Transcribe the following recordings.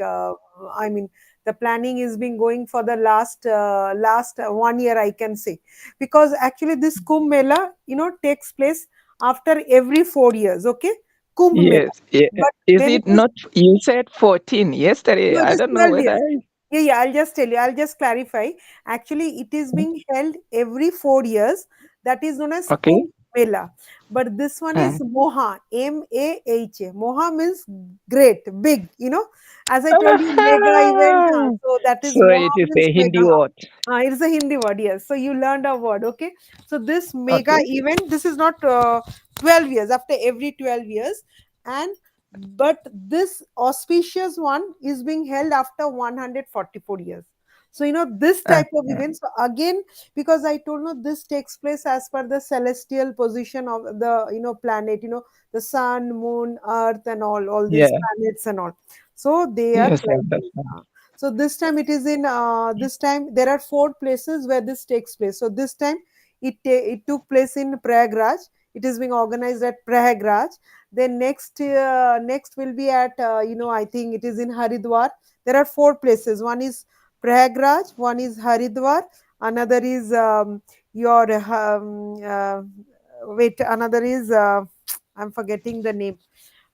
I mean, the planning is been going for the last 1 year, I can say, because actually this Kumbh Mela, takes place after every 4 years. Okay, Kumbh Mela. Yes. Yeah. But Is when it it is, not? You said 14 yesterday. no, it I is don't know 12 whether. years. Yeah, yeah, I'll just tell you. I'll just clarify. Actually, it is being held every 4 years. That is known as Okay. Kumbh Mela. But this one Uh. is Moha, Maha. Moha means great, big. As I told you, mega event. So that is So Moha it is means a Hindi mega. word. It is a Hindi word, yes. So you learned a word, okay? So this mega Okay. event, this is not 12 years, after every 12 years. And but this auspicious one is being held after 144 years. So this Uh, type of event. So again, because I told you this takes place as per the celestial position of the planet, the sun, moon, earth, and all these yeah. planets and all. So they are Yes, I placed. understand. So this time it is in this time there are four places where this takes place. So this time it took place in Prayagraj. It is being organized at Prayagraj. Then next will be at I think it is in Haridwar. There are four places. One is Prayagraj, one is Haridwar, another is your wait, another is I'm forgetting the name.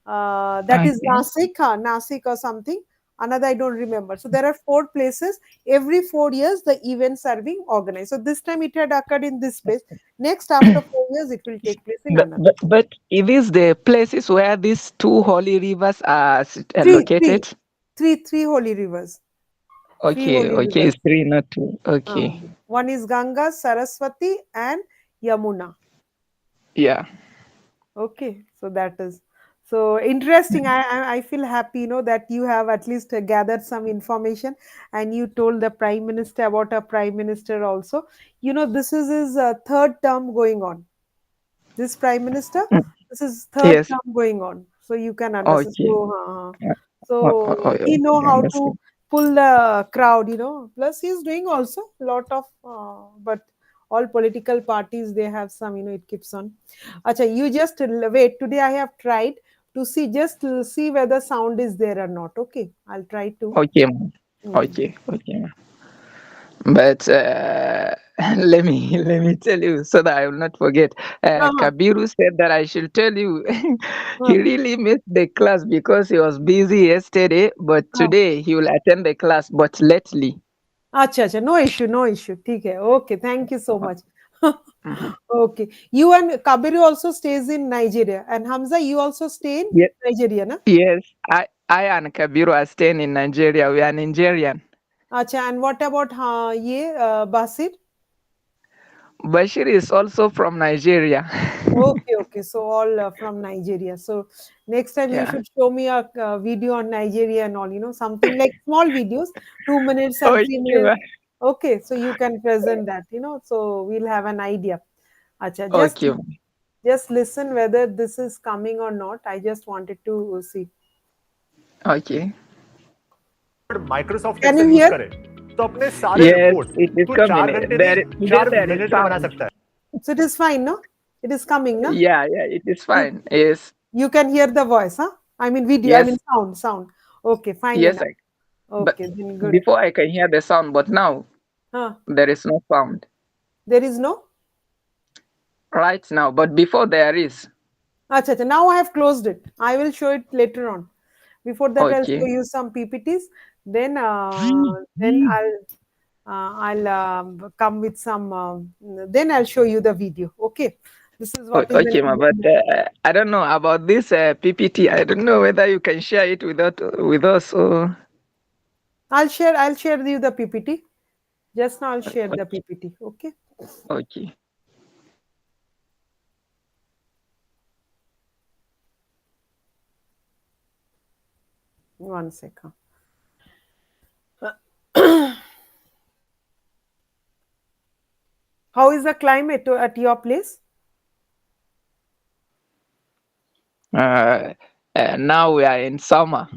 That is Okay. Nasik or something. Another I don't remember. So there are four places. Every 4 years, the events are being organized. So this time it had occurred in this place. Next, after 4 years, it will take place in another. But it is the places where these two holy rivers are Three, three, located. three holy rivers. Three Okay. holy Okay. It's rivers. three, not two. Okay. One is Ganga, Saraswati, and Yamuna. Yeah. Okay, so that is so interesting. I feel happy, that you have at least gathered some information, and you told the prime minister about a prime minister also. This is his third term going on. This prime minister, Mm. this is third Yes. term going on. So you can understand. Okay. So he know Okay, how to understand. pull the crowd. Plus he's doing also a lot of, but all political parties they have some. It keeps on. Acha, you just wait. Today I have tried to see just to see whether sound is there or not. Okay, I'll try to. Okay, ma'am. Hmm. Okay. Okay, ma'am. But let me tell you so that I will not forget. Uh-huh. Kabiru said that I should tell you he Uh, really missed the class because he was busy yesterday, but uh. today he will attend the class, but lately. अच्छा अच्छा no issue no issue ठीक है okay thank you so much Mhm. okay you and Kabiru also stays in Nigeria and Hamza you also stay in Yes, Nigeria na yes. I and Kabiru are staying in Nigeria. We are Nigerian. अच्छा and what about हाँ ये Basir Bashir is also from Nigeria. okay okay so all from Nigeria so next time you Yeah. should show me a video on Nigeria and all something like small videos 2 minutes and Okay, 3 minutes ma'am. okay so you can present that so we'll have an idea acha Okay, ma'am. just listen whether this is coming or not. I just wanted to see. Okay. Microsoft Can you Excel use hear? करे तो अपने सारे Yes, report it is तू coming. 4 घंटे नहीं Today 4 there is minute में बना sound. सकता है So it is fine, no? It is coming, no? Yeah, yeah, it is You fine. Yes, you can hear the voice, huh? I mean video, I yes, mean sound. Okay, fine yes. enough. But Okay, then good. before I can hear the sound, but now Huh? there is no sound There is no? right now. But before there is. Acha, acha. Now I have closed it. I will show it later on. Before that, I'll show Okay. you some PPTs. Then I'll come with some. Then I'll show you the video. Okay. This is what is Okay, ma. But an I don't know about this PPT. I don't know whether you can share it with us. Or I'll share you the PPT. Just now I'll share the okay, PPT. Okay. okay. One second. How is the climate at your place? Uh, now we are in summer.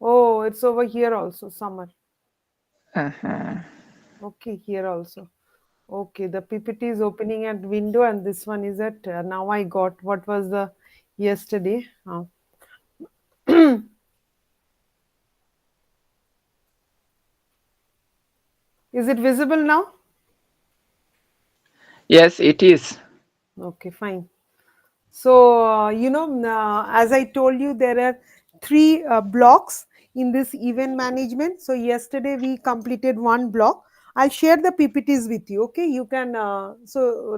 Oh, it's over here also, summer. Uh-huh. Okay, here also. Okay, the PPT is opening at window and this one is at now I got what was the yesterday. Is it visible now? Yes, it is. Okay, fine. So, as I told you, there are three blocks in this event management. So, yesterday we completed one block. I'll share the PPTs with you. Okay, you can,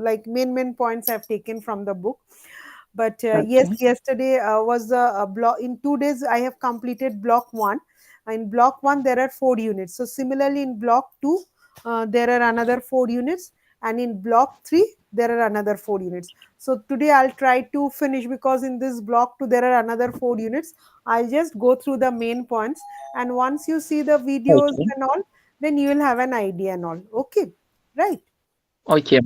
like main points I've taken from the book. But yes, Okay. yesterday was the block. In 2 days, I have completed block one. In block one, there are 4 units. So, similarly, in block two, there are another 4 units. And in block three, there are another 4 units. So today I'll try to finish, because in this block two there are another 4 units. I'll just go through the main points, and once you see the videos Okay. and all, then you will have an idea and all. Okay, right? Okay.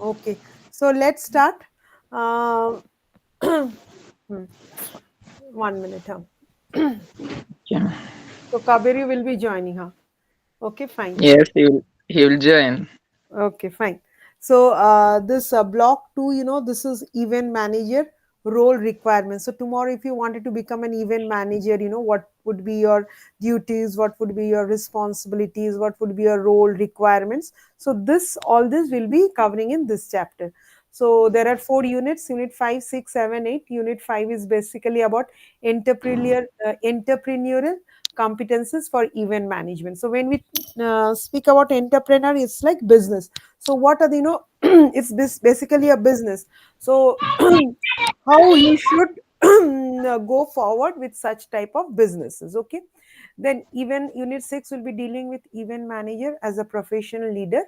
Okay. So let's start. Uh, hmm, 1 minute. Huh? Okay. So Kabiri will be joining her. Okay, fine. Yes, he will join. Okay, fine. So this block two, this is event manager role requirements. So tomorrow, if you wanted to become an event manager, what would be your duties, what would be your responsibilities, what would be your role requirements. So all this will be covering in this chapter. So there are 4 units: unit 5, 6, 7, 8. Unit 5 is basically about entrepreneurial competences for event management. So when we speak about entrepreneur, it's like business. So what are the, it's this basically a business. So how you should go forward with such type of businesses. Okay, then even unit 6 will be dealing with event manager as a professional leader.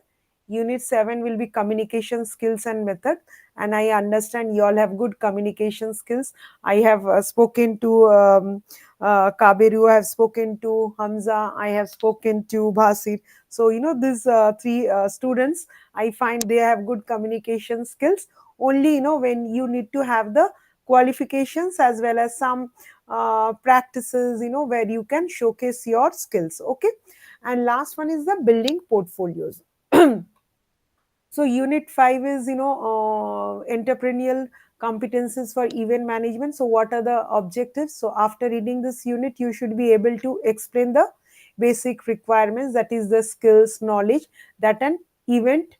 Unit 7 will be communication skills and method. And I understand you all have good communication skills. I have spoken to Kaberu, I have spoken to Hamza, I have spoken to Bhasit. So, these three students, I find they have good communication skills. Only, when you need to have the qualifications as well as some practices, where you can showcase your skills. Okay. And last one is the building portfolios. So unit 5 is, entrepreneurial competencies for event management. So what are the objectives? So after reading this unit, you should be able to explain the basic requirements, that is the skills, knowledge that an event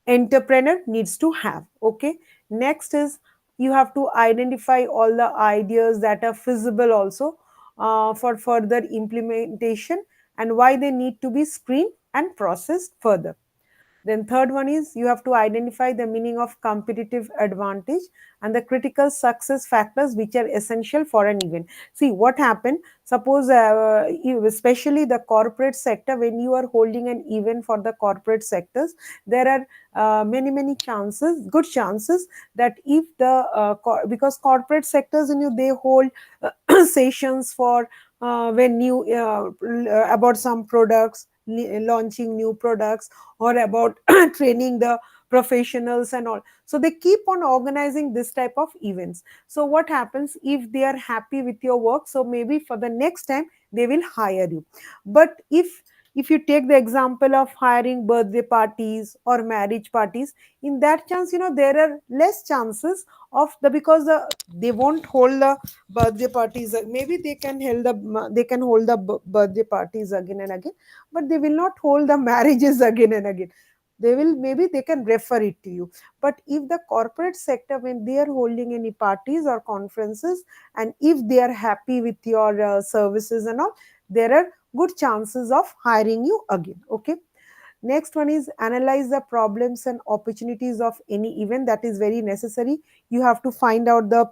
entrepreneur needs to have. Okay. Next is, you have to identify all the ideas that are feasible also for further implementation, and why they need to be screened and processed further. Then third one is, you have to identify the meaning of competitive advantage and the critical success factors which are essential for an event. See what happened. Suppose, especially the corporate sector, when you are holding an event for the corporate sectors, there are many chances, good chances, that if because corporate sectors, they hold sessions for when new about some products, launching new products, or about training the professionals and all. So they keep on organizing this type of events. So what happens, if they are happy with your work, so maybe for the next time they will hire you. But if you take the example of hiring birthday parties or marriage parties, in that chance, there are less chances of the, because they won't hold the birthday parties. Maybe they can hold the birthday parties again and again, but they will not hold the marriages again and again. They will, maybe they can refer it to you. But if the corporate sector, when they are holding any parties or conferences, and if they are happy with your services and all, there are good chances of hiring you again. Okay. Next one is, analyze the problems and opportunities of any event. That is very necessary. You have to find out the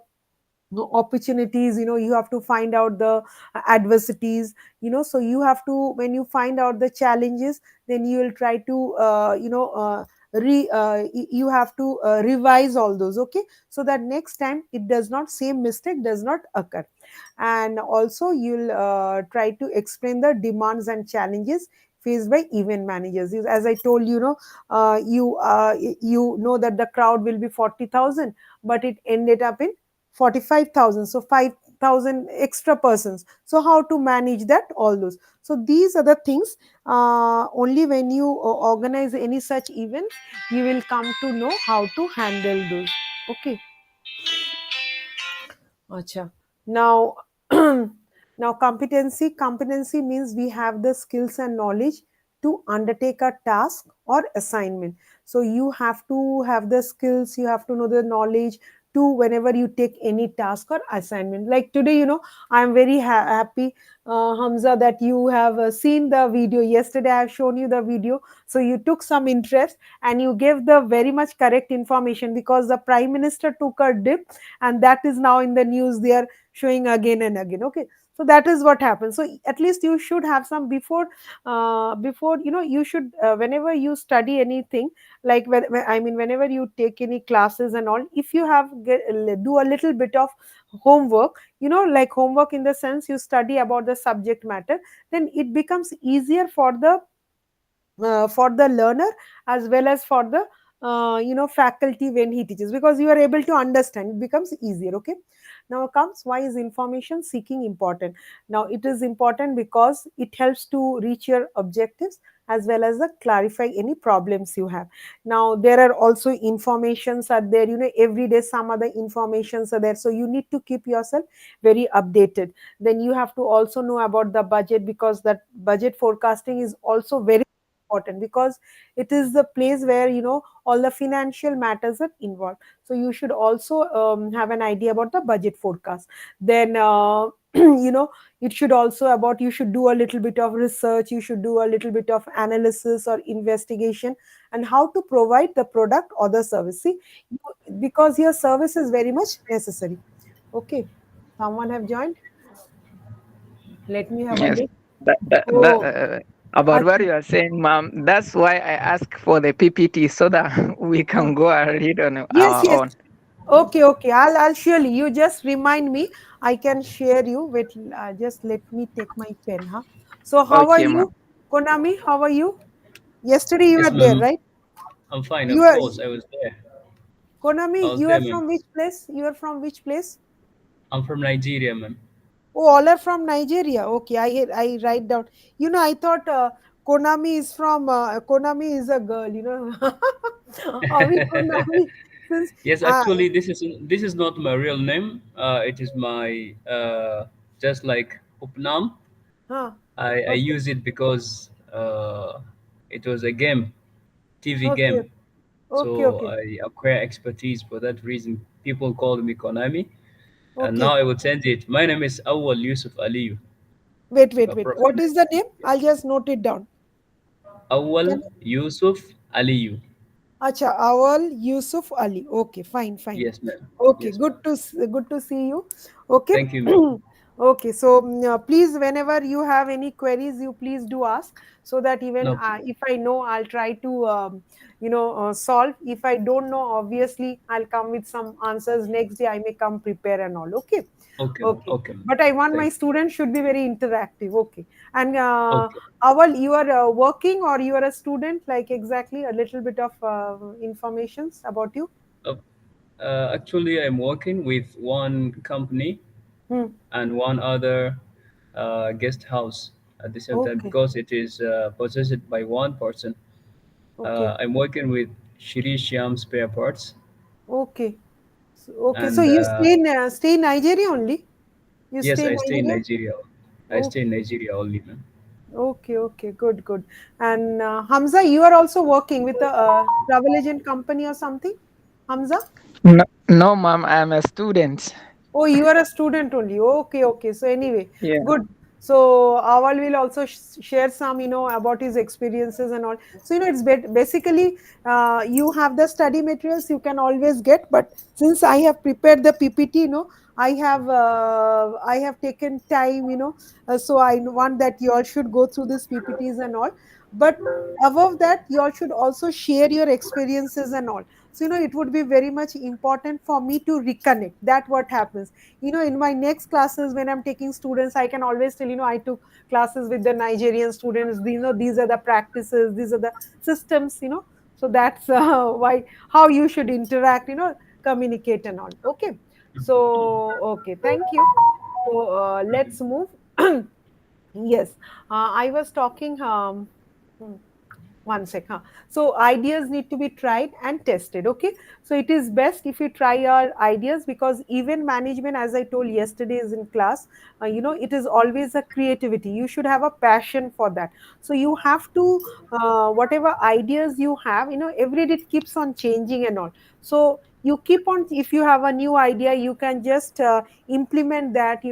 opportunities, you have to find out the adversities, so you have to, when you find out the challenges, then you will try to you have to revise all those. Okay, so that next time it does not, same mistake does not occur. And also you'll try to explain the demands and challenges faced by event managers. As I told you, you know that the crowd will be 40,000, but it ended up in 45,000, so 5,000 extra persons. So how to manage that, all those. So these are the things, only when you organize any such events, you will come to know how to handle those. Okay. Acha. Now, now competency means we have the skills and knowledge to undertake a task or assignment. So you have to have the skills, you have to know the knowledge to whenever you take any task or assignment. Like today, I'm very happy, Hamza, that you have seen the video. Yesterday I have shown you the video, so you took some interest and you gave the very much correct information, because the prime minister took a dip, and that is now in the news, they are showing again and again. Okay, so that is what happens. So at least you should have some before, you should, whenever you study anything, like I mean, whenever you take any classes and all, if you have do a little bit of homework, like homework in the sense you study about the subject matter, then it becomes easier for the learner, as well as for the faculty when he teaches, because you are able to understand, it becomes easier. Okay, now comes, why is information seeking important? Now it is important because it helps to reach your objectives, as well as clarify any problems you have. Now there are also informations are there, every day some other informations are there, so you need to keep yourself very updated. Then you have to also know about the budget, because that budget forecasting is also very important, because it is the place where all the financial matters are involved. So you should also have an idea about the budget forecast. Then it should also about, you should do a little bit of research, you should do a little bit of analysis or investigation, and how to provide the product or the service. See, because your service is very much necessary. Okay, someone have joined, let me have a Yes, look. that Oh, about what acha. you are saying, ma'am. That's why I ask for the PPT so that we Huh. can go and read on Yes, our yes. own. Okay, okay. I'll surely. You just remind me. I can share you. Wait, just let me take my pen, huh? So, how are Okay, ma'am. you, Konami? How are you? Yesterday you Yes, were there, ma'am. right? I'm fine, You of are course. I was there. I Konami. was You there, are ma'am. from which place? You are from which place? I'm from Nigeria, ma'am. Oh, all are from Nigeria. Okay, I write down. I thought Konami is from Konami is a girl. Avi Konami. Since Yes, actually, this is not my real name. It is my just like Upnam. huh. I Okay, use it because it was a game, TV okay, game. okay, So okay, I acquire expertise for that reason. People call me Konami, and now okay. I will change it. My name is Awal Yusuf Aliyu. Wait, wait, My wait. prophet What name. is the name? I'll Yes. just note it down. Can Awal Yusuf Aliyu. Acha, Awal Yusuf Ali. Okay, fine, fine. Yes, ma'am. Okay, Yes, ma'am. good to see you. Okay. Thank you, ma'am. Okay, so please, whenever you have any queries, you please do ask, so that even No problem. if I know, I'll try to solve. If I don't know, obviously I'll come with some answers next day. I may come prepare and all. Okay. Okay, ma'am. Okay, Okay, ma'am. but I want my Thank you. students should be very interactive. Okay, and Okay. Awal, you are working or you are a student? Like exactly a little bit of informations about you. Uh, Actually, I'm working with one company Hmm. and one other guest house at the same time Okay, because it is possessed by one person. okay, I'm working with Shri Shyam Spare Parts, okay. Okay, so and you stay in Nigeria only? You yes, stay in I stay in Nigeria? Nigeria. I stay in Okay, Nigeria only, ma'am. okay, okay. Good, good. And Hamza, you are also working with a travel agent company or something? Hamza? No, no, ma'am. I am a student. Oh, you are a student only. Okay, okay. So anyway, Yeah. good. So Aval will also share some, about his experiences and all. So it's basically you have the study materials you can always get, but since I have prepared the PPT, I have taken time, so I want that you all should go through these PPTs and all. But above that, you all should also share your experiences and all. So it would be very much important for me to reconnect. That what happens, in my next classes when I'm taking students, I can always tell, I took classes with the Nigerian students, these are the practices, these are the systems, so that's why, how you should interact, communicate and all. Okay, so okay, thank you. So let's move. Yes, I was talking. Hmm. One sec, huh? So ideas need to be tried and tested. Okay. So it is best if you try our ideas, because event management, as I told yesterday is in class, it is always a creativity. You should have a passion for that. So you have to, whatever ideas you have, every day it keeps on changing and all. So you keep on, if you have a new idea, you can just implement that,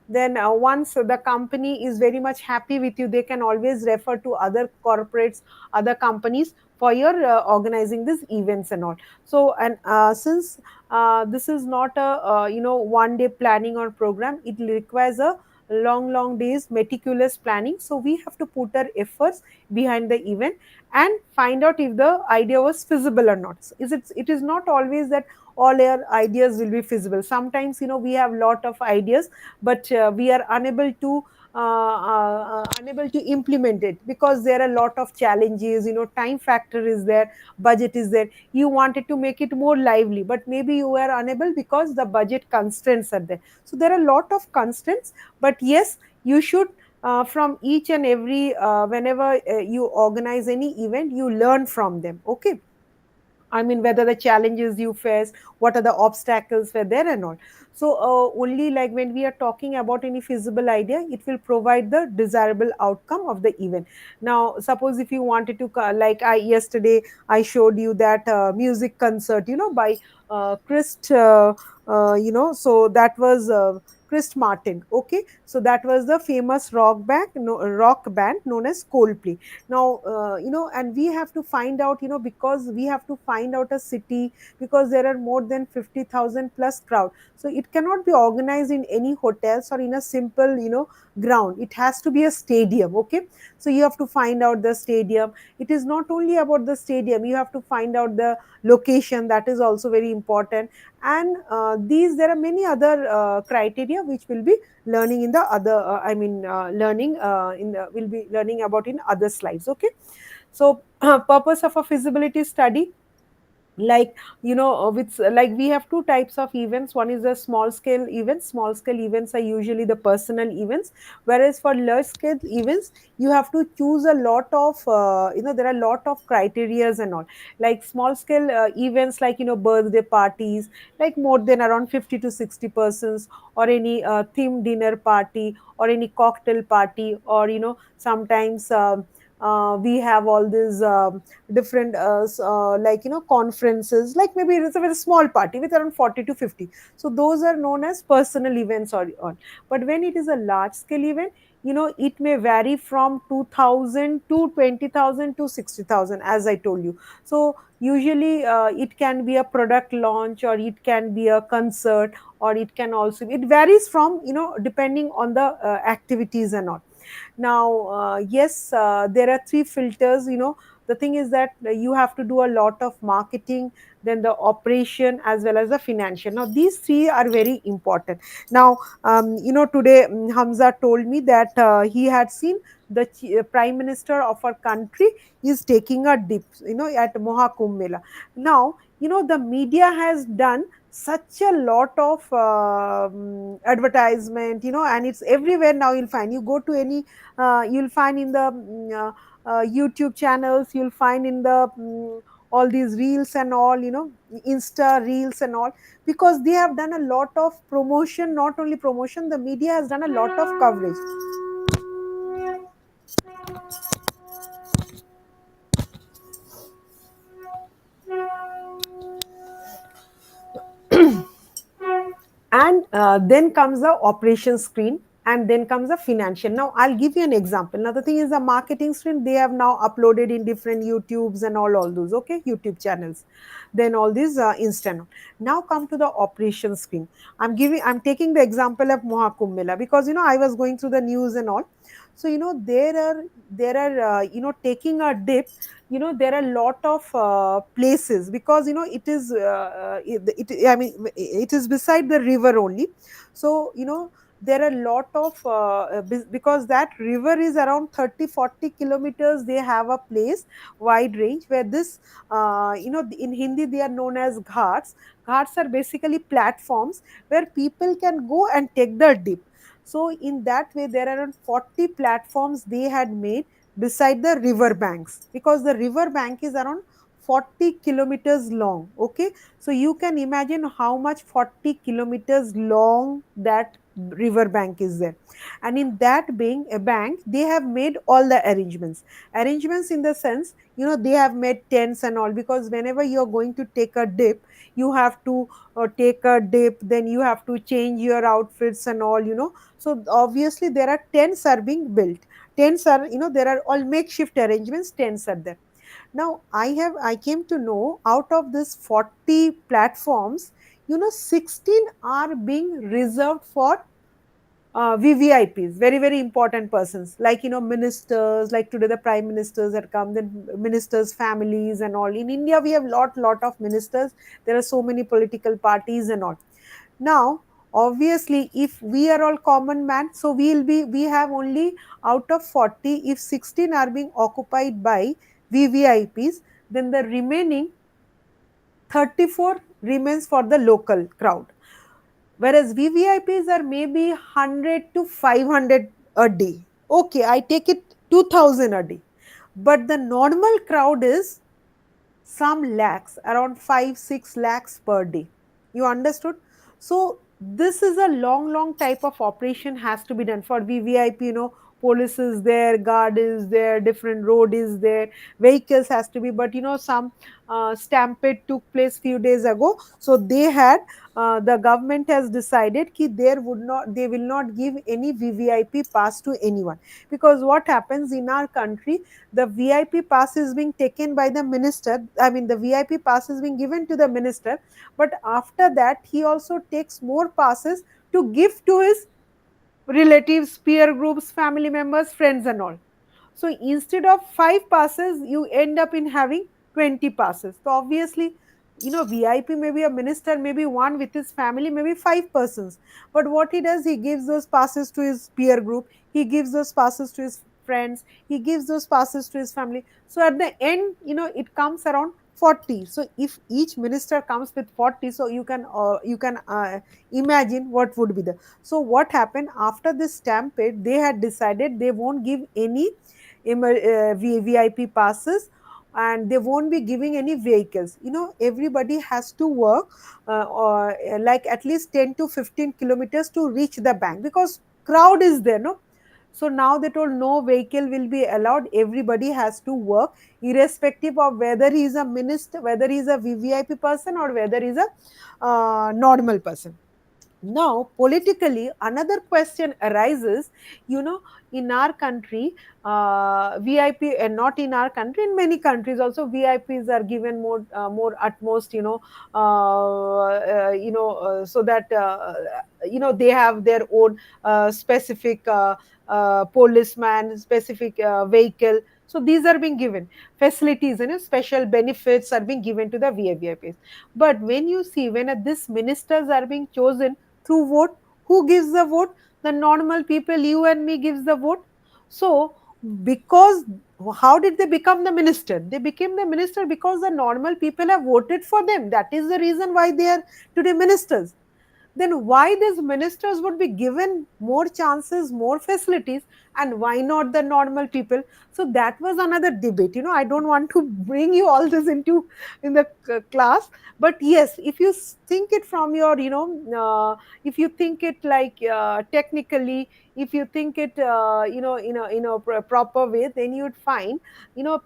then once the company is very much happy with you, they can always refer to other corporates, other companies for your organizing these events and all. So, and since this is not a one day planning or program, it requires a long days meticulous planning. So we have to put our efforts behind the event and find out if the idea was feasible or not. So it is not always that all our ideas will be feasible. Sometimes we have lot of ideas, but we are unable to implement it because there are a lot of challenges. Time factor is there, budget is there. You wanted to make it more lively, but maybe you are unable because the budget constraints are there. So there are a lot of constraints, but yes, you should, from each and every, whenever you organize any event, you learn from them. Okay. I mean, whether the challenges you face, what are the obstacles were there and all. So only like when we are talking about any feasible idea, it will provide the desirable outcome of the event. Now, suppose if you wanted to, like I yesterday, I showed you that music concert, by Chris, so that was Chris Martin. Okay, so that was the famous rock band known as Coldplay. Now and we have to find out, because we have to find out a city, because there are more than 50,000 plus crowd. So it cannot be organized in any hotels or in a simple ground. It has to be a stadium. Okay. So you have to find out the stadium. It is not only about the stadium, you have to find out the location. That is also very important. And these there are many other criteria which will be learning in the other learning in the, will be learning about in other slides. Okay. So purpose of a feasibility study, like with like we have two types of events. One is the small scale events. Small scale events are usually the personal events, whereas for large scale events you have to choose a lot of there are a lot of criterias and all. Like small scale events, like birthday parties, like more than around 50 to 60 persons, or any theme dinner party, or any cocktail party, or sometimes we have all these different like conferences, like maybe it's a very small party with around 40 to 50. So those are known as personal events or on. But when it is a large scale event, it may vary from 2000 to 20,000 to 60,000, as I told you. So usually it can be a product launch, or it can be a concert, or it can also, it varies from depending on the activities and all. Now yes, there are three filters. The thing is that you have to do a lot of marketing, then the operation, as well as the financial. Now these three are very important. Now today Hamza told me that he had seen the prime minister of our country is taking a dip at Moha Kumbh Mela. Now the media has done such a lot of advertisement, and it's everywhere. Now you'll find, you go to any you'll find in the YouTube channels, you'll find in the all these reels and all, Insta reels and all, because they have done a lot of promotion. Not only promotion, the media has done a lot of coverage. And then comes the operation screen, and then comes the financial. Now I'll give you an example. Now the thing is, the marketing screen, they have now uploaded in different YouTubes and all those, okay, YouTube channels, then all these instant. Now come to the operation screen. I'm taking the example of Mohakumbh Mela, because I was going through the news and all. So there are taking a dip. There are a lot of places, because it is I mean, it is beside the river only. So there are a lot of because that river is around 30-40 kilometers. They have a place, wide range, where this in Hindi they are known as ghats. Ghats are basically platforms where people can go and take the dip. So in that way, there are around 40 platforms they had made beside the river banks, because the river bank is around 40 kilometers long. Okay, so you can imagine how much 40 kilometers long that river bank is there. And in that being a bank, they have made all the arrangements in the sense, they have made tents and all, because whenever you're going to take a dip, you have to take a dip, then you have to change your outfits and all. So obviously there are tents are being built. Tents are, there are all makeshift arrangements, tents are there. Now I came to know, out of this 40 platforms, 16 are being reserved for VVIPs, very, very important persons, like, ministers, like today the prime ministers had come, then ministers' families and all. In India, we have lot of ministers. There are so many political parties and all. Now, obviously, if we are all common man, so we have only out of 40, if 16 are being occupied by VVIPs, then the remaining 34 remains for the local crowd. Whereas VVIPs are maybe 100 to 500 a day. Okay, I take it 2000 a day. But the normal crowd is some lakhs, around 5 6 lakhs per day. You understood? So this is a long type of operation has to be done for VVIP. Police is there, guard is there, different road is there, vehicles has to be. But some stampede took place few days ago, so they had, the government has decided ki they will not give any VVIP pass to anyone. Because what happens in our country, the VIP pass is being taken by the minister. I mean, the VIP pass is being given to the minister, but after that, he also takes more passes to give to his relatives, peer groups, family members, friends, and all. So instead of 5 passes, you end up in having 20 passes. So obviously, VIP, maybe a minister, maybe one with his family, maybe 5 persons. But what he does, he gives those passes to his peer group, he gives those passes to his friends, he gives those passes to his family. So at the end, it comes around 40. So if each minister comes with 40, so you can imagine what would be the. So what happened after this stampede, they had decided they won't give any VIP passes, and they won't be giving any vehicles. Everybody has to work, or like at least 10 to 15 kilometers to reach the bank, because crowd is there, no. So now they told no vehicle will be allowed. Everybody has to work, irrespective of whether he is a minister, whether he is a VVIP person, or whether he is a normal person. Now politically another question arises. you know in our country, VIP, and not in our country, in many countries also, VIPs are given more utmost, so that they have their own specific policeman, specific vehicle. So these are being given facilities, special benefits are being given to the VIPs. But when you see, when these ministers are being chosen through vote, who gives the vote? The normal people, you and me, gives the vote. So because, how did they become the minister? They became the minister because the normal people have voted for them. That is the reason why they are today ministers. Then why these ministers would be given more chances, more facilities, and why not the normal people? So that was another debate. I don't want to bring you all this into in the class, but yes, if you think it from your, if you think it like technically, if you think it, in a proper way, then you'd find,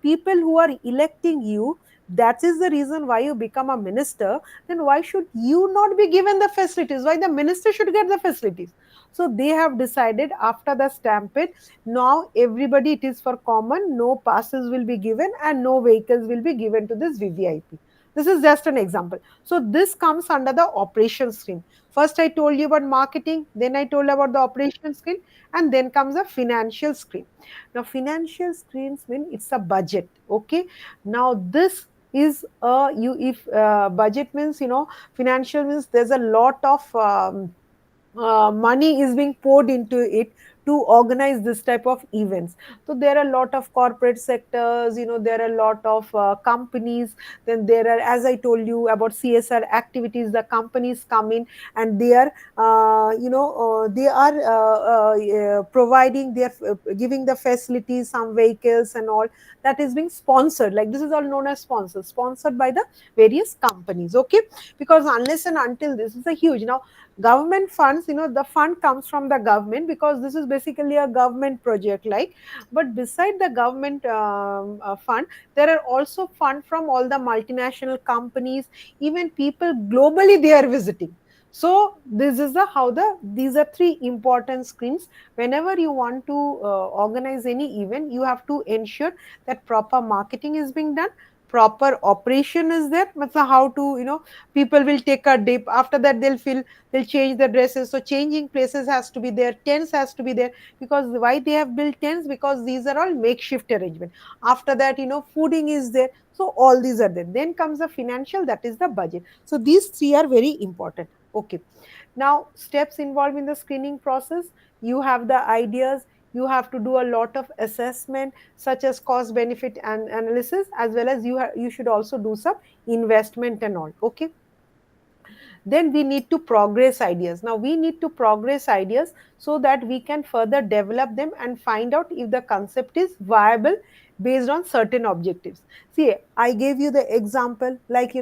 people who are electing you. That is the reason why you become a minister. Then why should you not be given the facilities? Why the minister should get the facilities? So they have decided after the stampede, now everybody, it is for common, no passes will be given and no vehicles will be given to this VVIP. This is just an example. So this comes under the operation screen. First I told you about marketing, then I told about the operation screen, and then comes a financial screen. Now financial screens mean it's a budget. Okay, now this is a, you if budget means, financial means there's a lot of money is being poured into it to organize this type of events. So there are a lot of corporate sectors, there are a lot of companies. Then there are, as I told you about CSR activities, the companies come in and they are providing, they are giving the facilities, some vehicles and all, that is being sponsored. Like this is all known as sponsors, sponsored by the various companies. Okay, because unless and until, this is a huge, now government funds, the fund comes from the government because this is basically a government project, like. But beside the government fund, there are also fund from all the multinational companies, even people globally they are visiting. So this is the how the these are three important screens. Whenever you want to organize any event, you have to ensure that proper marketing is being done, proper operation is there. But how to, people will take a dip, after that they'll change the dresses, so changing places has to be there, tents has to be there. Because why they have built tents? Because these are all makeshift arrangement. After that, fooding is there. So all these are there. Then comes the financial, that is the budget. So these three are very important. Okay, now steps involved in the screening process: you have the ideas, you have to do a lot of assessment such as cost benefit and analysis, as well as you should also do some investment and all. Okay, then we need to progress ideas. Now we need to progress ideas so that we can further develop them and find out if the concept is viable based on certain objectives. See, I gave you the example, like,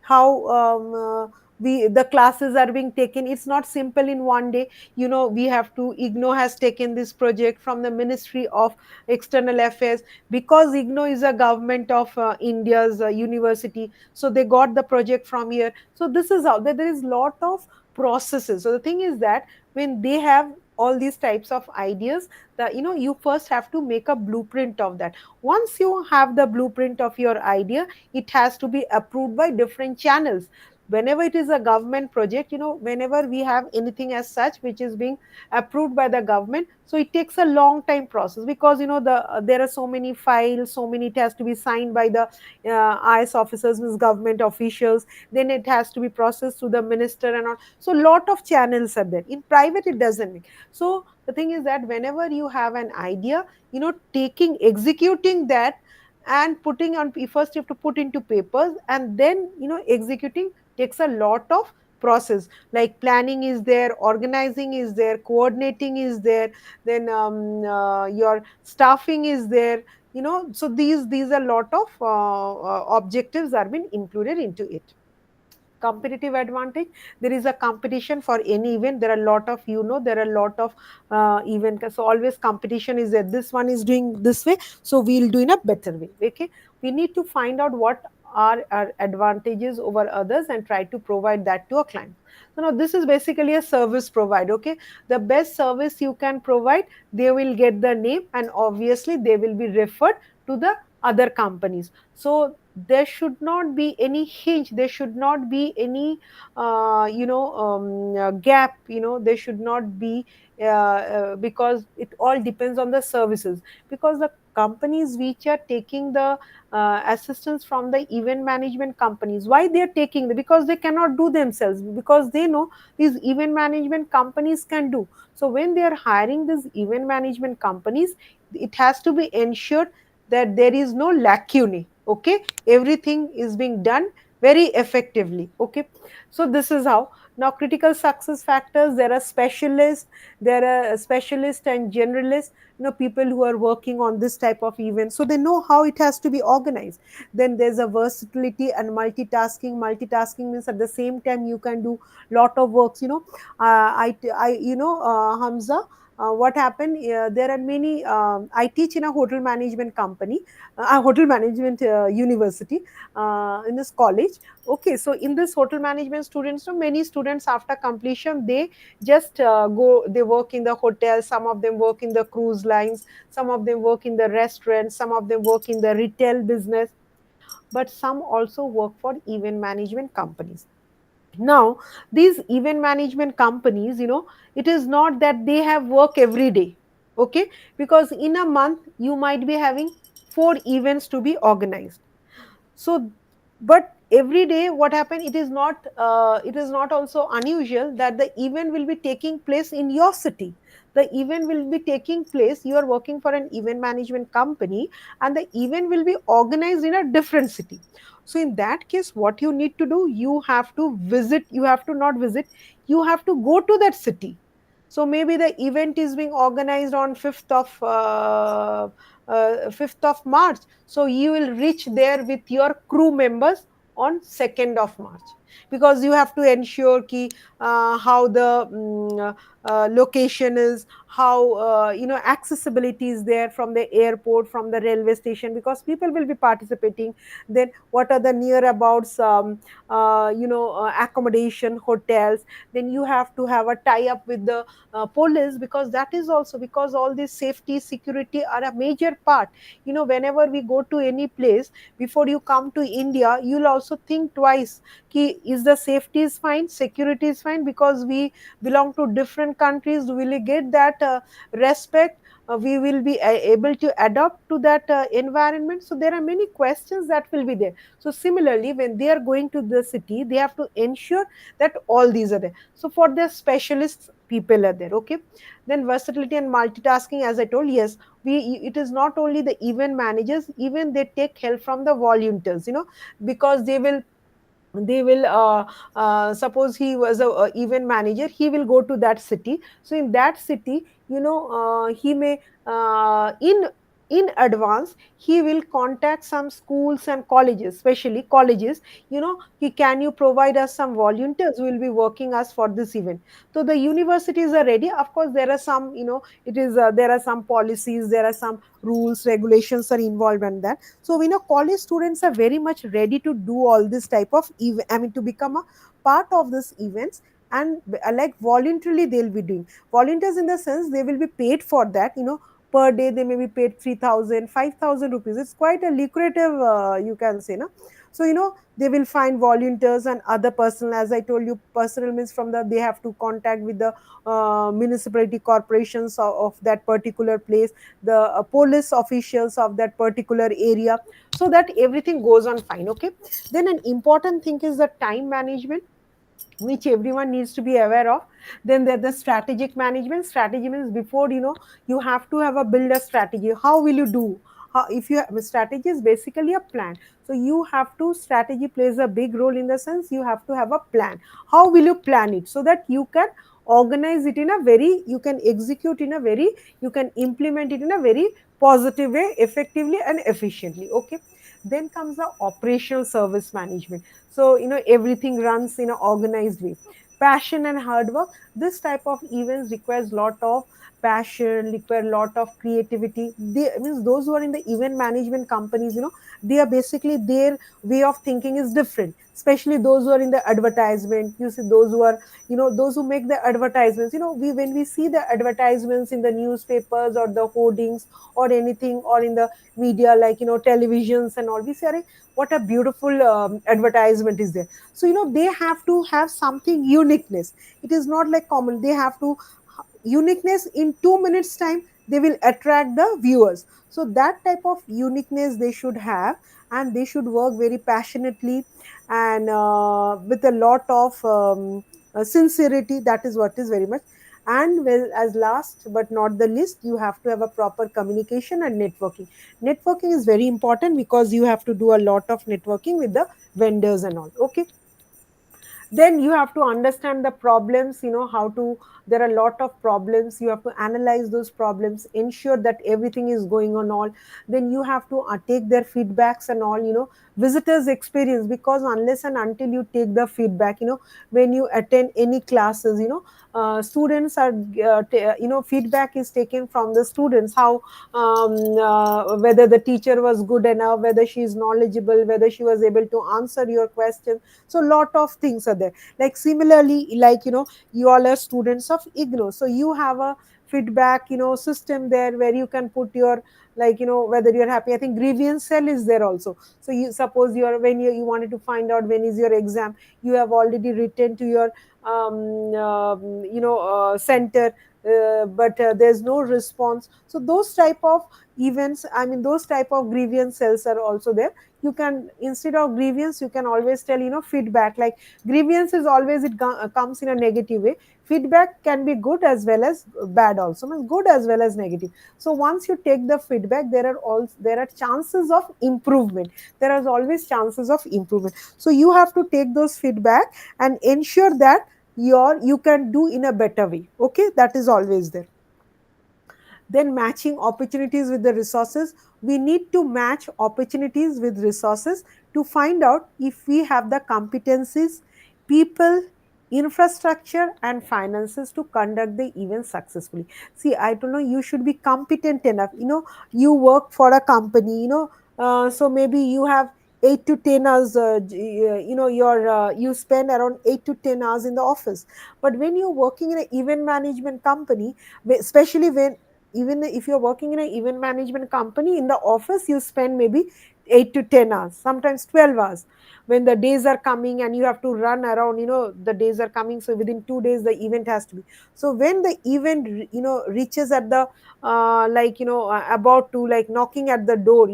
how the classes are being taken. It's not simple in one day. We have to, IGNO has taken this project from the Ministry of External Affairs, because IGNO is a government of India's university, so they got the project from here. So this is how there is lot of processes. So the thing is that when they have all these types of ideas, that you first have to make a blueprint of that. Once you have the blueprint of your idea, it has to be approved by different channels. Whenever it is a government project, whenever we have anything as such which is being approved by the government, so it takes a long time process, because there are so many files, so many, it has to be signed by the IS officers, means government officials. Then it has to be processed to the minister and all. So lot of channels are there. In private it doesn't make. So the thing is that whenever you have an idea, executing that and putting on, first you have to put into papers, and then executing takes a lot of process. Like planning is there, organizing is there, coordinating is there, then your staffing is there. So these are lot of objectives are been included into it. Competitive advantage: there is a competition for any event. There are a lot of, there are a lot of event, so always competition is there. This one is doing this way, so we'll do in a better way. Okay, we need to find out what are our advantages over others and try to provide that to a client. So now this is basically a service provide. Okay, the best service you can provide, they will get the name, and obviously they will be referred to the other companies. So there should not be any hinge, there should not be any gap. There should not be because it all depends on the services. Because the companies which are taking the assistance from the event management companies, why they are taking the, because they cannot do themselves, because they know these event management companies can do. So when they are hiring these event management companies, it has to be ensured that there is no lacunae. Okay, everything is being done very effectively. Okay, so this is how. Now critical success factors: there are specialists, there are specialists and generalists, people who are working on this type of event, so they know how it has to be organized. Then there's a versatility and multitasking means at the same time you can do lot of works. Hamza, what happened, there are many, I teach in a hotel management company, a hotel management university, in this college. Okay, so in this hotel management students, so many students after completion, they just go, they work in the hotel, some of them work in the cruise lines, some of them work in the restaurants, some of them work in the retail business, but some also work for event management companies. Now these event management companies, it is not that they have work every day. Okay, because in a month you might be having 4 events to be organized. So but every day what happened, it is not also unusual that the event will be taking place in your city. The event will be taking place, you are working for an event management company, and the event will be organized in a different city. So in that case, what you need to do, you have to visit, you have to not visit, you have to go to that city. So maybe the event is being organized on 5th of March. So you will reach there with your crew members on 2nd of March, because you have to ensure ki, how the location is, how accessibility is there from the airport, from the railway station, because people will be participating. Then what are the nearabouts, accommodation, hotels. Then you have to have a tie up with the police, because that is also, because all this safety, security are a major part. Whenever we go to any place, before you come to India, you'll also think twice ki, is the safety is fine, security is fine, because we belong to different countries, will we get that respect, we will be able to adapt to that environment. So there are many questions that will be there. So similarly, when they are going to the city, they have to ensure that all these are there. So for the specialists, people are there. Okay. Then versatility and multitasking, as I told, yes, we, it is not only the event managers, even they take help from the volunteers, because they will suppose he was a event manager, he will go to that city. So in that city, he may, in advance, he will contact some schools and colleges, especially colleges. Can you provide us some volunteers who will be working us for this event? So the universities are ready. Of course, there are some, it is there are some policies, there are some rules, regulations are involved in that. So we know college students are very much ready to do all this type of I mean, to become a part of this events. And like voluntarily they'll be doing. Volunteers in the sense, they will be paid for that. Per day they may be paid 3,000, 5,000 rupees. It's quite a lucrative, you can say, no. So they will find volunteers and other personal, as I told you, personal means from the, they have to contact with the municipality corporations of that particular place, the police officials of that particular area, so that everything goes on fine. Okay. Then an important thing is the time management, which everyone needs to be aware of. Then there's the strategic management. Strategy means, before, you have to have a build a strategy. How will you do? How, if you have, strategy is basically a plan. So you have to, strategy plays a big role, in the sense you have to have a plan. How will you plan it, so that you can organize it in a very, you can execute in a very, you can implement it in a very positive way, effectively and efficiently. Okay. Then comes the operational service management. So everything runs in an organized way. Passion and hard work, this type of events requires lot of passion, require lot of creativity. They means those who are in the event management companies, they are basically, their way of thinking is different, especially those who are in the advertisement. You see, those who are, those who make the advertisements, we, when we see the advertisements in the newspapers or the hoardings or anything, or in the media, like televisions and all, we say, "Arey, what a beautiful advertisement is there." So they have to have something uniqueness. It is not like common, they have to uniqueness. In 2 minutes time, they will attract the viewers. So that type of uniqueness they should have, and they should work very passionately, and with a lot of sincerity. That is what is very much. And well, as last but not the least, you have to have a proper communication and networking. Networking is very important, because you have to do a lot of networking with the vendors and all. Okay. Then you have to understand the problems, how to, there are a lot of problems, you have to analyze those problems, ensure that everything is going on all. Then you have to take their feedbacks and all, visitors experience, because unless and until you take the feedback, when you attend any classes, students are feedback is taken from the students, how whether the teacher was good enough, whether she is knowledgeable, whether she was able to answer your question. So lot of things are there. Like similarly, like you all are students of IGNO, so you have a feedback system there, where you can put your, like whether you're happy. I think grievance cell is there also. So you suppose you're, when you wanted to find out when is your exam, you have already written to your center, but there's no response. So those type of events, I mean, those type of grievance cells are also there. You can, instead of grievance, you can always tell feedback. Like grievance is always, it comes in a negative way. feedback can be good as well as bad also, means good as well as negative. So once you take the feedback, there are chances of improvement. There are always chances of improvement. So you have to take those feedback and ensure that you can do in a better way. Okay, that is always there. Then matching opportunities with the resources. We need to match opportunities with resources to find out if we have the competencies, people, infrastructure and finances to conduct the event successfully. See, I don't know, you should be competent enough. You work for a company, so maybe you have 8 to 10 hours, you spend around 8 to 10 hours in the office. But when you're working in an event management company, especially when, even if you're working in an event management company, in the office you spend maybe 8 to 10 hours, sometimes 12 hours. When the days are coming and you have to run around, the days are coming, so within 2 days the event has to be. So when the event reaches at the about to like knocking at the door,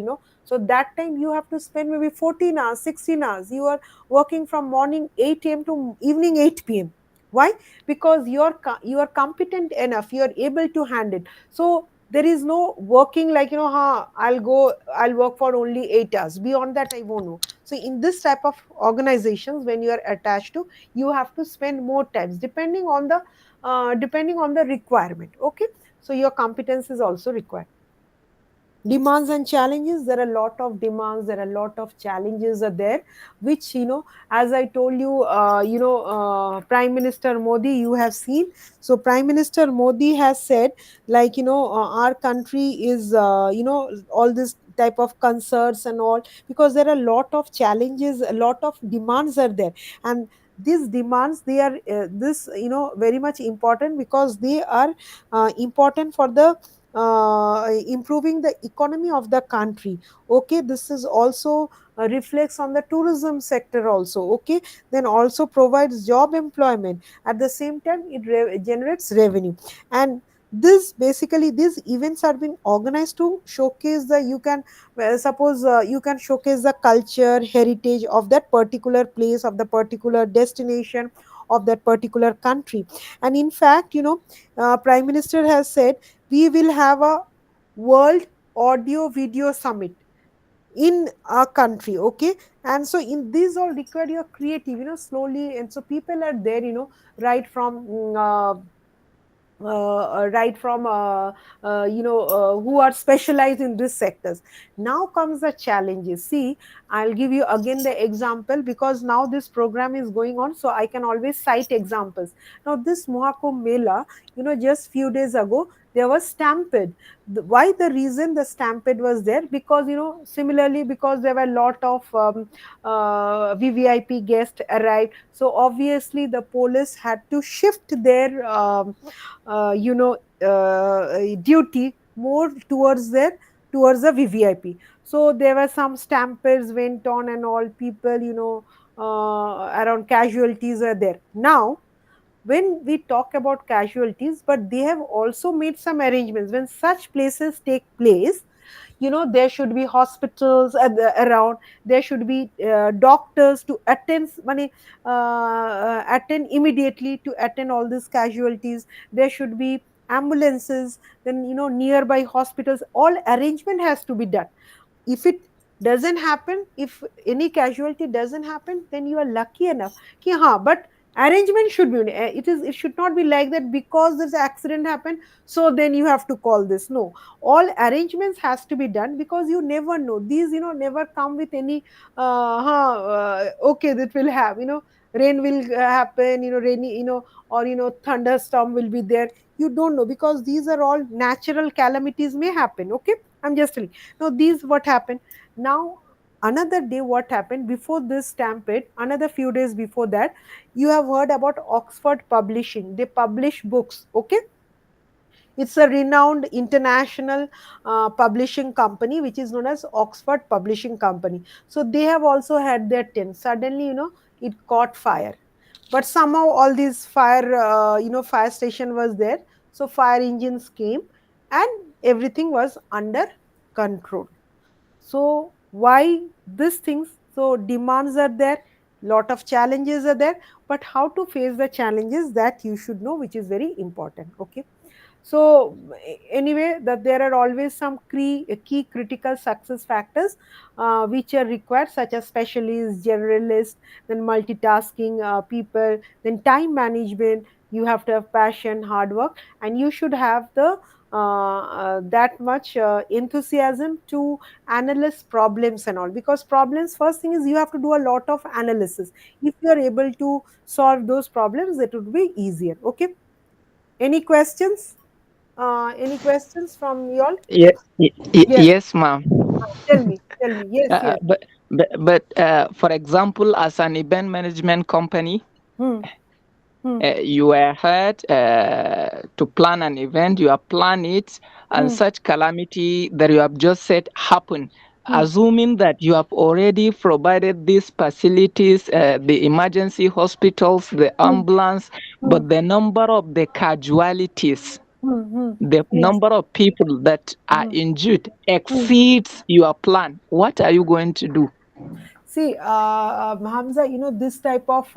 so that time you have to spend maybe 14 hours, 16 hours. You are working from morning 8 a.m. to evening 8 p.m. Why? Because you are competent enough, you are able to handle. So there is no working like, I'll work for only 8 hours, beyond that I won't know. So in this type of organizations, when you are attached to, you have to spend more times depending on the requirement. Okay, so your competence is also required. Demands and challenges. There are a lot of demands, there are a lot of challenges are there, which, as I told you, Prime Minister Modi, you have seen. So Prime Minister Modi has said, like, our country is, all this type of concerts and all, because there are a lot of challenges, a lot of demands are there. And these demands, they are this very much important, because they are important for the improving the economy of the country. Okay, this is also reflects on the tourism sector also. Okay, then also provides job employment, at the same time it generates revenue. And this basically, these events are being organized to showcase the, you can, well, suppose you can showcase the culture heritage of that particular place, of the particular destination, of that particular country. And in fact, Prime Minister has said, we will have a world audio video summit in our country. Okay, and so in these all require your creative, slowly. And so people are there, right from right from who are specialized in these sectors. Now comes the challenges. See, I'll give you again the example, because now this program is going on, so I can always cite examples. Now this Mohakumbh Mela, just few days ago there was stampede. Why the reason the stampede was there? Because, similarly, because there were a lot of VVIP guests arrived, so obviously the police had to shift their duty more towards the VVIP. So there were some stampedes went on and all, people, around casualties are there. Now when we talk about casualties, but they have also made some arrangements. When such places take place, there should be hospitals around, there should be doctors to attend immediately, to attend all these casualties. There should be ambulances, then, nearby hospitals, all arrangement has to be done. If it doesn't happen, if any casualty doesn't happen, then you are lucky enough ki, but arrangement should be, it should not be like that, because this accident happened, so then you have to call this. No, all arrangements has to be done, because you never know, these, never come with any okay, that will have, rain will happen, rainy, or, thunderstorm will be there. You don't know, because these are all natural calamities may happen. Okay, I'm just telling. Now these what happened. Now another day, what happened before this stampede, another few days before that, you have heard about Oxford Publishing. They publish books. Okay, it's a renowned international publishing company, which is known as Oxford Publishing Company. So they have also had their tent. Suddenly, it caught fire. But somehow all these fire station was there. So fire engines came and everything was under control. So why these things? So demands are there, Lot of challenges are there, but how to face the challenges, that you should know, which is very important. Okay. So anyway, that there are always some key critical success factors which are required, such as specialists, generalists, then multitasking people, then time management. You have to have passion, hard work, and you should have the that much enthusiasm to analyze problems and all, because problems, first thing is you have to do a lot of analysis. If you are able to solve those problems, it would be easier. Okay. Any questions? Any questions from y'all? Yes. Yes, ma'am. Tell me. Tell me. Yes. Uh, Yes. but for example, as an event management company, Hmm. Hmm. you were hired to plan an event. You have planned it, and Hmm. such calamity that you have just said happen. Hmm. Assuming that you have already provided these facilities, the emergency hospitals, the Hmm. ambulance, Hmm. but the number of the casualties, Hmm. Hmm. the Yes. number of people that are Hmm. injured Hmm. exceeds your plan, what are you going to do? See, Hamza, this type of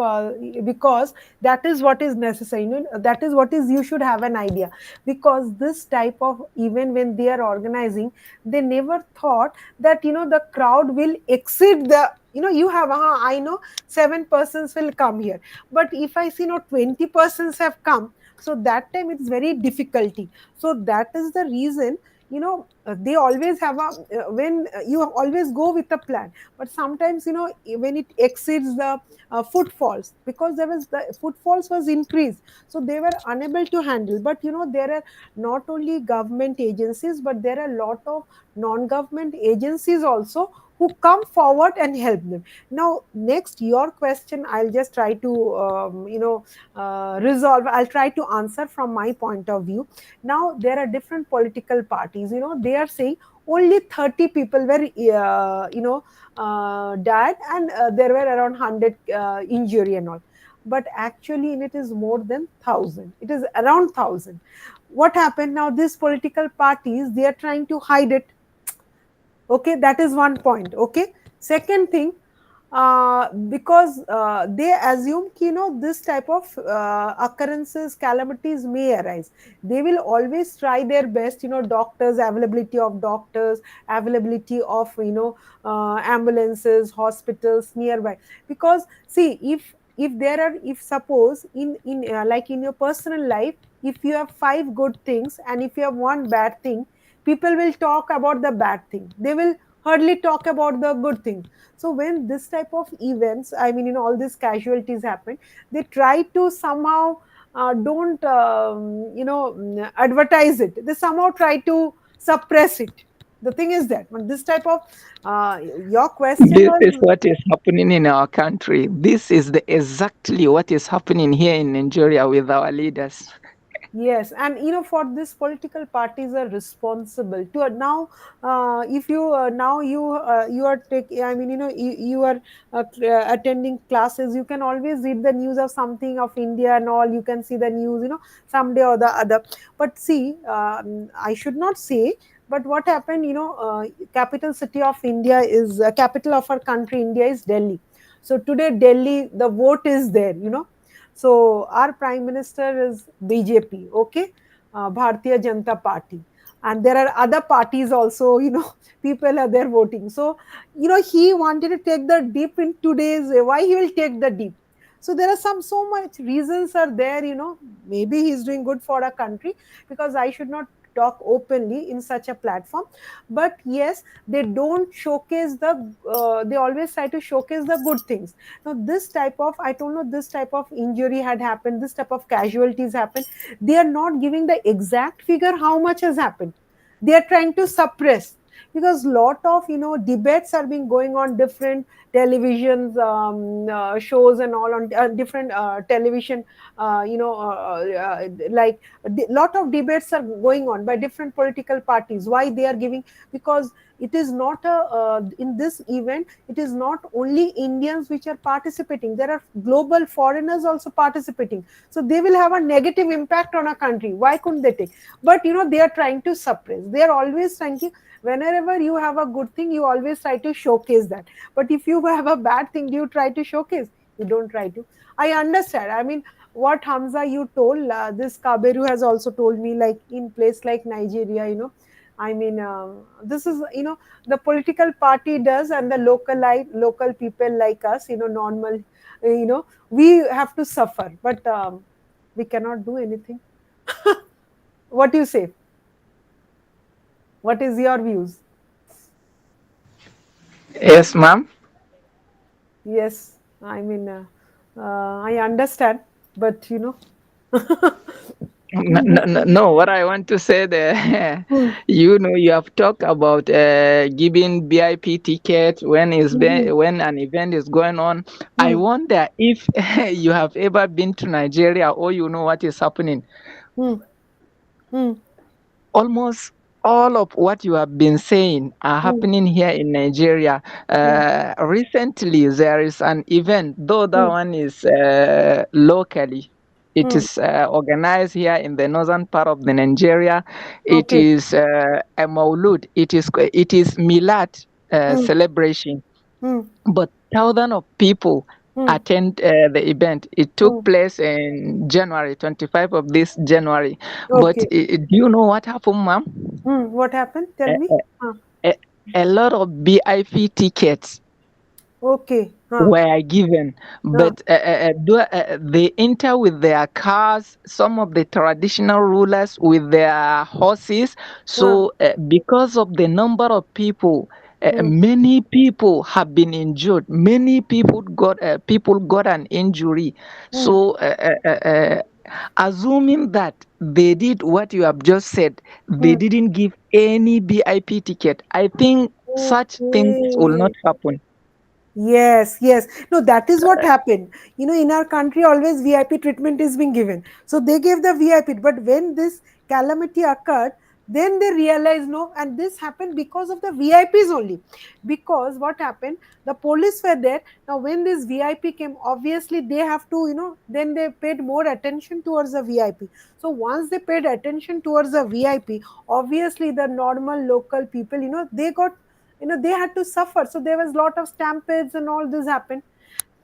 because that is what is necessary. That is what is, you should have an idea, because this type of event, when they are organizing, they never thought that the crowd will exceed the. You have, I know 7 persons will come here, but if I see 20 persons have come, so that time it's very difficulty. So that is the reason. They always have a when you always go with a plan, but sometimes when it exceeds the footfalls, because there was the footfalls was increased, so they were unable to handle. But there are not only government agencies, but there are a lot of non-government agencies also who come forward and help them. Now next, your question, I'll just try to resolve. I'll try to answer from my point of view. Now there are different political parties, they are saying only 30 people were died, and there were around 100 injury and all. But actually it is more than 1,000, it is around 1,000. What happened now, these political parties, they are trying to hide it. Okay, that is one point. Okay. Second thing, because they assume this type of occurrences, calamities may arise, they will always try their best, doctors, availability of doctors, availability of ambulances, hospitals nearby. Because see, if there are, if suppose in like in your personal life, if you have five good things and if you have one bad thing, people will talk about the bad thing, they will hardly talk about the good thing. So when this type of events, I mean, all these casualties happen, they try to somehow don't advertise it, they somehow try to suppress it. The thing is that when this type of your question This is was. what is happening in our country. This is the exactly what is happening here in Nigeria with our leaders. Yes, and for this, political parties are responsible to now. If you now you are taking, I mean, you are attending classes. You can always read the news of something of India and all. You can see the news, someday or the other. But see, I should not say. But what happened? Capital city of India is capital of our country. India is Delhi. So today, Delhi, the vote is there. So our prime minister is BJP, okay, Bharatiya Janata Party, and there are other parties also. People are there voting. So he wanted to take the dip in today's. Why he will take the dip? So there are so much reasons are there. Maybe he's doing good for our country, because I should not talk openly in such a platform. But yes, they don't showcase the. They always try to showcase the good things. Now this type of, I don't know, this type of injury had happened, this type of casualties happened, they are not giving the exact figure how much has happened. They are trying to suppress, because lot of debates are being going on different televisions, shows and all, on different television, like lot of debates are going on by different political parties, why they are giving. Because it is not a in this event it is not only Indians which are participating, there are global foreigners also participating, so they will have a negative impact on a country. Why couldn't they take? But they are trying to suppress, they are always trying to, whenever you have a good thing you always try to showcase that, but if you have a bad thing, do you try to showcase? You don't try to. I understand, I mean, what Hamza you told, this Kaberu has also told me, like in place like Nigeria, I mean, this is, the political party does, and the local people like us, normal, we have to suffer, but we cannot do anything. What do you say? What is your views? Yes, ma'am. Yes, I mean, I understand, but No, what I want to say there, Hmm, you have talked about giving VIP tickets mhm, when an event is going on. I hmm, wonder if you have ever been to Nigeria or you know what is happening. hmm, hmm, Almost all of what you have been saying are hmm, happening here in Nigeria. hmm, Recently, there is an event, though that hmm, one is locally. It hmm. is organized here in the northern part of the Nigeria. It Okay. is a Maulud. It is Milad Hmm, celebration, hmm, but thousands of people hmm, attend the event. It took hmm. place in January 25 of this January. But Okay. do you know what happened, ma'am? What happened? Tell A, me. Huh. a, a lot of BIP tickets Okay. Huh. were given, Huh. but they enter with their cars, some of the traditional rulers with their horses. Huh. So because of the number of people, Hmm, many people have been injured, many people got an injury. hmm. So assuming that they did what you have just said, they Hmm. didn't give any BIP ticket, I think such things will not Okay. happen. Yes, yes. No, that is what happened. In our country, always VIP treatment is being given. So they gave the VIP. But when this calamity occurred, then they realized no, and this happened because of the VIPs only. Because what happened, the police were there. Now, when this VIP came, obviously they have to, then they paid more attention towards the VIP. So once they paid attention towards the VIP, obviously the normal local people, they got, they had to suffer, so there was a lot of stampedes and all this happened.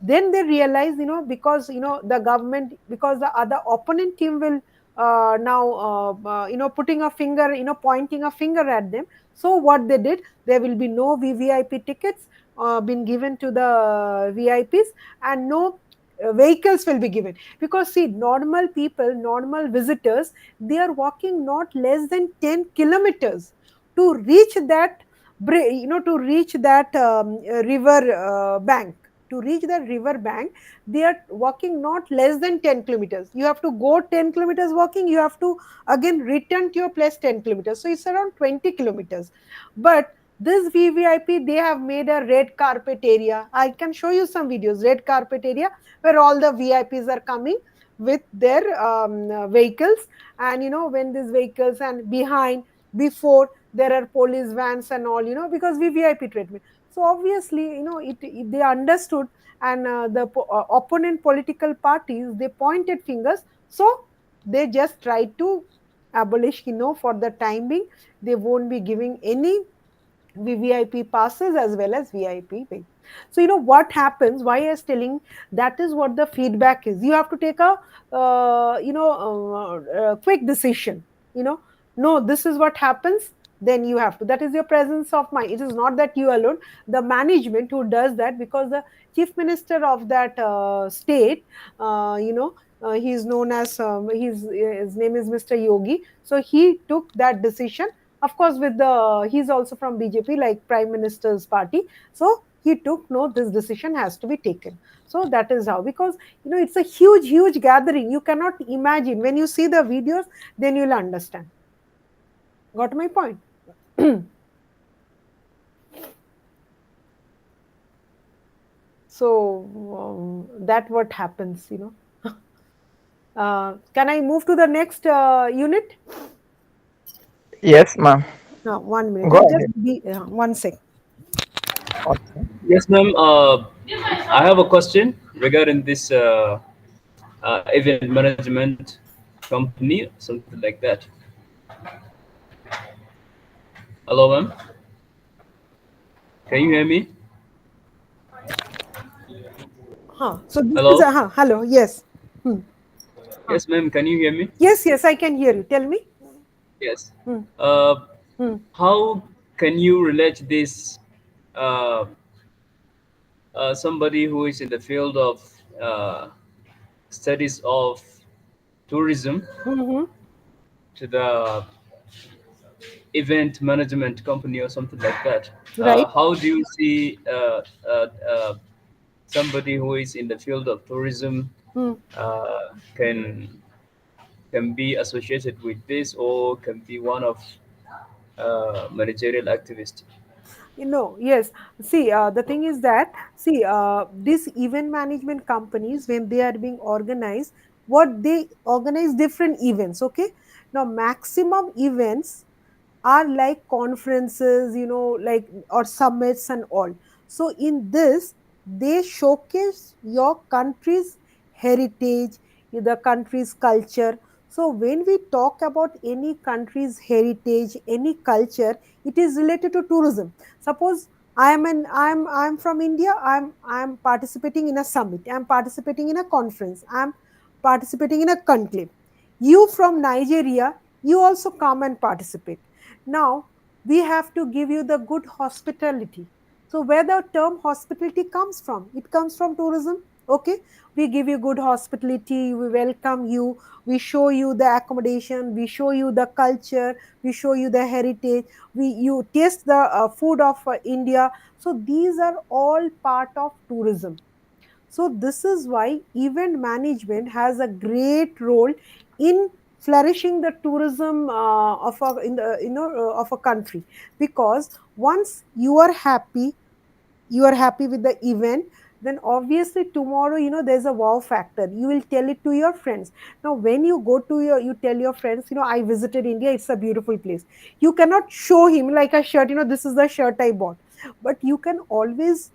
Then they realized, because the government, because the other opponent team will now putting a finger, pointing a finger at them. So what they did, there will be no VVIP tickets been given to the VIPs, and no vehicles will be given, because see, normal people, normal visitors, they are walking not less than 10 kilometers to reach that to reach that river bank. To reach the river bank, they are walking not less than 10 kilometers. You have to go 10 kilometers walking, you have to again return to your place 10 kilometers, so it's around 20 kilometers. But this VVIP, they have made a red carpet area. I can show you some videos, red carpet area, where all the VIPs are coming with their vehicles. And when these vehicles, and behind, before, there are police vans and all, because VVIP treatment. So obviously, they understood, and the opponent political parties, they pointed fingers. So they just tried to abolish, for the time being, they won't be giving any VVIP passes as well as VIP wing. So what happens? Why I was telling, that is what the feedback is. You have to take a quick decision. You know, no, this is what happens. Then you have to. That is your presence of mind. It is not that you alone. The management who does that, because the chief minister of that state, he is known as his name is Mr. Yogi. So he took that decision, of course, with the he's also from BJP, like Prime Minister's party. So he took, no, this decision has to be taken. So that is how, because it's a huge gathering. You cannot imagine. When you see the videos, then you'll understand. Got my point? So that what happens. Can I move to the next unit? Yes, ma'am. No, 1 minute. Go Just ahead. be 1 sec. Okay. Yes, ma'am. I have a question regarding this event management company, something like that. Hello, ma'am. Can you hear me? Huh. So this is Hello. hello. Yes. Hmm. Huh. Yes, ma'am. Can you hear me? Yes, yes, I can hear you. Tell me. Yes. Hmm. Uh, Hmm. how can you relate this uh, somebody who is in the field of studies of tourism Hmm. to the event management company or something like that? Right. How do you see somebody who is in the field of tourism Hmm. uh, can can be associated with this or can be one of managerial activist? Yes. See, the thing is that, see, these event management companies, when they are being organized, what they organize different events, okay? Now, maximum events are like conferences, like, or summits and all. So in this, they showcase your country's heritage, the country's culture. So when we talk about any country's heritage, any culture, it is related to tourism. Suppose I'm from India. I'm participating in a summit, I'm participating in a conference, I'm participating in a conclave. You from Nigeria, you also come and participate. Now, we have to give you the good hospitality. So, where the term hospitality comes from? It comes from tourism. Okay, we give you good hospitality, we welcome you, we show you the accommodation, we show you the culture, we show you the heritage, you taste the food of India. So, these are all part of tourism. So this is why event management has a great role in flourishing the tourism of a in the of a country, because once you are happy with the event, then obviously tomorrow, there's a wow factor, you will tell it to your friends. Now when you tell your friends, I visited India, it's a beautiful place. You cannot show him like a shirt, this is the shirt I bought, but you can always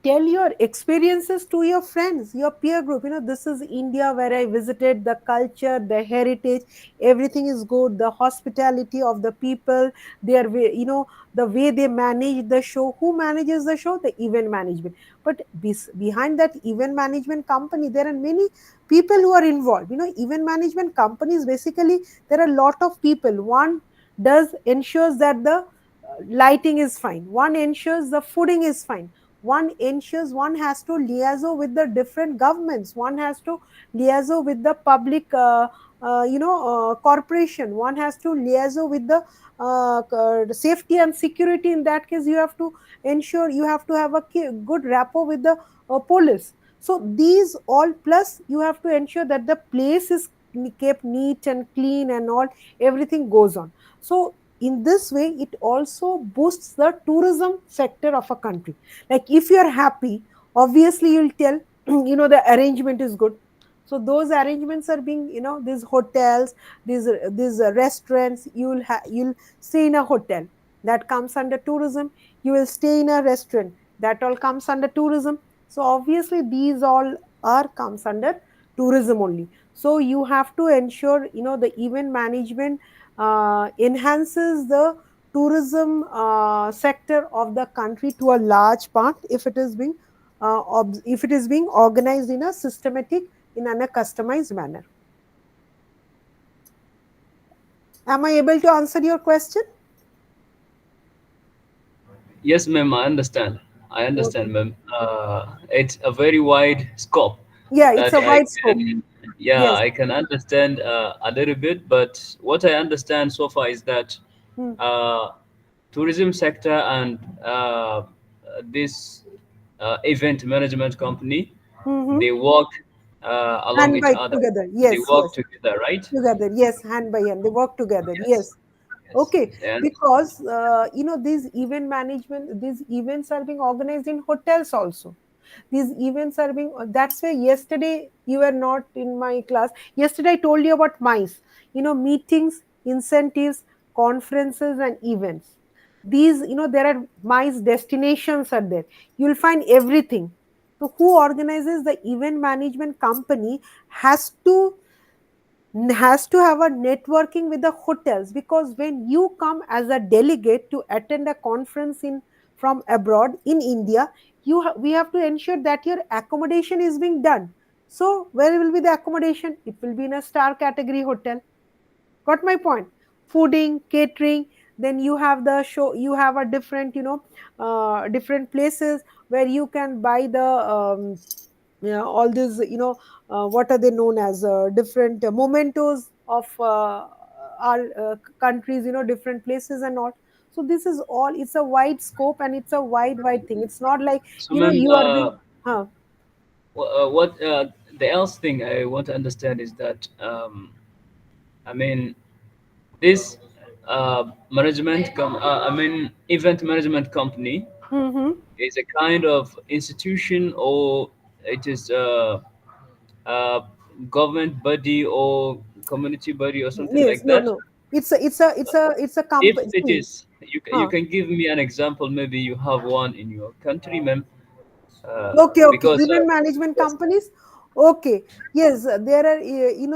tell your experiences to your friends, your peer group. This is India where I visited, the culture, the heritage, everything is good, the hospitality of the people, their way, the way they manage the show. Who manages the show? The event management. But behind that event management company, there are many people who are involved. Event management companies, basically there are a lot of people. One does ensures that the lighting is fine, one ensures the fooding is fine, one ensures, one has to liaise with the different governments, one has to liaise with the public corporation, one has to liaise with the safety and security. In that case, you have to ensure, you have to have a good rapport with the police. So these all, plus you have to ensure that the place is kept neat and clean and all, everything goes on. So in this way, it also boosts the tourism sector of a country. Like if you're happy, obviously you'll tell, the arrangement is good. So those arrangements are being, these hotels, these restaurants, you'll stay in a hotel, that comes under tourism. You will stay in a restaurant, that all comes under tourism. So obviously these all are comes under tourism only. So you have to ensure, the event management enhances the tourism sector of the country to a large part, if it is being if it is being organized in a systematic, in a customized manner. Am I able to answer your question? Yes, ma'am. I understand. I understand, Okay. ma'am. It's a very wide scope Yeah, it's that a I wide scope. can, yeah, Yes. I can understand a little bit. But what I understand so far is that Hmm. uh, tourism sector and this event management company, Mm-hmm. they work along Hand each by other. together. They Yes, work yes. together, right? Together. Yes, hand by hand. They work together. Yes. Yes. Yes. Okay, I understand. because these event management, these events are being organized in hotels also. These events are being. That's why yesterday you were not in my class. Yesterday I told you about MICE. Meetings, incentives, conferences and events. These, there are MICE destinations are there. You'll find everything. So who organizes the event management company has to have a networking with the hotels, because when you come as a delegate to attend a conference in from abroad in India, we have to ensure that your accommodation is being done. So where will be the accommodation? It will be in a star category hotel. Got my point? Fooding, catering. Then you have the show, you have a different, different places where you can buy the yeah, all these, what are they known as, different mementos of our countries, different places and all. So this is all, it's a wide scope and it's a wide thing. It's not like, So, ma'am, you are being, huh. what the else thing I want to understand is that I mean this event management company Hmm. is a kind of institution, or it is a government body or community body or something Yes, like no, that. no, it's a If company. it See, is, you huh. can give me an example. Maybe you have one in your country, ma'am. Okay, okay. Because Event management yes, companies. Okay, yes, there are,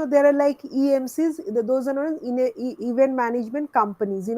there are like EMCs. Those are known in event management companies.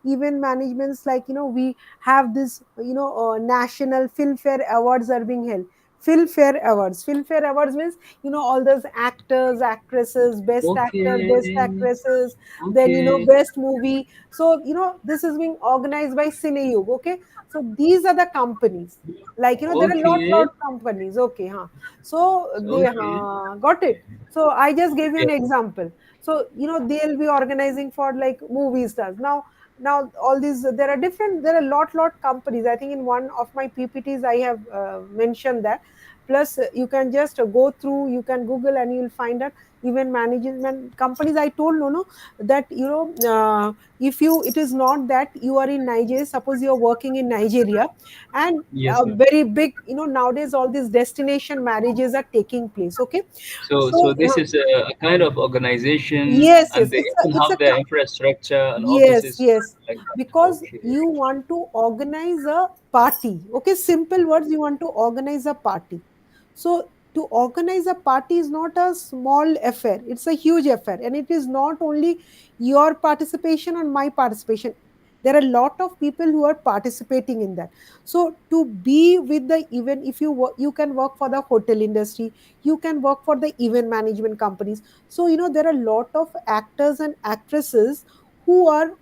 Event managements, like, we have this, national Filmfare awards are being held. Filmfare awards. Filmfare awards means, all those actors, actresses, best actor, best okay, actresses, then, okay, best movie. So, this is being organized by Cineyug. Okay, so these are the companies, like, there are lot okay, companies. Okay, huh? So they, okay. got it. So I just gave you Yeah. an example. So, they'll be organizing for like movie stars. Now all these, there are lot companies. I think in one of my PPTs I have mentioned that. Plus, you can just go through, you can Google and you'll find out even management companies. I told, no, that, if you, it is not that you are in Nigeria, suppose you are working in Nigeria, and Yes, a ma'am. very big, nowadays all these destination marriages are taking place. Okay, So so this is a kind of organization, yes, and yes, they even have their infrastructure and yes, offices yes, like that. because Okay. you want to organize a party. Okay, simple words, you want to organize a party. So to organize a party is not a small affair, it's a huge affair, and it is not only your participation and my participation. There are a lot of people who are participating in that. So to be with the event, if you work, you can work for the hotel industry, you can work for the event management companies. So, there are a lot of actors and actresses who are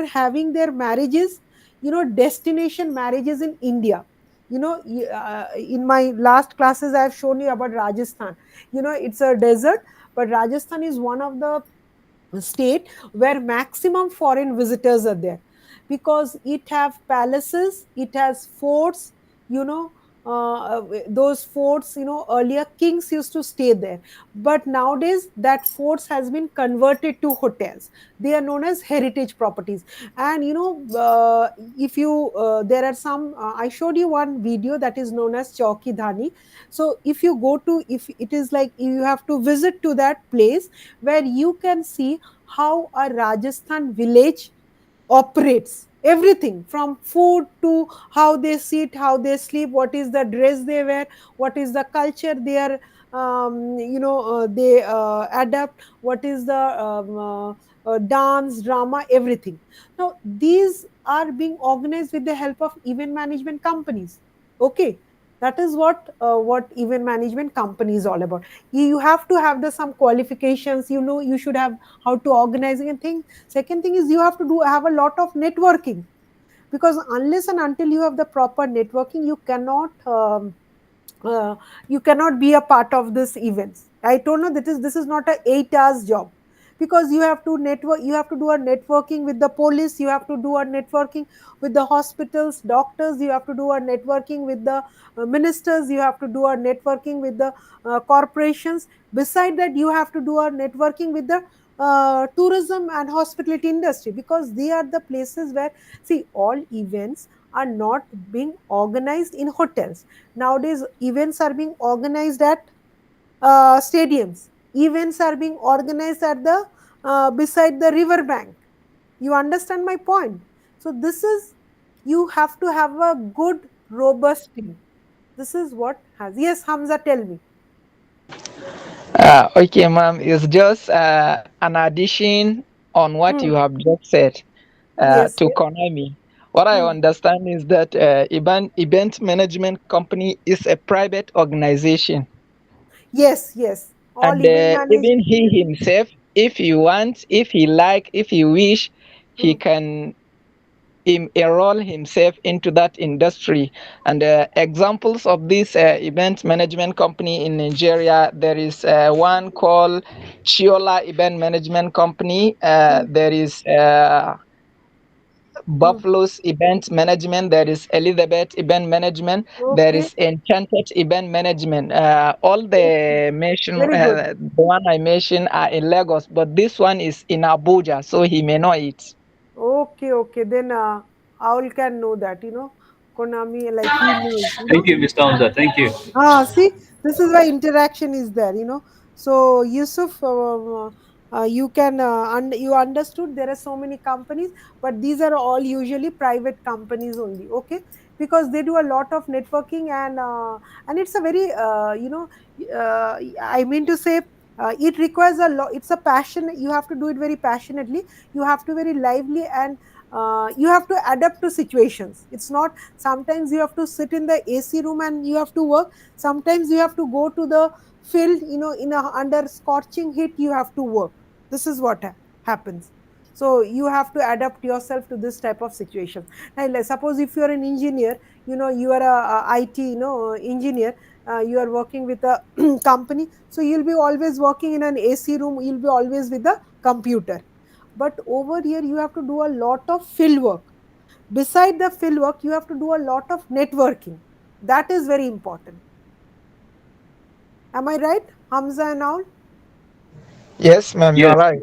having their marriages, destination marriages in India. In my last classes I have shown you about Rajasthan. It's a desert, but Rajasthan is one of the state where maximum foreign visitors are there, because it have palaces, it has forts, you know those forts, earlier kings used to stay there, but nowadays that forts has been converted to hotels. They are known as heritage properties. And, if you there are some, I showed you one video that is known as Chowki Dhani. So if you go to, if it is like, you have to visit to that place, where you can see how a Rajasthan village operates. Everything from food to how they sit, how they sleep, what is the dress they wear, what is the culture they are, they adapt, what is the dance, drama, everything. Now, these are being organized with the help of event management companies. Okay, that is what event management company is all about. You have to have the some qualifications. You should have how to organizing and things. Second thing is, you have to have a lot of networking, because unless and until you have the proper networking, uh, you cannot be a part of this events. I don't know, this is not a 8 hours job, because you have to network, you have to do a networking with the police, you have to do a networking with the hospitals, doctors, you have to do a networking with the ministers, you have to do a networking with the corporations. Beside that, you have to do a networking with the tourism and hospitality industry, because they are the places where, see, all events are not being organized in hotels. Nowadays, events are being organized at stadiums. Events are being organized at the beside the river bank. You understand my point? So this is, you have to have a good robust team. This is what has. Yes, Hamza, tell me. Okay, ma'am, it's just an addition on what Hmm. you have just said Yes, to yes. Konami. What I Hmm. understand is that event management company is a private organization, Yes, yes. All and event manage. even he himself, if he wants, if he like, if he wish, he Hmm. can enroll himself into that industry. And examples of this event management company in Nigeria, there is one called Chiola Event Management Company. Hmm. There is Hmm. Buffalo's Event Management. There is Elizabeth Event Management. There Okay. is Enchanted Event Management. All Okay. the mention, Very good. the one I mentioned are in Lagos, but this one is in Abuja, so he may know it. Okay, okay. Then Owl can know that, Konami, like he knows. Thank you, Mr. Hamza. Thank you. See, this is why interaction is there. So, Yusuf, you can you understood there are so many companies, but these are all usually private companies only. Okay, because they do a lot of networking, and it's a very I mean to say. It requires a lot. It's a passion. You have to do it very passionately. You have to very lively, and you have to adapt to situations. It's not, sometimes you have to sit in the AC room and you have to work. Sometimes you have to go to the field, in a under scorching heat you have to work. This is what happens. So you have to adapt yourself to this type of situation. Now suppose if you are an engineer, you are a IT, engineer, you are working with a company, so you'll be always working in an AC room, you'll be always with the computer. But over here you have to do a lot of field work. Beside the field work, you have to do a lot of networking. That is very important. Am I right, Hamza and all? Yes, ma'am, you are Yes. right.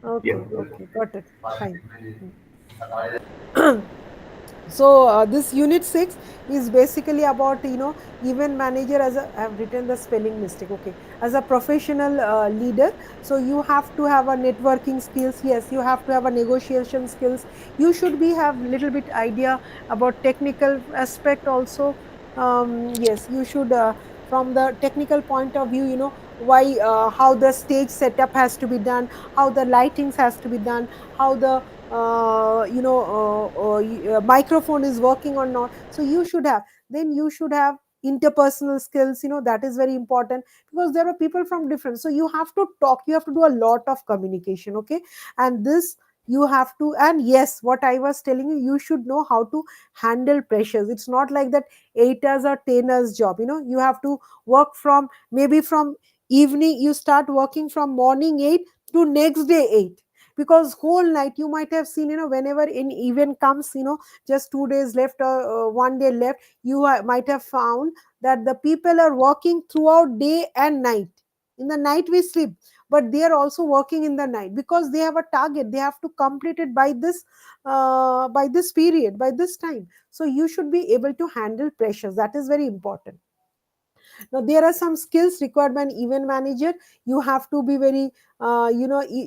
Yeah. Okay, okay, got it. Fine. So this unit 6 is basically about, event manager. As a, I have written the spelling mistake. Okay, as a professional leader, so you have to have a networking skills. Yes, you have to have a negotiation skills. You should be have little bit idea about technical aspect also. Yes, you should, from the technical point of view, why, how the stage setup has to be done, how the lightings has to be done, how the microphone is working or not. So you should have, then you should have interpersonal skills. That is very important, because there are people from different, so you have to talk, you have to do a lot of communication. Okay, and this you have to, and yes, what I was telling you, you should know how to handle pressures. It's not like that 8 hours or 10 hours job. You have to work from, maybe from evening, you start working from morning 8 to next day 8, because whole night you might have seen, whenever an event comes, just 2 days left or 1 day left, you might have found that the people are working throughout day and night. In the night we sleep, but they are also working in the night, because they have a target, they have to complete it by this period, by this time. So you should be able to handle pressures. That is very important. Now there are some skills required by an event manager. You have to be very,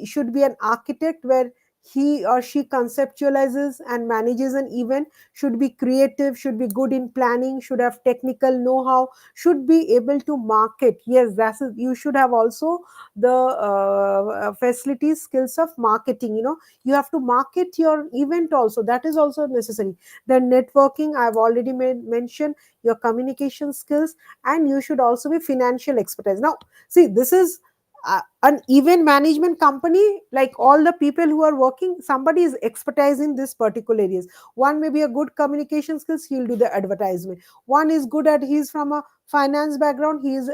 should be an architect, where he or she conceptualizes and manages an event, should be creative, should be good in planning, should have technical know-how, should be able to market. Yes, that's it. You should have also the facilities skills of marketing. You have to market your event also. That is also necessary. Then networking, I've already mentioned, your communication skills, and you should also be financial expertise. Now see, this is an event management company. Like all the people who are working, somebody is expertise in this particular areas. One may be a good communication skills, he'll do the advertisement. One is good at, he's from a finance background, he is,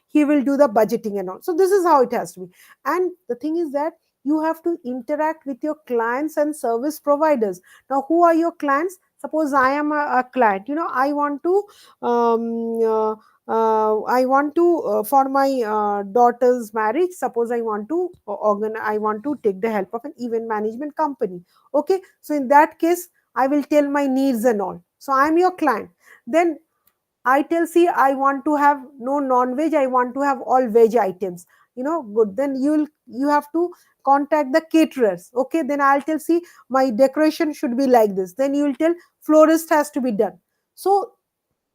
he will do the budgeting and all. So this is how it has to be. And the thing is that you have to interact with your clients and service providers. Now who are your clients? Suppose I am a client, I want to, I want to, for my daughter's marriage, suppose I want to I want to take the help of an event management company. Okay, so in that case, I will tell my needs and all. So I am your client. Then I tell, see, I want to have no non-veg, I want to have all veg items. good, then you have to contact the caterers. Okay, then I'll tell, see, my decoration should be like this, then you will tell florist has to be done. So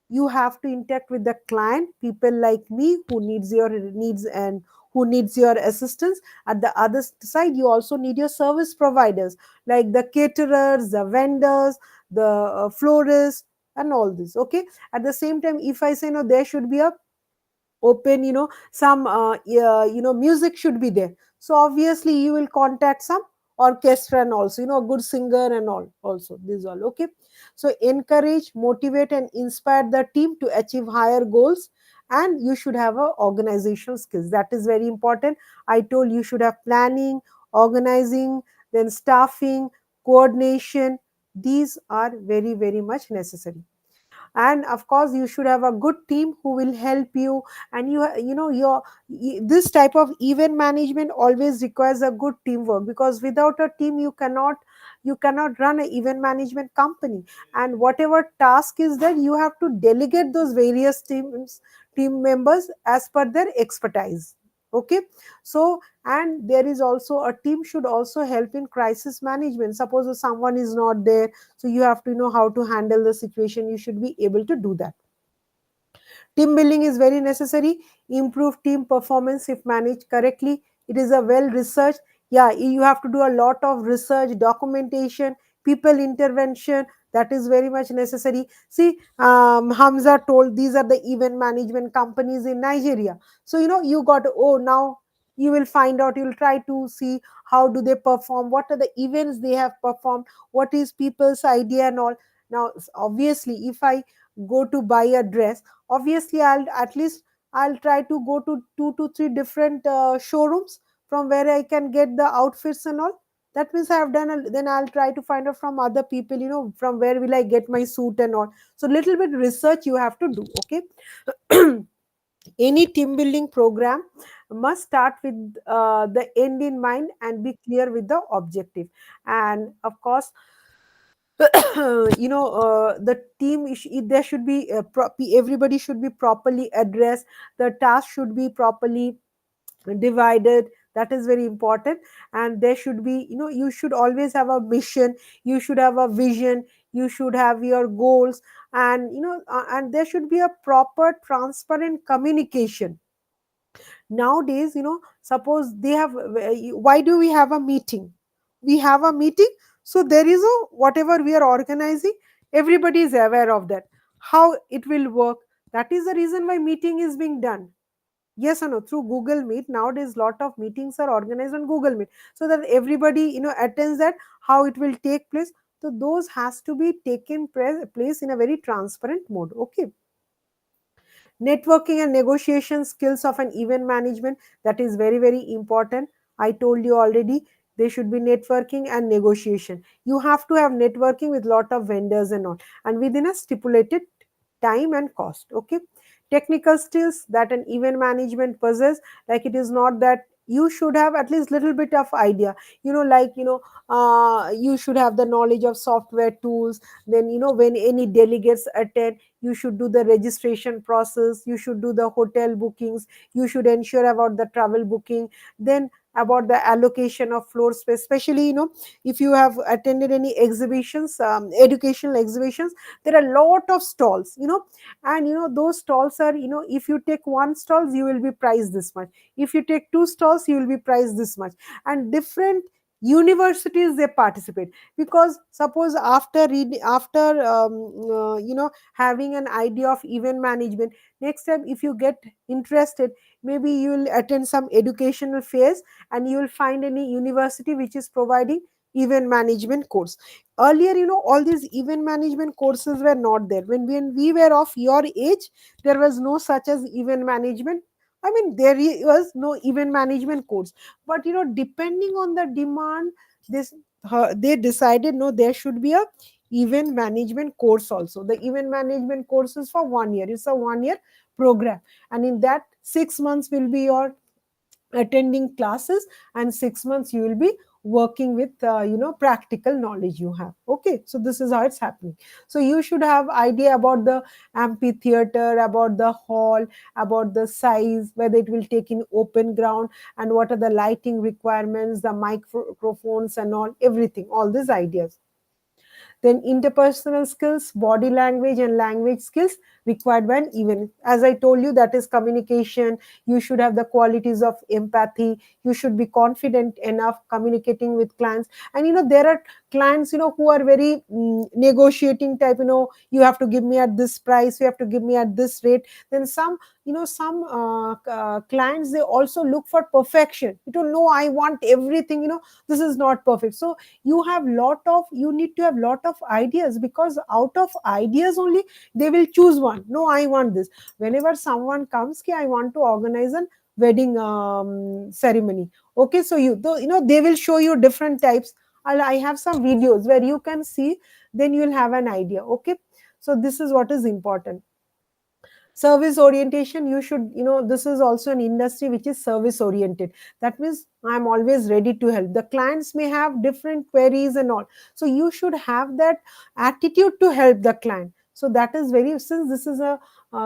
you have to interact with the client, people like me who needs your needs and who needs your assistance. At the other side, you also need your service providers, like the caterers, the vendors, the florists, and all this. Okay, at the same time, if I say no, there should be a open, some music should be there, so obviously you will contact some orchestra, and also a good singer and all, also this all. Okay, so encourage, motivate, and inspire the team to achieve higher goals. And you should have a organizational skills, that is very important. I told you should have planning, organizing, then staffing, coordination. These are very, very much necessary. And of course, you should have a good team who will help you. And you know your this type of event management always requires a good teamwork, because without a team you cannot run an event management company. And whatever task is there, you have to delegate those various team members as per their expertise. Okay, so, and there is also a team should also help in crisis management. Suppose if someone is not there, so you have to know how to handle the situation, you should be able to do that. Team building is very necessary. Improve team performance if managed correctly. It is a well researched. Yeah, you have to do a lot of research, documentation, people intervention. That is very much necessary. See, Hamza told these are the event management companies in Nigeria. So you got, oh, now you will find out. You will try to see how do they perform, what are the events they have performed, what is people's idea and all. Now, obviously, if I go to buy a dress, obviously I'll try to go to 2 to 3 different showrooms from where I can get the outfits and all. That means I have done then I'll try to find out from other people, from where will I get my suit and all. So little bit research you have to do. Okay. Any team building program must start with the end in mind and be clear with the objective. And of course, the team there should be everybody should be properly addressed, the task should be properly divided. That is very important. And there should be, you should always have a mission, you should have a vision, you should have your goals. And and there should be a proper transparent communication. Nowadays, suppose they have, why do we have a meeting? We have a meeting, so there is a whatever we are organizing, everybody is aware of that, how it will work. That is the reason why meeting is being done. Yes or no? Through Google Meet. Nowadays lot of meetings are organized on Google Meet, so that everybody attends that, how it will take place. So those has to be taken place in a very transparent mode. Okay. Networking and negotiation skills of an event management, that is very, very important. I told you already, there should be networking and negotiation. You have to have networking with lot of vendors and all, and within a stipulated time and cost. Okay. Technical skills that an event management possess, like it is not that you should have at least little bit of idea, you should have the knowledge of software tools. Then when any delegates attend, you should do the registration process, you should do the hotel bookings, you should ensure about the travel booking, then about the allocation of floor space, especially if you have attended any exhibitions, educational exhibitions, there are a lot of stalls, and those stalls are, if you take one stalls, you will be priced this much, if you take two stalls, you will be priced this much. And different universities they participate, because suppose after reading, after having an idea of event management, next time if you get interested, maybe you will attend some educational fairs, and you will find any university which is providing event management course. Earlier, all these event management courses were not there. When we were of your age, there was no such as event management. I mean, was no event management course. But depending on the demand, this they decided, no, there should be a event management course also. The event management course is for 1 year. It's a 1 year program, and in that 6 months will be your attending classes, and 6 months you will be working with practical knowledge you have. Okay, so this is how it's happening. So you should have idea about the amphitheater, about the hall, about the size, whether it will take in open ground, and what are the lighting requirements, the microphones and all, everything, all these ideas. Then interpersonal skills, body language and language skills required by an event. As I told you, that is communication. You should have the qualities of empathy. You should be confident enough communicating with clients. And there are clients who are very negotiating type. You have to give me at this price, you have to give me at this rate. Then some clients, they also look for perfection. You don't know, I want everything, this is not perfect. So you need to have lot of ideas, because out of ideas only they will choose one. No, I want this. Whenever someone comes, I want to organize an wedding ceremony. Okay, so they will show you different types. I have some videos where you can see, then you will have an idea. Okay, so this is what is important. Service orientation, you should, this is also an industry which is service oriented. That means I'm always ready to help. The clients may have different queries and all, so you should have that attitude to help the client. So that is very, since this is a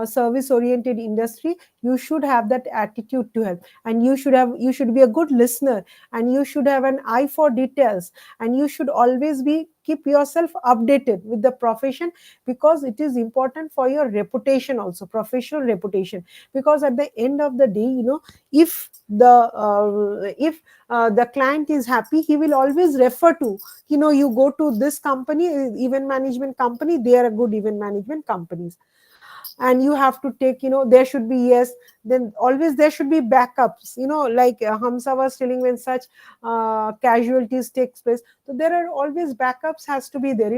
service oriented industry, you should have that attitude to help. And you should be a good listener, and you should have an eye for details, and you should always be keep yourself updated with the profession, because it is important for your reputation also, professional reputation. Because at the end of the day, if the client is happy, he will always refer to, you go to this company, event management company, they are a good event management companies. And you have to take, there should be, yes, then always there should be backups, like Hamza was telling, when such casualties takes place, so there are always backups has to be there,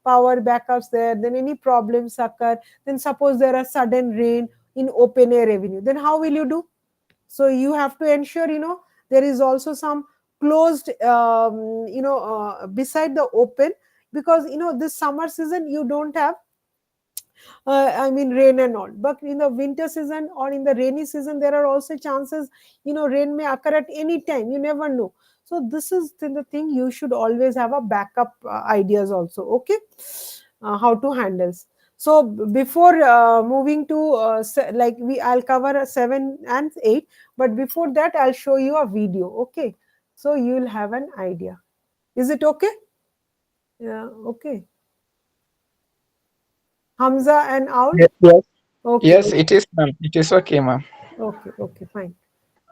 power backups there. Then any problems occur, then suppose there are sudden rain in open air avenue, then how will you do? So you have to ensure, there is also some closed beside the open, because this summer season you don't have rain and all. But in the winter season or in the rainy season, there are also chances, rain may occur at any time. You never know. So this is the thing. You should always have a backup ideas also. Okay, how to handle. So before moving to I'll cover 7 and 8, but before that I'll show you a video. Okay, so you'll have an idea. Is it okay? Yeah. Okay. Hamza and Aul. Yes. Okay. Yes, it is, ma'am. It is okay, ma'am. Okay, okay, fine.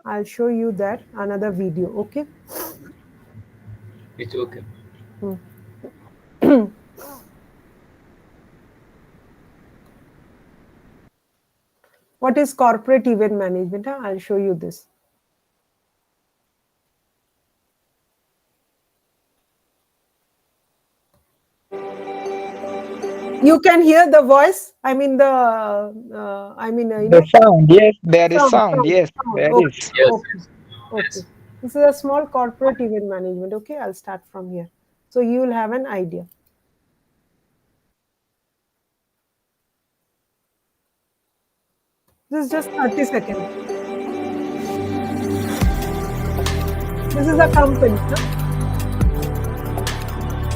I'll show you that another video. Okay. It's okay. Hmm. What is corporate event management? Huh? I'll show you this. You can hear the voice. The sound, yes, there is Sound, sound. sound, Yes, sound. there Okay, is. Yes, okay, yes, okay. yes. This is a small corporate event management. Okay, I'll start from here. So you will have an idea. This is just 30 seconds. This is a company. Huh?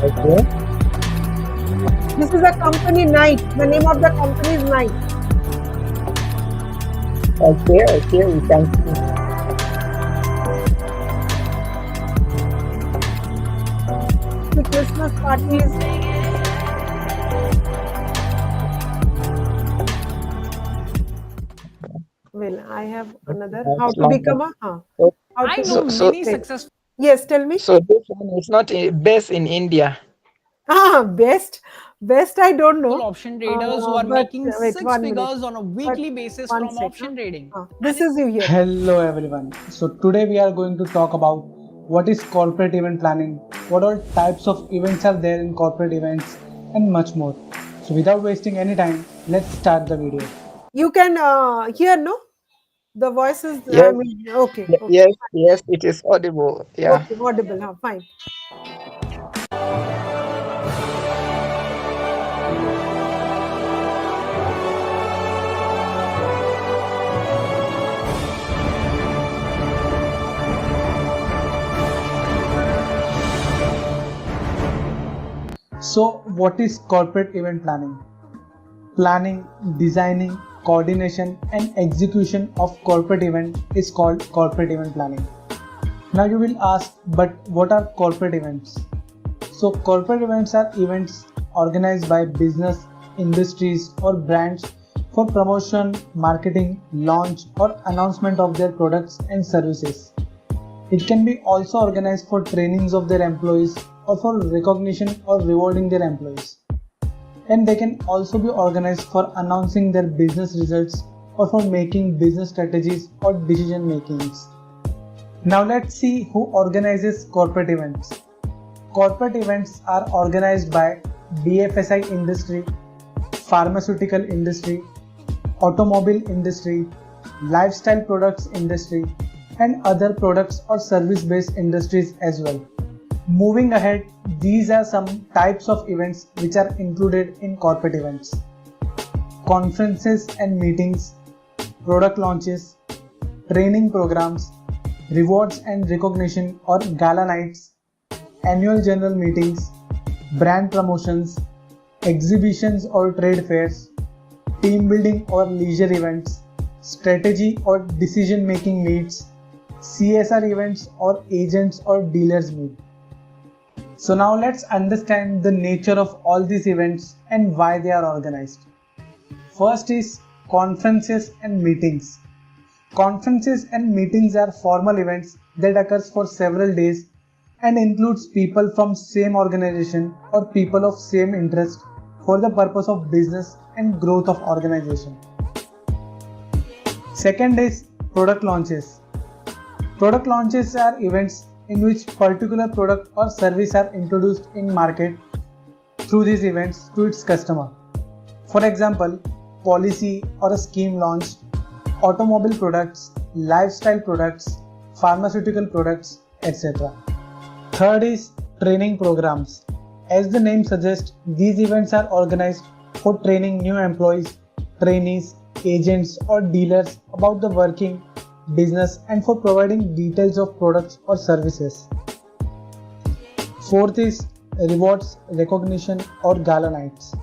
Okay. This is a company, Night. The name of the company is Night. Okay, okay, we can see. The Christmas parties. Well, I have another. How That's to longer. become a So, how I to know many wait. successful Yes, tell me. so this one is not based in India. Best, best. I don't know. option traders who are But making wait, six 1 minute. figures on a But weekly basis one from sec. option trading. This is you here. Hello everyone. So today we are going to talk about what is corporate event planning, what all types of events are there in corporate events, and much more. So without wasting any time, let's start the video. You can hear, no? The voice is. Yes, Okay, okay, yes, yes, it is audible. Yeah. okay. Audible. Fine. So, what is corporate event planning? Planning, designing, coordination, and execution of corporate event is called corporate event planning. Now you will ask, but what are corporate events? So corporate events are events organized by business, industries or brands for promotion, marketing, launch or announcement of their products and services. It can be also organized for trainings of their employees or for recognition or rewarding their employees. And they can also be organized for announcing their business results or for making business strategies or decision makings. Now let's see who organizes corporate events. Corporate events are organized by BFSI industry, pharmaceutical industry, automobile industry, lifestyle products industry, and other products or service based industries as well. Moving ahead, these are some types of events which are included in corporate events. Conferences and meetings, product launches, training programs, rewards and recognition or gala nights, annual general meetings, brand promotions, exhibitions or trade fairs, team building or leisure events, strategy or decision making meets, CSR events or agents or dealers meet. So now let's understand the nature of all these events and why they are organized. First is conferences and meetings. Conferences and meetings are formal events that occurs for several days and includes people from same organization or people of same interest for the purpose of business and growth of organization. Second is product launches. Product launches are events in which particular product or service are introduced in market through these events to its customer. For example, policy or a scheme launch, automobile products, lifestyle products, pharmaceutical products, etc. Third is training programs. As the name suggests, these events are organized for training new employees, trainees, agents or dealers about the working, business and for providing details of products or services. Fourth is rewards, recognition or gala nights.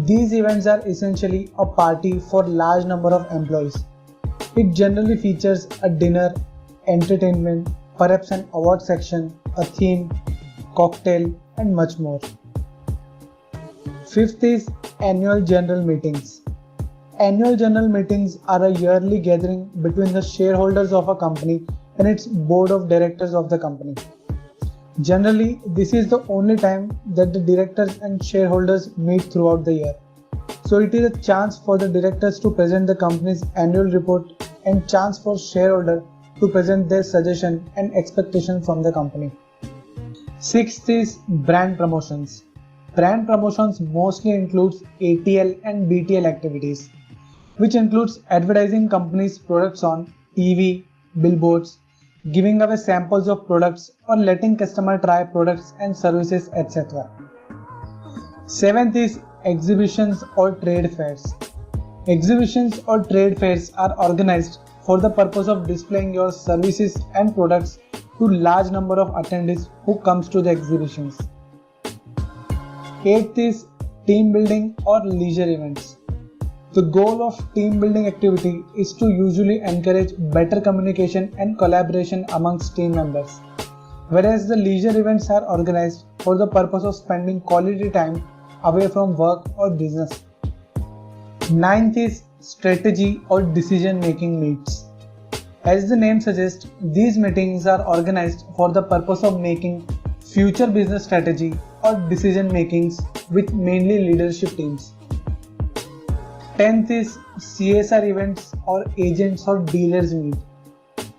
These events are essentially a party for large number of employees. It generally features a dinner, entertainment, perhaps an award section, a theme, cocktail and much more. Fifth is annual general meetings. Annual general meetings are a yearly gathering between the shareholders of a company and its board of directors of the company. Generally, this is the only time that the directors and shareholders meet throughout the year. So it is a chance for the directors to present the company's annual report and chance for shareholder to present their suggestion and expectation from the company. Sixth is brand promotions. Brand promotions mostly includes ATL and BTL activities, which includes advertising companies' products on TV, billboards, giving away samples of products or letting customer try products and services, etc. Seventh is exhibitions or trade fairs. Exhibitions or trade fairs are organized for the purpose of displaying your services and products to large number of attendees who comes to the exhibitions. Eighth is team building or leisure events. The goal of team building activity is to usually encourage better communication and collaboration amongst team members, whereas the leisure events are organized for the purpose of spending quality time away from work or business. Ninth is strategy or decision making meets. As the name suggests, these meetings are organized for the purpose of making future business strategy or decision makings with mainly leadership teams. 10th is CSR events or agents or dealers meet.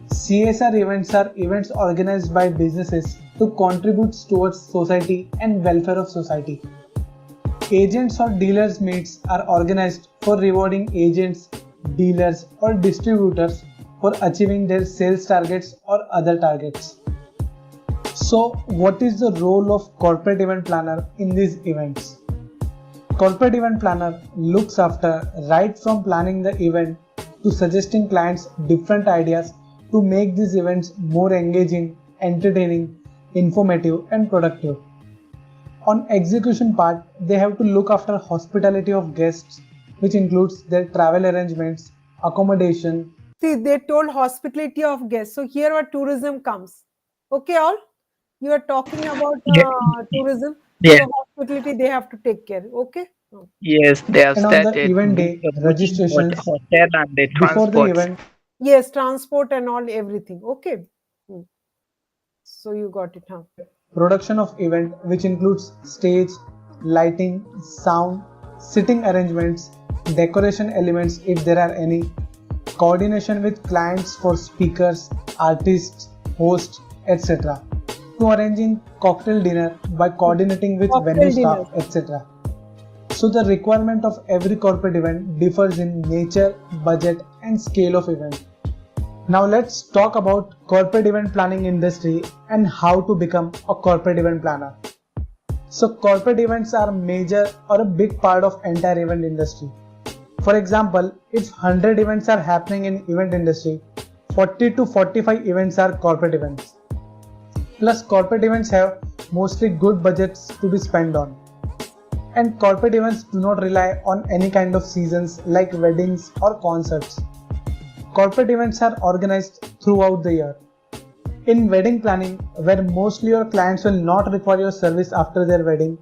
CSR events are events organized by businesses to contribute towards society and welfare of society. Agents or dealers meets are organized for rewarding agents, dealers or distributors for achieving their sales targets or other targets. So, what is the role of corporate event planner in these events? Corporate event planner looks after right from planning the event to suggesting clients different ideas to make these events more engaging, entertaining, informative and productive. On execution part, they have to look after hospitality of guests, which includes their travel arrangements, accommodation. See, they told hospitality of guests. So here where tourism comes. Okay, all? You are talking about Yeah, tourism. yeah, So hospitality they have to take care. Okay. Oh. yes, they have And on the started event book, day, booking registrations hotel and the before the transport. event. Yes, transport and all everything. Okay. Hmm. So you got it, huh? Yep. Production of event, which includes stage, lighting, sound, sitting arrangements, decoration elements if there are any, coordination with clients for speakers, artists, hosts, etc. To arranging cocktail dinner by coordinating with venue Cocktail dinner. staff, etc. So the requirement of every corporate event differs in nature, budget, and scale of event. Now let's talk about corporate event planning industry and how to become a corporate event planner. So corporate events are major or a big part of entire event industry. For example, if 100 events are happening in event industry, 40 to 45 events are corporate events. Plus corporate events have mostly good budgets to be spent on. And corporate events do not rely on any kind of seasons like weddings or concerts. Corporate events are organized throughout the year. In wedding planning, where mostly your clients will not require your service after their wedding,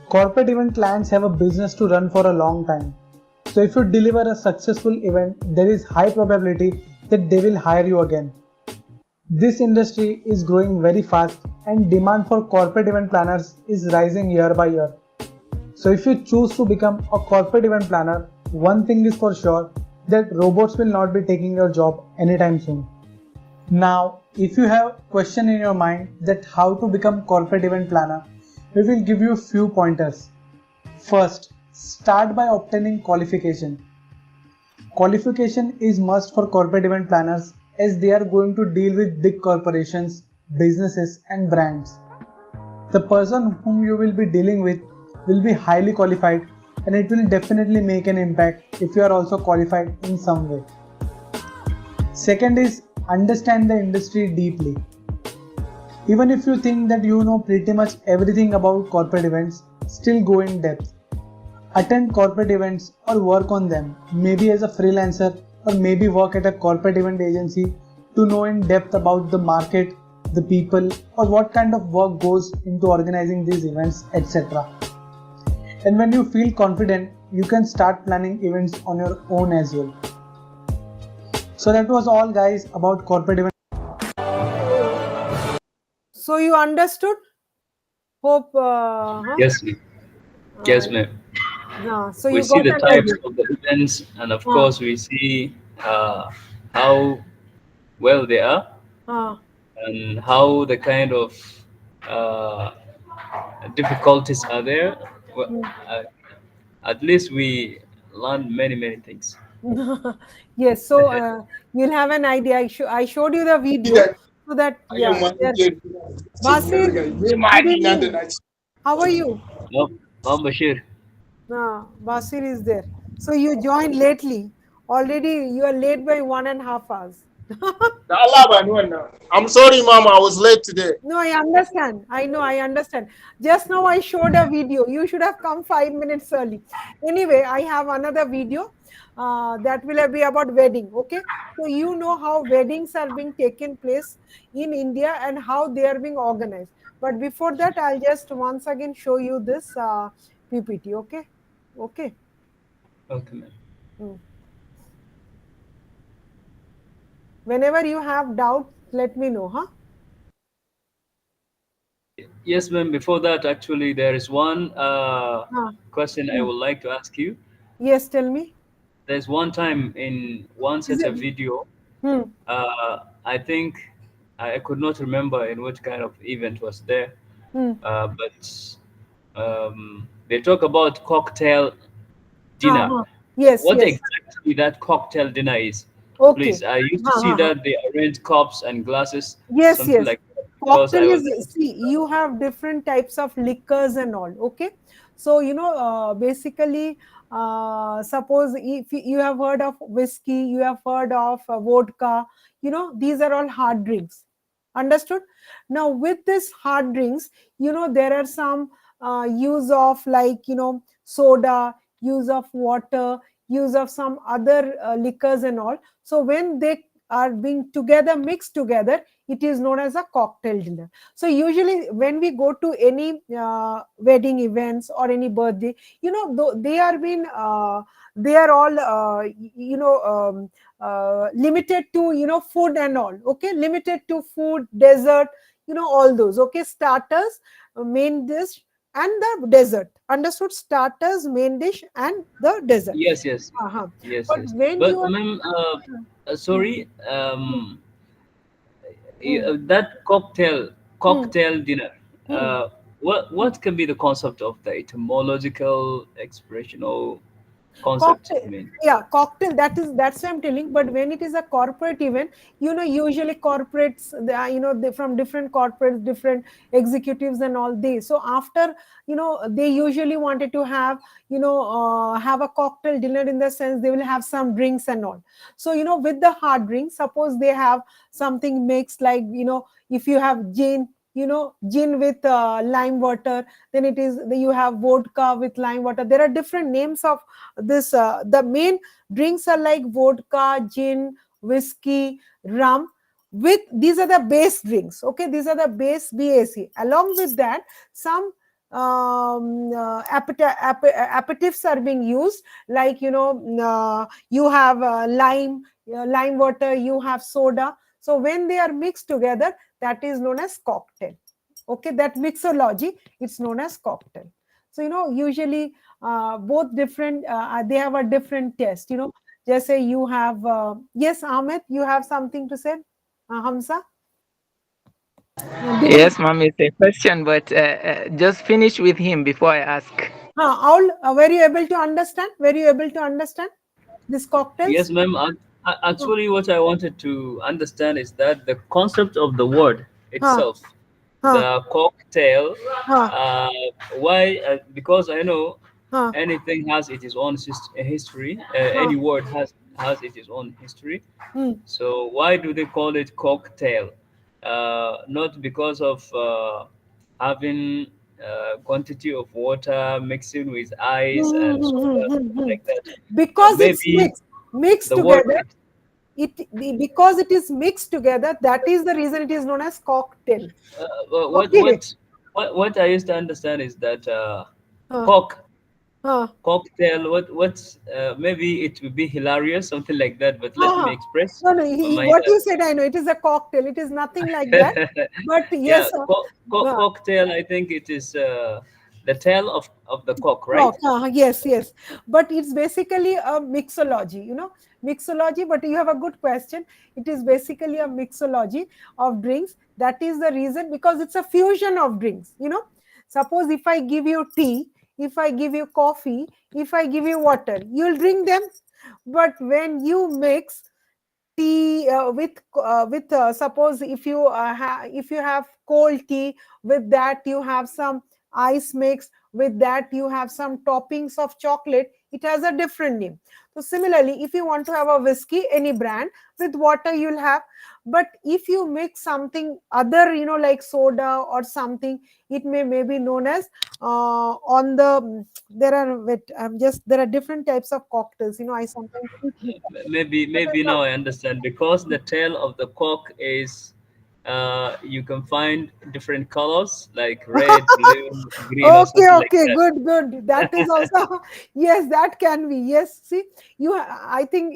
corporate event clients have a business to run for a long time. So if you deliver a successful event, there is high probability that they will hire you again. This industry is growing very fast and demand for corporate event planners is rising year by year. So if you choose to become a corporate event planner, one thing is for sure that robots will not be taking your job anytime soon. Now, if you have a question in your mind that how to become corporate event planner, we will give you a few pointers. First, start by obtaining qualification. Qualification is must for corporate event planners as they are going to deal with big corporations, businesses and brands. The person whom you will be dealing with will be highly qualified and it will definitely make an impact if you are also qualified in some way. Second is understand the industry deeply. Even if you think that you know pretty much everything about corporate events, still go in depth. Attend corporate events or work on them, maybe as a freelancer or maybe work at a corporate event agency to know in depth about the market, the people, or what kind of work goes into organizing these events, etc. And when you feel confident, you can start planning events on your own as well. So that was all guys about corporate events. So you understood? Hope. Huh? Yes, ma'am. Yes, ma'am. Yeah. So We you see got the an types idea. of the events, and of Uh, course, we see how well they are uh, and how the kind of uh, difficulties are there. Well, mm. uh, at least we learn many, many things. Yes. So you'll have an idea. I showed you the video so that yeah. There. Basir, good evening. How are you? No, Mom Bashir. Basir is there. So you joined lately. Already you are late by 1.5 hours. I'm sorry, Mom. I was late today. No, I understand. I know, I understand. Just now I showed a video. You should have come 5 minutes early. Anyway, I have another video that will be about wedding. Okay. So you know how weddings are being taken place in India and how they are being organized. But before that, I'll just once again show you this PPT. Okay. Okay. Okay, ma'am. Hmm. Whenever you have doubts, let me know, huh? Yes, ma'am. Before that, actually, there is one Ah, question I hmm. would like to ask you. Yes, tell me. There's one time in one Is such a it? video, Hmm. I think I could not remember in which kind of event was there, Hmm. but they talk about cocktail dinner. Uh-huh. Yes, What yes. exactly that cocktail dinner is? Okay. Please, I used to see Uh-huh. that they arrange cups and glasses, Yes, something yes. like that, because Cocktail I was. is, see, you have different types of liquors and all. Okay. So, basically, suppose if you have heard of whiskey, you have heard of vodka, these are all hard drinks. Understood? Now, with this hard drinks, there are some use of, like, soda, use of water, use of some other liquors and all. So when they are being together, mixed together, it is known as a cocktail dinner. So usually when we go to any wedding events or any birthday, they are being they are all limited to food and all. Okay, limited to food, dessert, all those. Okay, starters, main dish, and the dessert. Understood? Starters, main dish, and the dessert. Yes, yes, Uh-huh. yes, But yes. when But you are ma'am, Hmm, sorry, hmm, hmm, that hmm, cocktail dinner. hmm. Hmm. What can be the concept of the etymological expressional concept? I Cocktail, mean, yeah, cocktail, that's what I'm telling. But when it is a corporate event, usually corporates, they from different corporates, different executives and all, so after, they usually wanted to have a cocktail dinner, in the sense they will have some drinks and all. So with the hard drinks, suppose they have something mixed, like, if you have gin with lime water, then you have vodka with lime water. There are different names of this. The main drinks are like vodka, gin, whiskey, rum. With These are the base drinks. Okay, these are the base BAC. Along with that, some aperitifs are being used, like, you have lime water, you have soda. So when they are mixed together, that is known as cocktail. Okay, that mixology, it's known as cocktail. So usually both different, they have a different taste. Just say you have yes, Ahmed, you have something to say. Hamza, did you Yes, ma'am, it's a question, but just finish with him before I ask. all were you able to understand, these yes, cocktails? ma'am. Huh, Actually, what I wanted to understand is that the concept of the word huh, itself, huh, the cocktail. huh, Uh, why? Because I know huh, anything has its own history. huh. Any word has its own history. Hmm. So why do they call it cocktail? Not because of having quantity of water mixing with Hmm, ice hmm, and hmm, hmm, soda, hmm, something hmm. like that. Because it's Maybe mixed the word. together. Because it is mixed together, that is the reason it is known as cocktail. Uh, what Okay. what what I used to understand is that Huh, cock huh, cocktail. What's maybe it would be hilarious, something like that. But let me huh. express No, no, my. what you said, I know, it is a cocktail. It is nothing like that. But Yeah, yes, uh, cocktail. I think it is the tail of the cock, right? Rock, yes, yes. But it's basically a mixology, mixology. But you have a good question. It is basically a mixology of drinks. That is the reason, because it's a fusion of drinks. Suppose if I give you tea, if I give you coffee, if I give you water, you'll drink them. But when you mix tea with suppose if you have cold tea, with that you have some ice mix, with that you have some toppings of chocolate, it has a different name. So similarly, if you want to have a whiskey, any brand, with water you'll have. But if you mix something other, like soda or something, it may be known as on the there are just there are different types of cocktails. I sometimes eat this. Maybe now I understand because the tail of the cock is you can find different colors like red, blue, green, or Okay, something like okay, that. good, good. That is also yes, that can be. Yes, see, I think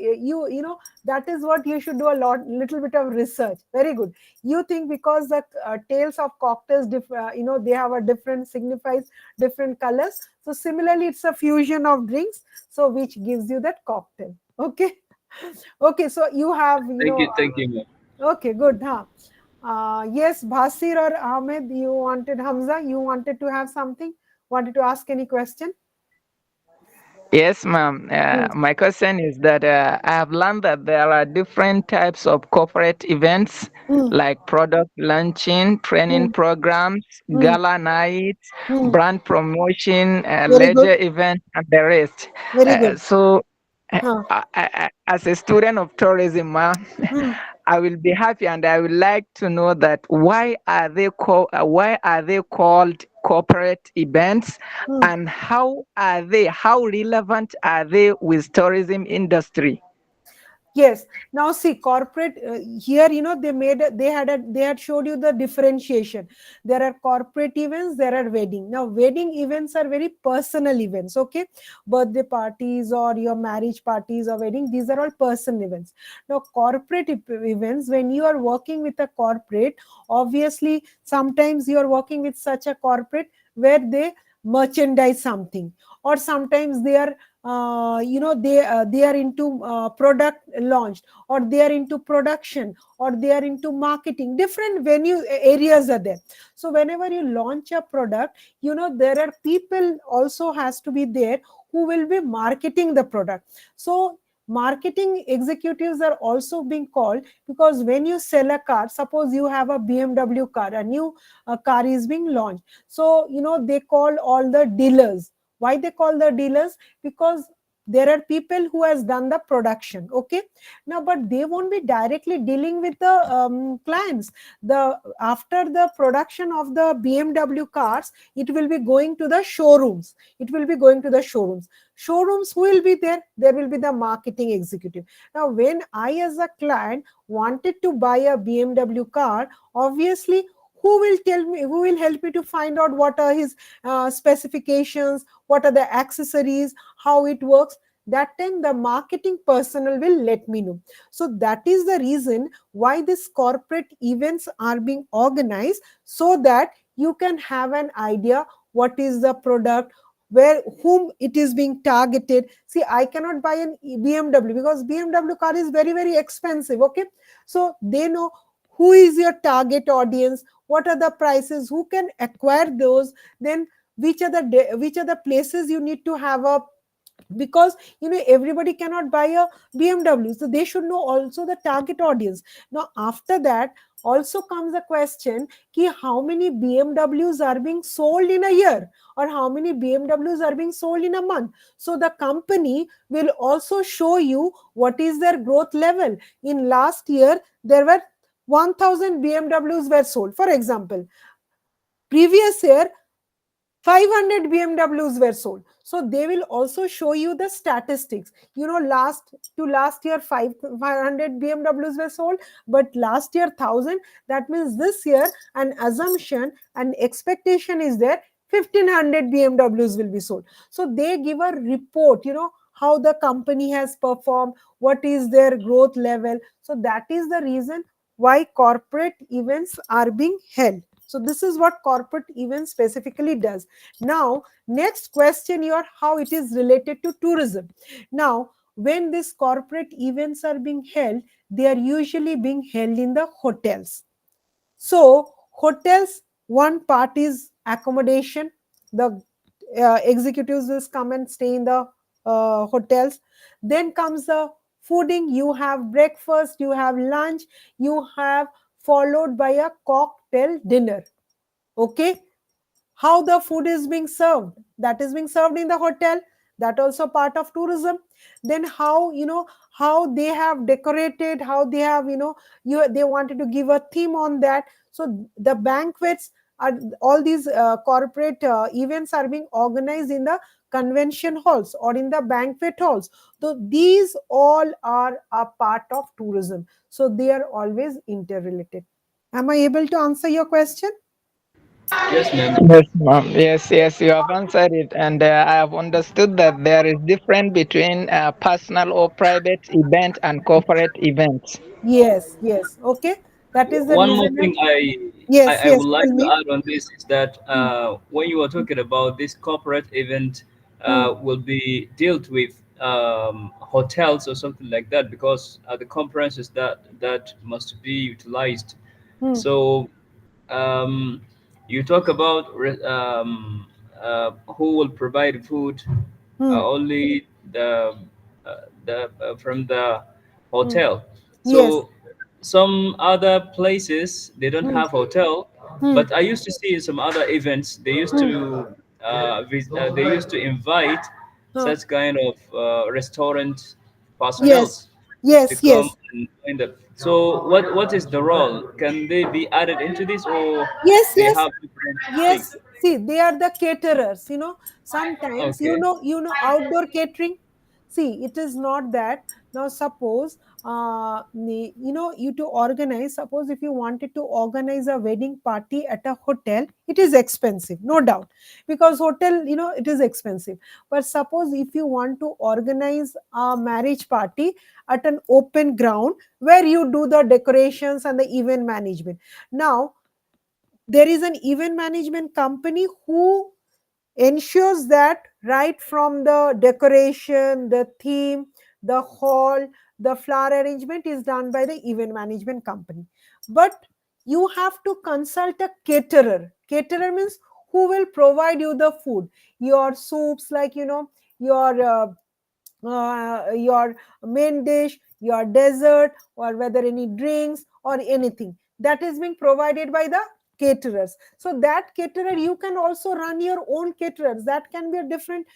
that is what you should do little bit of research. Very good. You think because the tails of cocktails, they have a different signifies different colors. So similarly, it's a fusion of drinks, so which gives you that cocktail. Okay, okay. So you have Thank you, ma'am. okay, good, huh? Yes, Bhasir or Ahmed, you wanted Hamza, you wanted to have something, wanted to ask any question? Yes, ma'am. Hmm. My question is that I have learned that there are different types of corporate events Hmm. like product launching, training Hmm. programs, Hmm. gala nights, Hmm. brand promotion, Very good. leisure events, and the rest. Very good. So, Huh. as a student of tourism, ma'am, Hmm. I will be happy, and I would like to know that why are they called corporate events, Hmm. and how relevant are they with tourism industry? Yes. Now see, corporate here, they had showed you the differentiation. There are corporate events, there are wedding. Now, wedding events are very personal events. Okay, birthday parties or your marriage parties or wedding, these are all personal events. Now, corporate events, when you are working with a corporate, obviously sometimes you are working with such a corporate where they merchandise something, or sometimes they are they are into product launched, or they are into production, or they are into marketing. Different venue areas are there. So whenever you launch a product, there are people also has to be there who will be marketing the product. So marketing executives are also being called, because when you sell a car, suppose you have a BMW car, a new car is being launched. So they call all the dealers. Why they call the dealers? Because there are people who has done the production. Okay, now but they won't be directly dealing with the clients. The After the production of the BMW cars, it will be going to the showrooms. Showrooms, who will be there? There will be the marketing executive. Now when I as a client wanted to buy a BMW car, obviously who will help me to find out what are his specifications, what are the accessories, how it works? That time the marketing personnel will let me know. So that is the reason why these corporate events are being organized, so that you can have an idea what is the product, where whom it is being targeted. See, I cannot buy an BMW because BMW car is very very expensive. Okay, so they know who is your target audience, what are the prices, who can acquire those, then which are the places you need to have a, because everybody cannot buy a BMW, so they should know also the target audience. Now after that also comes a question, ki how many BMWs are being sold in a year, or how many BMWs are being sold in a month. So the company will also show you what is their growth level. In last year there were 1000 BMWs were sold, for example. Previous year 500 BMWs were sold. So they will also show you the statistics. Last year 500 BMWs were sold, but last year 1000. That means this year an assumption and expectation is there 1500 BMWs will be sold. So they give a report, how the company has performed, what is their growth level. So that is the reason why corporate events are being held. So this is what corporate event specifically does. Now, next question here, how it is related to tourism. Now, when these corporate events are being held, they are usually being held in the hotels. So, hotels, one part is accommodation. The executives will come and stay in the hotels. Then comes the fooding. You have breakfast, you have lunch, you have followed by a cocktail dinner. Okay, how the food is being served, that is being served in the hotel, that also part of tourism. Then how they have decorated, how they have they wanted to give a theme on that. So the banquets are, all these corporate events are being organized in the convention halls or in the banquet halls. So these all are a part of tourism, so they are always interrelated. Am I able to answer your question? Yes, ma'am. Yes, ma'am. Yes, yes, you have answered it, and I have understood that there is difference between personal or private event and corporate events. Yes, yes. Okay. That is the One more reason. thing Yes, I yes. would like Tell to me. add on this is that Hmm, when you are talking about this corporate event hmm, will be dealt with hotels or something like that, because the conferences that must be utilized. hmm, So um, you talk about who will provide food, hmm, only the from the hmm. hotel. Yes. So some other places they don't Hmm, have hotel, hmm, but I used to see in some other events hmm. they used to invite Huh. such kind of restaurant Yes. personnels. Yes, become yes. and join them. So what is the role? Can they be added into this, or Yes, they yes, have different things? yes. See, they are the caterers. Sometimes Okay. outdoor catering. See, it is not that. Now, suppose you to organize. Suppose if you wanted to organize a wedding party at a hotel, it is expensive, no doubt, because hotel, it is expensive. But suppose if you want to organize a marriage party at an open ground where you do the decorations and the event management. Now there is an event management company who ensures that right from the decoration, the theme, the hall, the flower arrangement is done by the event management company. But you have to consult a caterer. Caterer means who will provide you the food, your soups, like your main dish, your dessert, or whether any drinks or anything that is being provided by the caterers. So that caterer, you can also run your own caterers. That can be a different,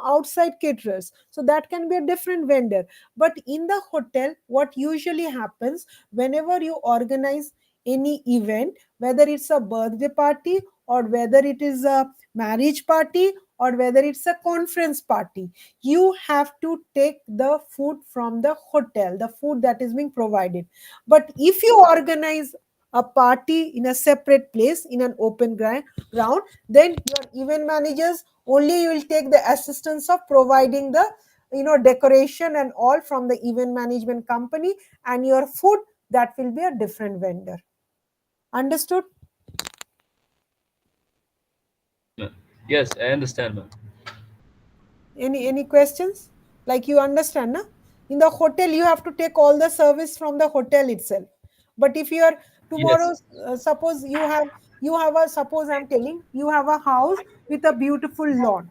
outside caterers. So that can be a different vendor. But in the hotel, what usually happens whenever you organize any event, whether it's a birthday party or whether it is a marriage party or whether it's a conference party, you have to take the food from the hotel, the food that is being provided. But if you organize a party in a separate place in an open ground, then your event managers only will take the assistance of providing the decoration and all from the event management company, and your food, that will be a different vendor. Understood? Ma'am. Yes, I understand, ma'am. Any questions? Like, you understand, na? In the hotel you have to take all the service from the hotel itself. But if you are Yes. tomorrow, suppose you have a, suppose I'm telling, you have a house with a beautiful lawn.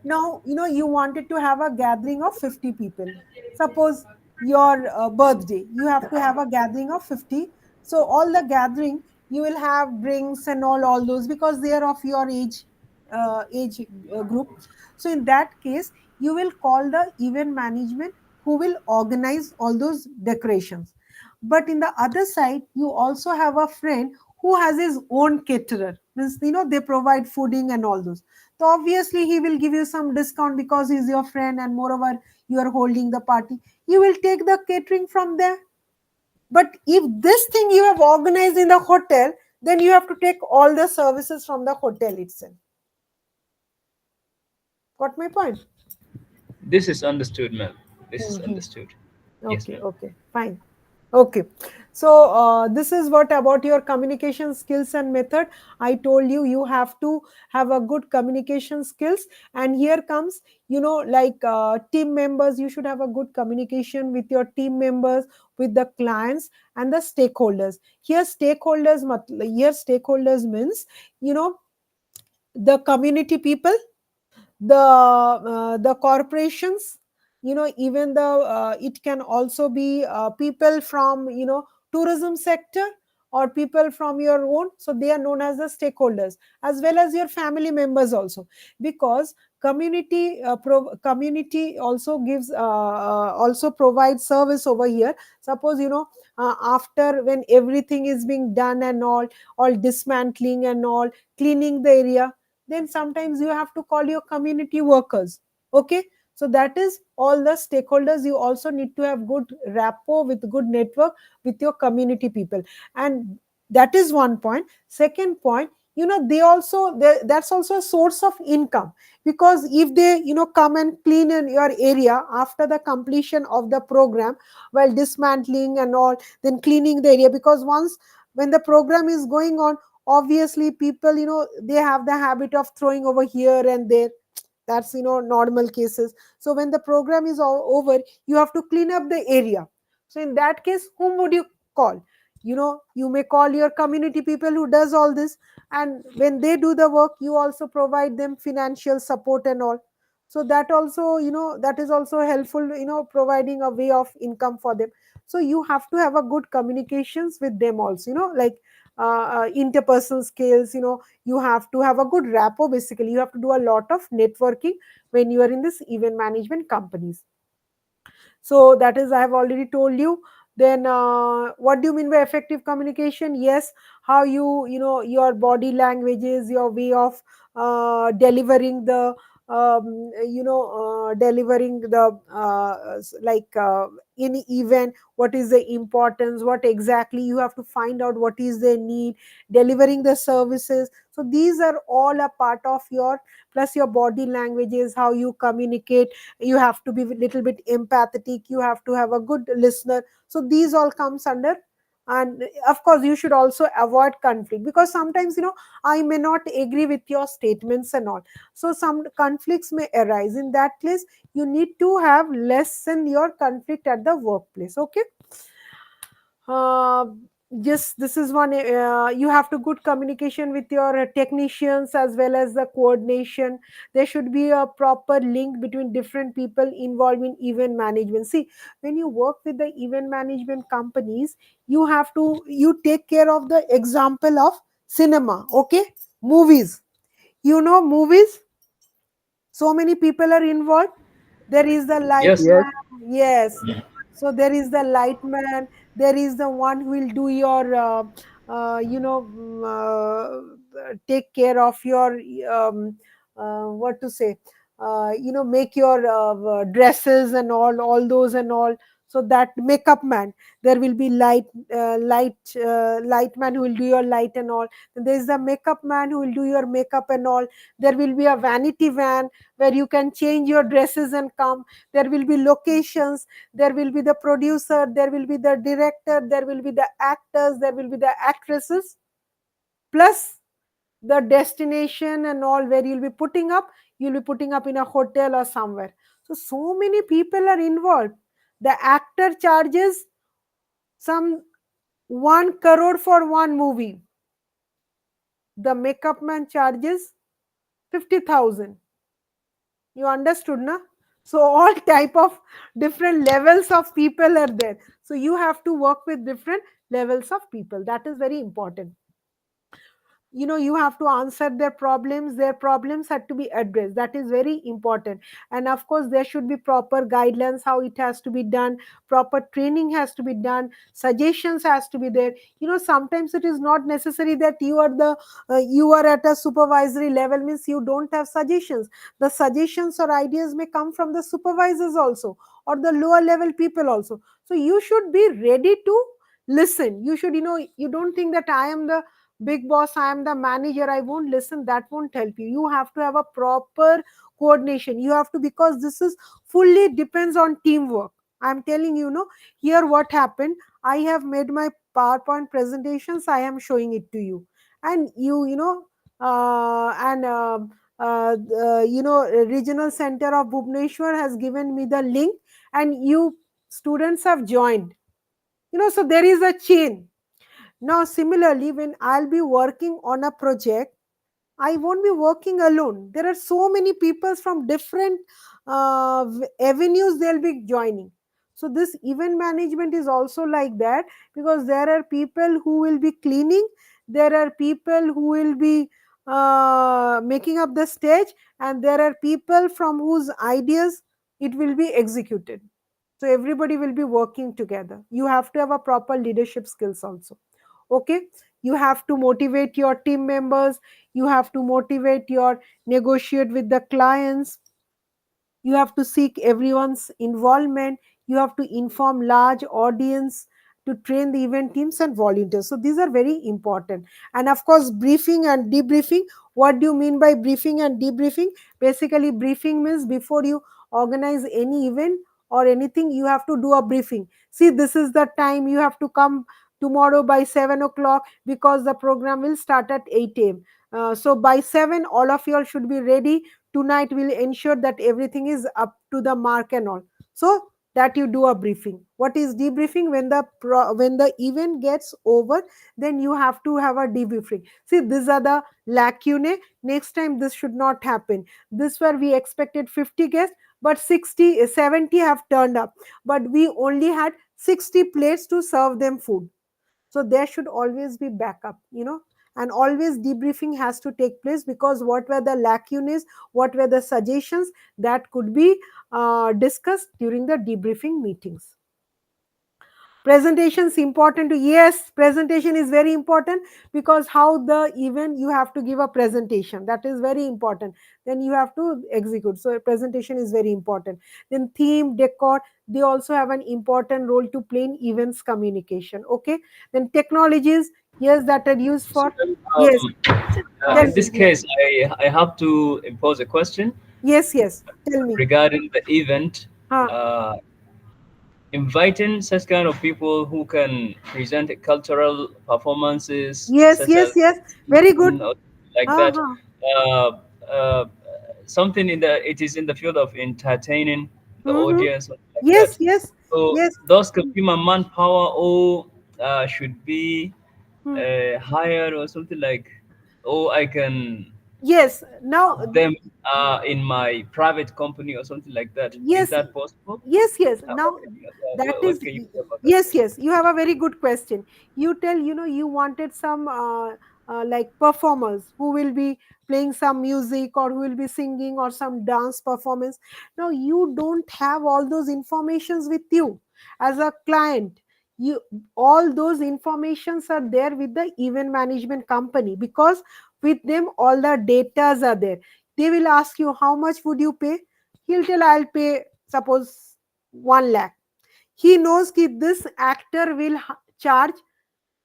Now you wanted to have a gathering of 50 people. Suppose your birthday, you have to have a gathering of 50. So all the gathering, you will have drinks and all those, because they are of your age group. So in that case, you will call the event management who will organize all those decorations. But in the other side, you also have a friend who has his own caterer. Means, they provide fooding and all those. So obviously he will give you some discount because he's your friend, and moreover you are holding the party. You will take the catering from there. But if this thing you have organized in the hotel, then you have to take all the services from the hotel itself. Got my point? This is understood, ma'am. This is Mhm. understood. Yes, Okay, ma'am. okay, fine. Okay. So this is what about your communication skills and method. I told you you have to have a good communication skills. And here comes, like team members, you should have a good communication with your team members, with the clients and the stakeholders. Here means, you know, the community people, the corporations, even the it can also be people from tourism sector, or people from your own, so they are known as the stakeholders, as well as your family members also. Because community also gives also provides service over here. Suppose after, when everything is being done and all dismantling and all, cleaning the area, then sometimes you have to call your community workers. Okay, so that is all the stakeholders. You also need to have good rapport with good network with your community people. And that is one point. Second point, that's also a source of income. Because if they come and clean in your area after the completion of the program, while dismantling and all, then cleaning the area, because once when the program is going on, obviously people, they have the habit of throwing over here and there. That's normal cases. So when the program is all over, you have to clean up the area. So in that case, whom would you call? You may call your community people who does all this. And when they do the work, you also provide them financial support and all. So that also, that is also helpful, providing a way of income for them. So you have to have a good communications with them also, like interpersonal skills. You have to have a good rapport. Basically, you have to do a lot of networking when you are in this event management companies. So that is, I have already told you. Then what do you mean by effective communication? Yes, how your body languages, your way of delivering the delivering the like in event, what is the importance, what exactly you have to find out, what is their need, delivering the services. So these are all a part of your, plus your body languages, how you communicate. You have to be a little bit empathetic, you have to have a good listener. So these all comes under. And of course you should also avoid conflict, because sometimes I may not agree with your statements and all, so some conflicts may arise. In that case, you need to have lessen your conflict at the workplace. Okay. uh, yes, this is one. You have to good communication with your technicians, as well as the coordination. There should be a proper link between different people involved in event management. See, when you work with the event management companies, you take care of the example of cinema. Okay. Movies, movies, so many people are involved. There is the light Yes. Yes. man. Yes. So there is the light man, there is the one who will do your take care of your what to say, make your dresses and all those and all. So that makeup man, there will be light man who will do your light and all. Then there is the makeup man who will do your makeup and all. There will be a vanity van where you can change your dresses and come. There will be locations, there will be the producer, there will be the director, there will be the actors, there will be the actresses, plus the destination and all, where you'll be putting up in a hotel or somewhere. So many people are involved. The actor charges some 1 crore for one movie. The makeup man charges 50,000. You understood, na? So all type of different levels of people are there. So you have to work with different levels of people. That is very important. You have to answer their problems had to be addressed. That is very important. And of course there should be proper guidelines, how it has to be done. Proper training has to be done, suggestions has to be there. Sometimes it is not necessary that you are at a supervisory level, means you don't have suggestions. The suggestions or ideas may come from the supervisors also, or the lower level people also. So you should be ready to listen. You should, you don't think that I am the big boss, I am the manager, I won't listen. That won't help you. You have to have a proper coordination. You have to, because this is fully depends on teamwork. I'm telling here what happened. I have made my PowerPoint presentations, I am showing it to you. And and regional center of Bhubaneswar has given me the link, and you students have joined. So there is a chain. Now, similarly, when I'll be working on a project, I won't be working alone. There are so many people from different avenues they'll be joining. So, this event management is also like that, because there are people who will be cleaning, there are people who will be making up the stage, and there are people from whose ideas it will be executed. So, everybody will be working together. You have to have a proper leadership skills also. Okay. You have to motivate your team members, you have to motivate your negotiate with the clients, you have to seek everyone's involvement, you have to inform large audience, to train the event teams and volunteers. So these are very important. And of course briefing and debriefing. What do you mean by briefing and debriefing? Basically, briefing means before you organize any event or anything, you have to do a briefing. See, this is the time you have to come tomorrow by 7 o'clock, because the program will start at 8 a.m. So by 7 all of you all should be ready. Tonight we'll ensure that everything is up to the mark and all. So that you do a briefing. What is debriefing? When the event gets over, then you have to have a debriefing. See, these are the lacunae. Next time this should not happen. This where we expected 50 guests, but 60 70 have turned up, but we only had 60 plates to serve them food. So there should always be backup. And always debriefing has to take place, because what were the lacunae, what were the suggestions, that could be discussed during the debriefing meetings. Presentations important to, yes, presentation is very important, because how the event, you have to give a presentation, that is very important, then you have to execute, so presentation is very important. Then theme, decor, they also have an important role to play in events communication. Okay, then technologies, yes, that are used So, for, yes, tell in me, this yeah. case, I have to impose a question Yes, yes, tell me. regarding the event. Huh. Uh, Inviting such kind of people who can present cultural performances Yes, such yes, as yes, very good. singing or like Huh, that. huh. Uh, uh, Something in the it is in the field of entertaining the Mm-hmm. audience like Yes, that. yes, So yes. those can be my manpower or should be Hmm. hired or something like, or I can Yes, now, have them in my private company or something like that. Is yes, that possible? yes, yes, What now, can you, that what is, can you say about that? yes, yes, you have a very good question. You tell, you wanted some like performers who will be playing some music, or who will be singing, or some dance performance. Now you don't have all those informations with you as a client. You, all those informations are there with the event management company, because with them all the datas are there. They will ask you, how much would you pay? He'll tell, I'll pay, suppose, 1 lakh. He knows that this actor will charge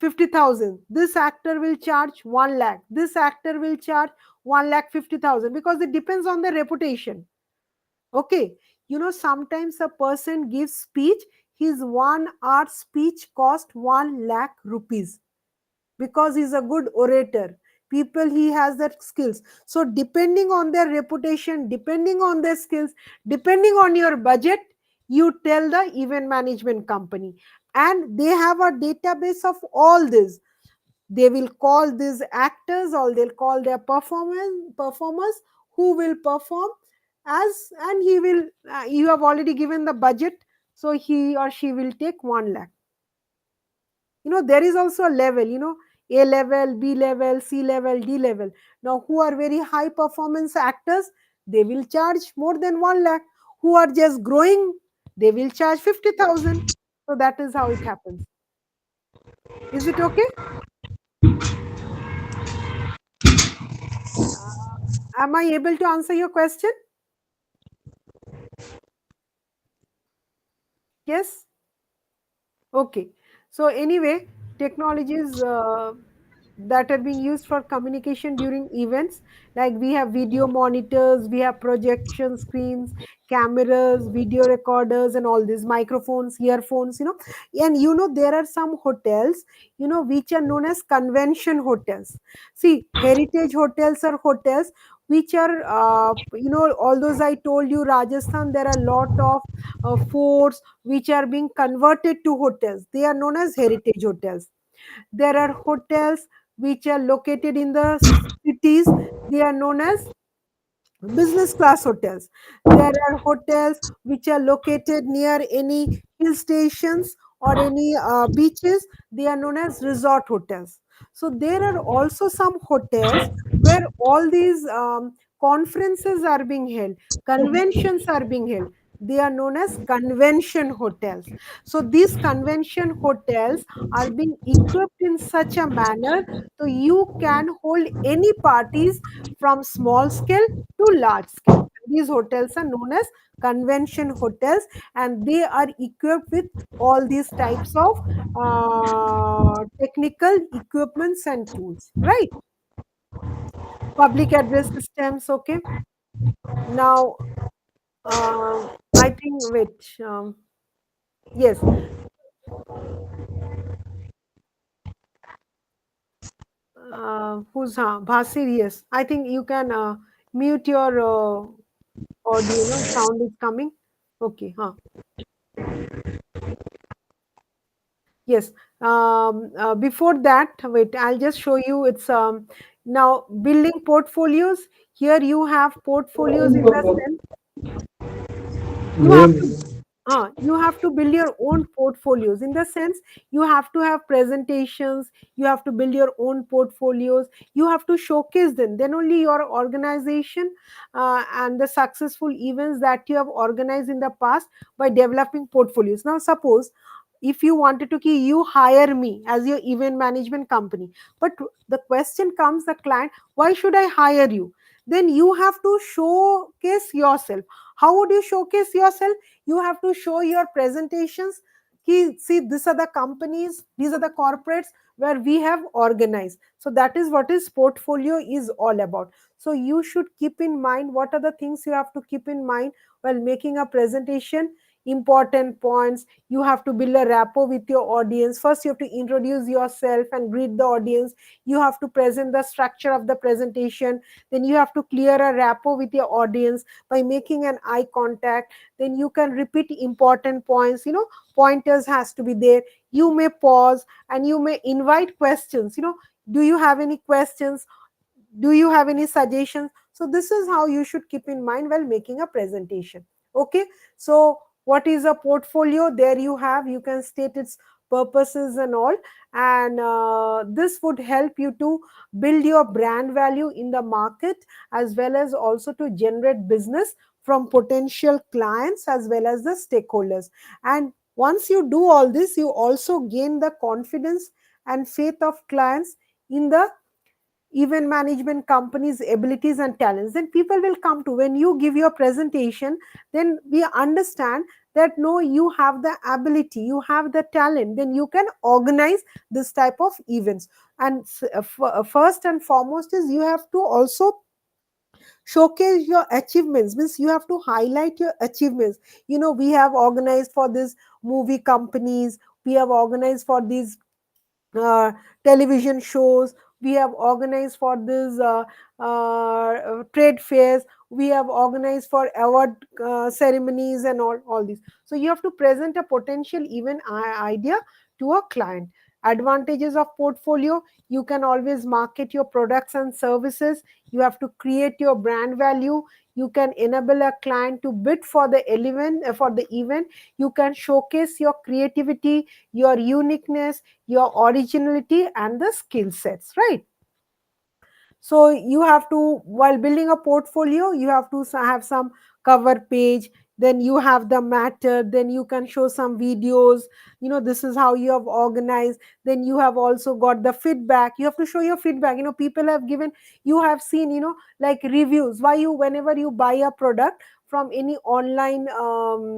50,000, this actor will charge 1 lakh, this actor will charge 1 lakh 50,000, because it depends on the reputation. Okay, sometimes a person gives speech, his 1 hour speech cost 1 lakh rupees, because he's a good orator. People, he has that skills. So depending on their reputation, depending on their skills, depending on your budget, you tell the event management company, and they have a database of all this. They will call these actors, or they'll call their performers who will perform as, and he will, you have already given the budget, so he or she will take 1 lakh. There is also a level, A level, B level, C level, D level. Now who are very high performance actors, they will charge more than 1 lakh. Who are just growing, they will charge 50,000. So that is how it happens. Is it okay? Am I able to answer your question? Yes. Okay. So anyway, technologies that are being used for communication during events, like we have video monitors, we have projection screens, cameras, video recorders, and all these microphones, earphones. And there are some hotels, which are known as convention hotels. See, heritage hotels are hotels which are, all those I told you, Rajasthan, there are a lot of forts which are being converted to hotels. They are known as heritage hotels. There are hotels which are located in the cities. They are known as business class hotels. There are hotels which are located near any hill stations or any beaches. They are known as resort hotels. So there are also some hotels where all these conferences are being held, conventions are being held. They are known as convention hotels. So these convention hotels are being equipped in such a manner so you can hold any parties from small scale to large scale. These hotels are known as convention hotels, and they are equipped with all these types of technical equipments and tools, right? Public address systems. Okay. Now, I think, which, yes, who's Bhasir? Yes, I think you can mute your audio. No, sound is coming. Okay, huh. Yes. Before that, wait, I'll just show you. It's now building portfolios. Here you have portfolios in the sense you have to. You have to build your own portfolios, in the sense you have to have presentations, you have to build your own portfolios, you have to showcase them, then only your organization and the successful events that you have organized in the past by developing portfolios. Now suppose if you wanted to key, you hire me as your event management company, but the question comes, the client, why should I hire you? Then you have to showcase yourself. How would you showcase yourself? You have to show your presentations. See, these are the companies, these are the corporates where we have organized. So that is what is portfolio is all about. So you should keep in mind what are the things you have to keep in mind while making a presentation. Important points: you have to build a rapport with your audience. First you have to introduce yourself and greet the audience. You have to present the structure of the presentation. Then you have to clear a rapport with your audience by making an eye contact. Then you can repeat important points, pointers has to be there. You may pause and you may invite questions. Do you have any questions? Do you have any suggestions? So this is how you should keep in mind while making a presentation. Okay, so what is a portfolio? There you have, you can state its purposes and all. And this would help you to build your brand value in the market, as well as also to generate business from potential clients as well as the stakeholders. And once you do all this, you also gain the confidence and faith of clients in the event management company's abilities and talents. Then people will come to, when you give your presentation, then we understand that no, you have the ability, you have the talent, then you can organize this type of events. And first and foremost is you have to also showcase your achievements, means you have to highlight your achievements. We have organized for these movie companies, we have organized for these uh, television shows, we have organized for this trade fairs, we have organized for award ceremonies and all these. So you have to present a potential even idea to a client. Advantages of portfolio: you can always market your products and services, you have to create your brand value, you can enable a client to bid for the event, you can showcase your creativity, your uniqueness, your originality and the skill sets, right? So you have to, while building a portfolio, you have to have some cover page, then you have the matter, then you can show some videos, this is how you have organized. Then you have also got the feedback, you have to show your feedback. People have given, you have seen, like reviews. Why? You, whenever you buy a product from any online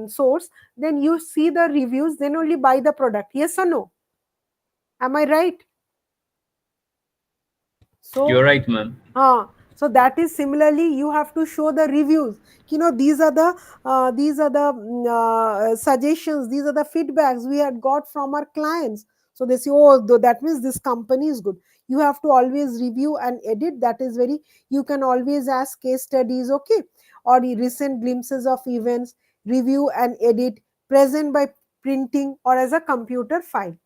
source, then you see the reviews, then only buy the product. Yes or no? Am I right? So You're right, ma'am. so that is similarly, you have to show the reviews. These are the suggestions, these are the feedbacks we had got from our clients. So they say, oh, that means this company is good. You have to always review and edit. That is very, you can always ask case studies, okay, or the recent glimpses of events, review and edit, present by printing or as a computer file.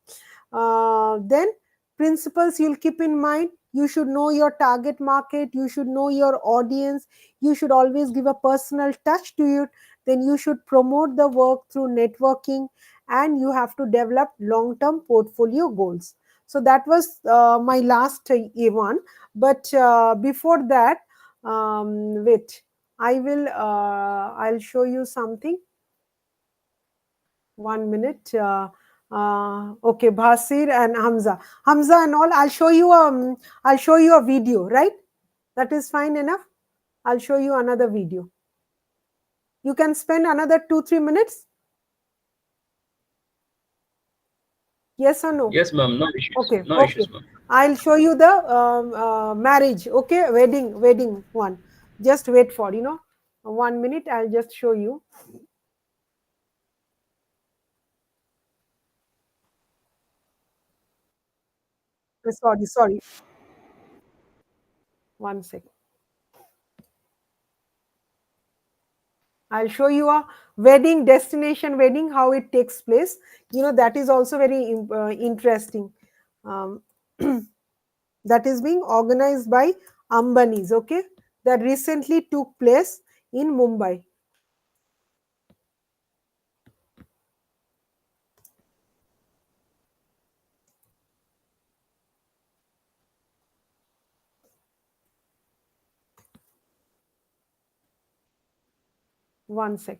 Then principles you'll keep in mind: you should know your target market, you should know your audience, you should always give a personal touch to it. Then you should promote the work through networking, and you have to develop long term portfolio goals. So that was my last one. But before that, wait, I'll show you something. 1 minute. Okay, Bhasir and Hamza. Hamza and all, I'll show you a video, right? That is fine enough. I'll show you another video. You can spend another 2-3 minutes. Yes or no? Yes, ma'am. No issues. Okay, No okay. issues, ma'am. I'll show you the marriage. Okay, wedding one. Just wait for 1 minute. I'll just show you. Sorry. 1 second. I'll show you a wedding, destination wedding, how it takes place. That is also very interesting. Um, that is being organized by Ambani's, okay? That recently took place in Mumbai. 1 sec.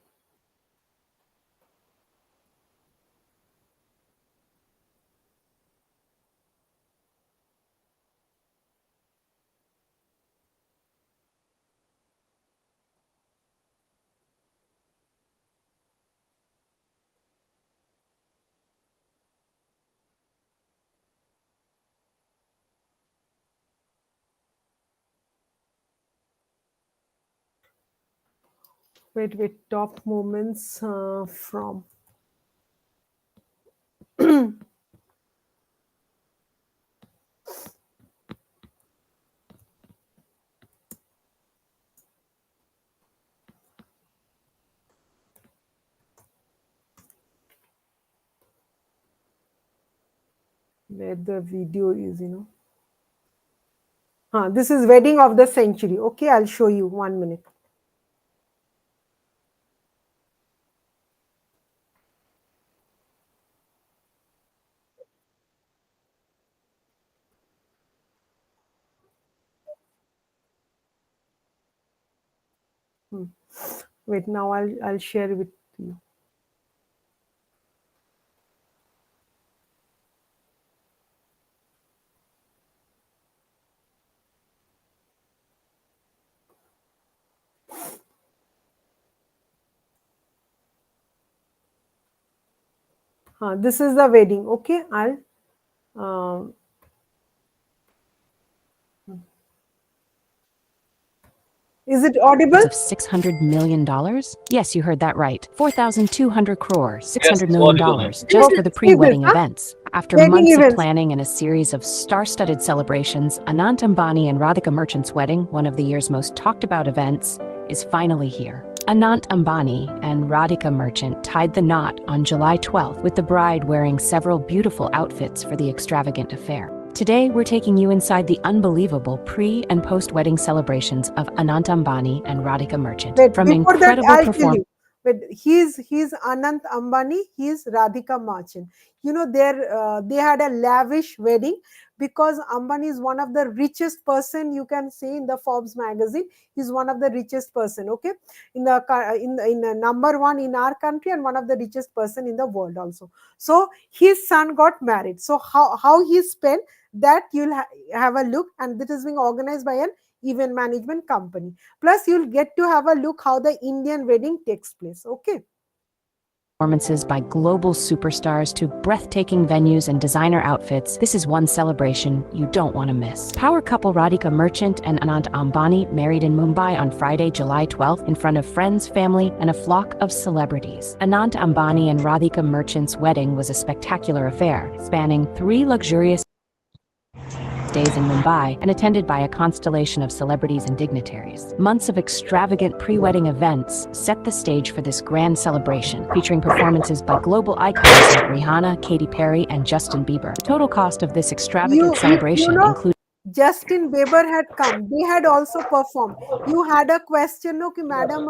Wait, top moments from. Where the video is, this is wedding of the century. Okay, I'll show you 1 minute. Wait, now I'll share with you. This is the wedding. Okay, I'll. Is it audible? Of $600 million? Yes, you heard that right. 4,200 crore, $600 Yes, it's million audible. just Okay, for the see pre-wedding this, huh? events. After Wedding months of events. planning and a series of star-studded celebrations, Anant Ambani and Radhika Merchant's wedding, one of the year's most talked about events, is finally here. Anant Ambani and Radhika Merchant tied the knot on July 12th, with the bride wearing several beautiful outfits for the extravagant affair. Today, we're taking you inside the unbelievable pre- and post-wedding celebrations of Anant Ambani and Radhika Merchant. Wait, From before that, incredible I'll tell performances. you. But he's Anant Ambani, he's Radhika Merchant. They had a lavish wedding because Ambani is one of the richest person you can see in the Forbes magazine. He's one of the richest person. Okay, in the number one in our country and one of the richest person in the world also. So his son got married. So how he spent that you'll have a look, and this is being organized by an event management company. Plus, you'll get to have a look how the Indian wedding takes place. Okay. Performances by global superstars to breathtaking venues and designer outfits, this is one celebration you don't want to miss. Power couple Radhika Merchant and Anant Ambani married in Mumbai on Friday, July 12th in front of friends, family, and a flock of celebrities. Anant Ambani and Radhika Merchant's wedding was a spectacular affair, spanning 3 luxurious days in Mumbai and attended by a constellation of celebrities and dignitaries. Months of extravagant pre-wedding events set the stage for this grand celebration, featuring performances by global icons like Rihanna, Katy Perry, and Justin Bieber. The total cost of this extravagant celebration included Justin Bieber had come. They had also performed. You had a question, no, ki madam,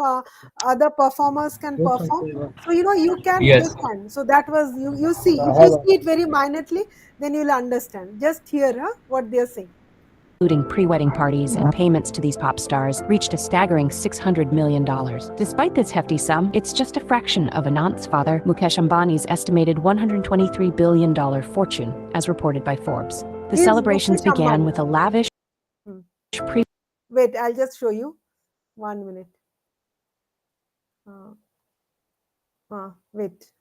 other performers can perform. So you can take Yes. time. So that was You see, if you see it very minutely, then you'll understand. Just hear what they're saying. Including pre-wedding parties and payments to these pop stars, reached a staggering $600 million. Despite this hefty sum, it's just a fraction of Anant's father, Mukesh Ambani's estimated $123 billion fortune, as reported by Forbes. The celebrations began with a lavish pre- Wait, I'll just show you. 1 minute. Wait.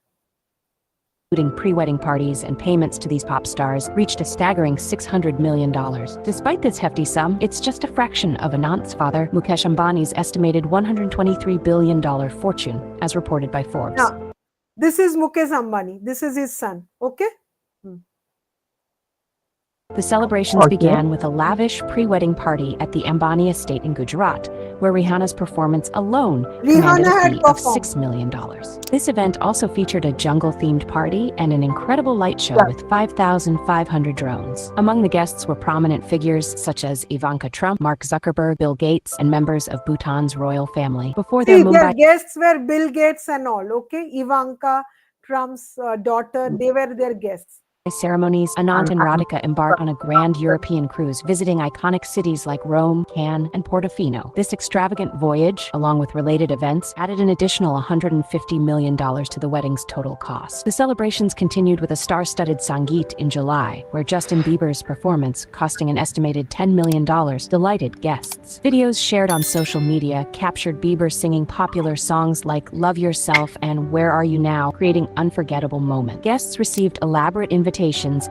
Including pre-wedding parties and payments to these pop stars, reached a staggering $600 million. Despite this hefty sum, it's just a fraction of Anant's father, Mukesh Ambani's estimated $123 billion fortune, as reported by Forbes. Now, this is Mukesh Ambani. This is his son. Okay? The celebrations began with a lavish pre-wedding party at the Ambani estate in Gujarat, where Rihanna's performance alone commanded a fee of $6 million. This event also featured a jungle-themed party and an incredible light show with 5,500 drones. Among the guests were prominent figures such as Ivanka Trump, Mark Zuckerberg, Bill Gates, and members of Bhutan's royal family. Before their their guests were Bill Gates and all. Okay, Ivanka Trump's daughter. They were their guests. ceremonies, Anant and Radhika embarked on a grand European cruise, visiting iconic cities like Rome, Cannes, and Portofino. This extravagant voyage, along with related events, added an additional $150 million to the wedding's total cost. The celebrations continued with a star-studded Sangeet in July, where Justin Bieber's performance, costing an estimated $10 million, delighted guests. Videos shared on social media captured Bieber singing popular songs like Love Yourself and Where Are You Now, creating unforgettable moments. Guests received elaborate invitations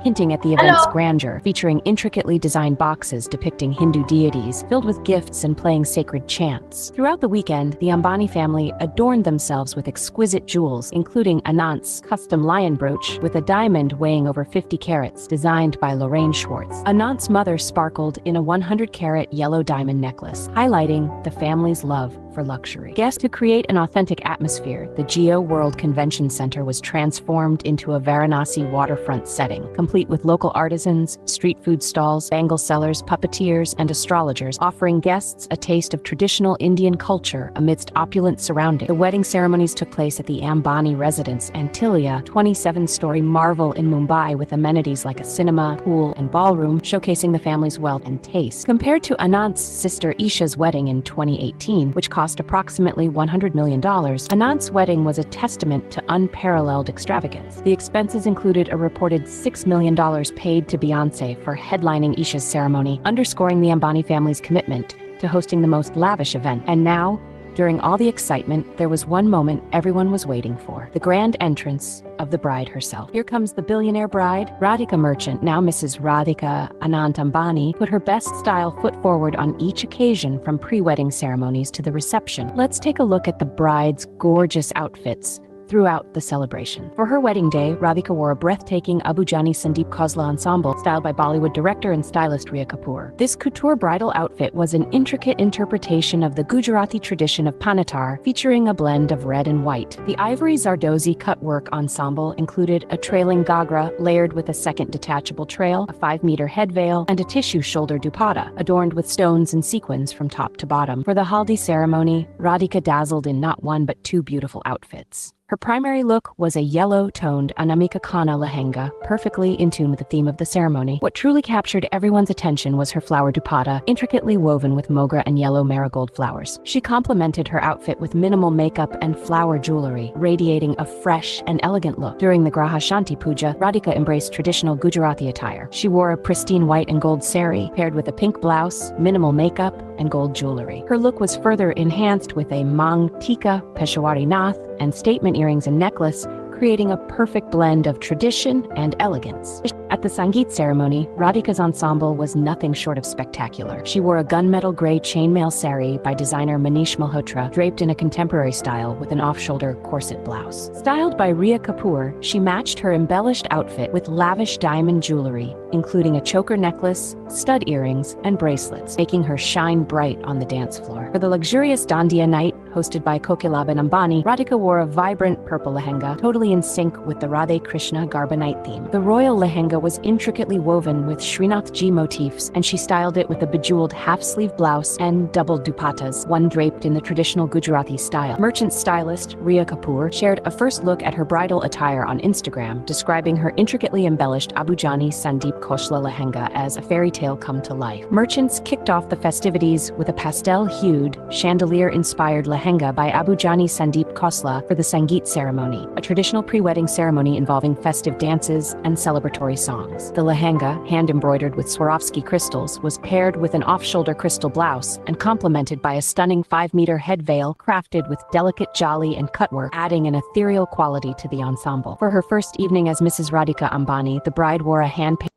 hinting at the event's grandeur, featuring intricately designed boxes depicting Hindu deities, filled with gifts and playing sacred chants. Throughout the weekend, the Ambani family adorned themselves with exquisite jewels, including Anant's custom lion brooch with a diamond weighing over 50 carats, designed by Lorraine Schwartz. Anant's mother sparkled in a 100-carat yellow diamond necklace, highlighting the family's love for luxury. Guests to create an authentic atmosphere, the Geo World Convention Center was transformed into a Varanasi waterfront setting, complete with local artisans, street food stalls, bangle sellers, puppeteers, and astrologers, offering guests a taste of traditional Indian culture amidst opulent surroundings. The wedding ceremonies took place at the Ambani residence, Antilia, 27-story marvel in Mumbai, with amenities like a cinema, pool, and ballroom, showcasing the family's wealth and taste. Compared to Anant's sister Isha's wedding in 2018, which cost approximately $100 million, Anant's wedding was a testament to unparalleled extravagance. The expenses included a reported $6 million paid to Beyoncé for headlining Isha's ceremony, underscoring the Ambani family's commitment to hosting the most lavish event. And now, during all the excitement, there was one moment everyone was waiting for: the grand entrance of the bride herself. Here comes the billionaire bride. Radhika Merchant, now Mrs. Radhika Anant Ambani, put her best style foot forward on each occasion, from pre-wedding ceremonies to the reception. Let's take a look at the bride's gorgeous outfits throughout the celebration. For her wedding day, Radhika wore a breathtaking Abujani Sandeep Khosla ensemble styled by Bollywood director and stylist Rhea Kapoor. This couture bridal outfit was an intricate interpretation of the Gujarati tradition of panatar, featuring a blend of red and white. The ivory Zardozi cutwork ensemble included a trailing gagra layered with a second detachable trail, a 5-meter head veil, and a tissue shoulder dupatta, adorned with stones and sequins from top to bottom. For the haldi ceremony, Radhika dazzled in not one but two beautiful outfits. Her primary look was a yellow-toned Anamika Khanna lehenga, perfectly in tune with the theme of the ceremony. What truly captured everyone's attention was her flower dupatta, intricately woven with mogra and yellow marigold flowers. She complemented her outfit with minimal makeup and flower jewelry, radiating a fresh and elegant look. During the Graha Shanti Puja, Radhika embraced traditional Gujarati attire. She wore a pristine white and gold sari, paired with a pink blouse, minimal makeup, and gold jewelry. Her look was further enhanced with a mang tika, Peshawari nath, and statement earrings and necklace, creating a perfect blend of tradition and elegance. At the Sangeet ceremony, Radhika's ensemble was nothing short of spectacular. She wore a gunmetal gray chainmail sari by designer Manish Malhotra, draped in a contemporary style with an off-shoulder corset blouse. Styled by Rhea Kapoor, she matched her embellished outfit with lavish diamond jewelry, including a choker necklace, stud earrings, and bracelets, making her shine bright on the dance floor. For the luxurious Dandiya night, hosted by Kokilaban Ambani, Radhika wore a vibrant purple lehenga, totally in sync with the Radhe Krishna Garba night theme. The royal lehenga was intricately woven with Srinath Ji motifs, and she styled it with a bejeweled half-sleeve blouse and double dupattas, one draped in the traditional Gujarati style. Merchant stylist Rhea Kapoor shared a first look at her bridal attire on Instagram, describing her intricately embellished Abujani Sandeep Khosla lehenga as a fairy tale come to life. Merchants kicked off the festivities with a pastel-hued, chandelier-inspired lehenga by Abujani Sandeep Khosla for the Sangeet ceremony, a traditional pre-wedding ceremony involving festive dances and celebratory songs. The lehenga, hand-embroidered with Swarovski crystals, was paired with an off-shoulder crystal blouse and complemented by a stunning 5-meter head veil crafted with delicate jali and cutwork, adding an ethereal quality to the ensemble. For her first evening as Mrs. Radhika Ambani, the bride wore a hand-painted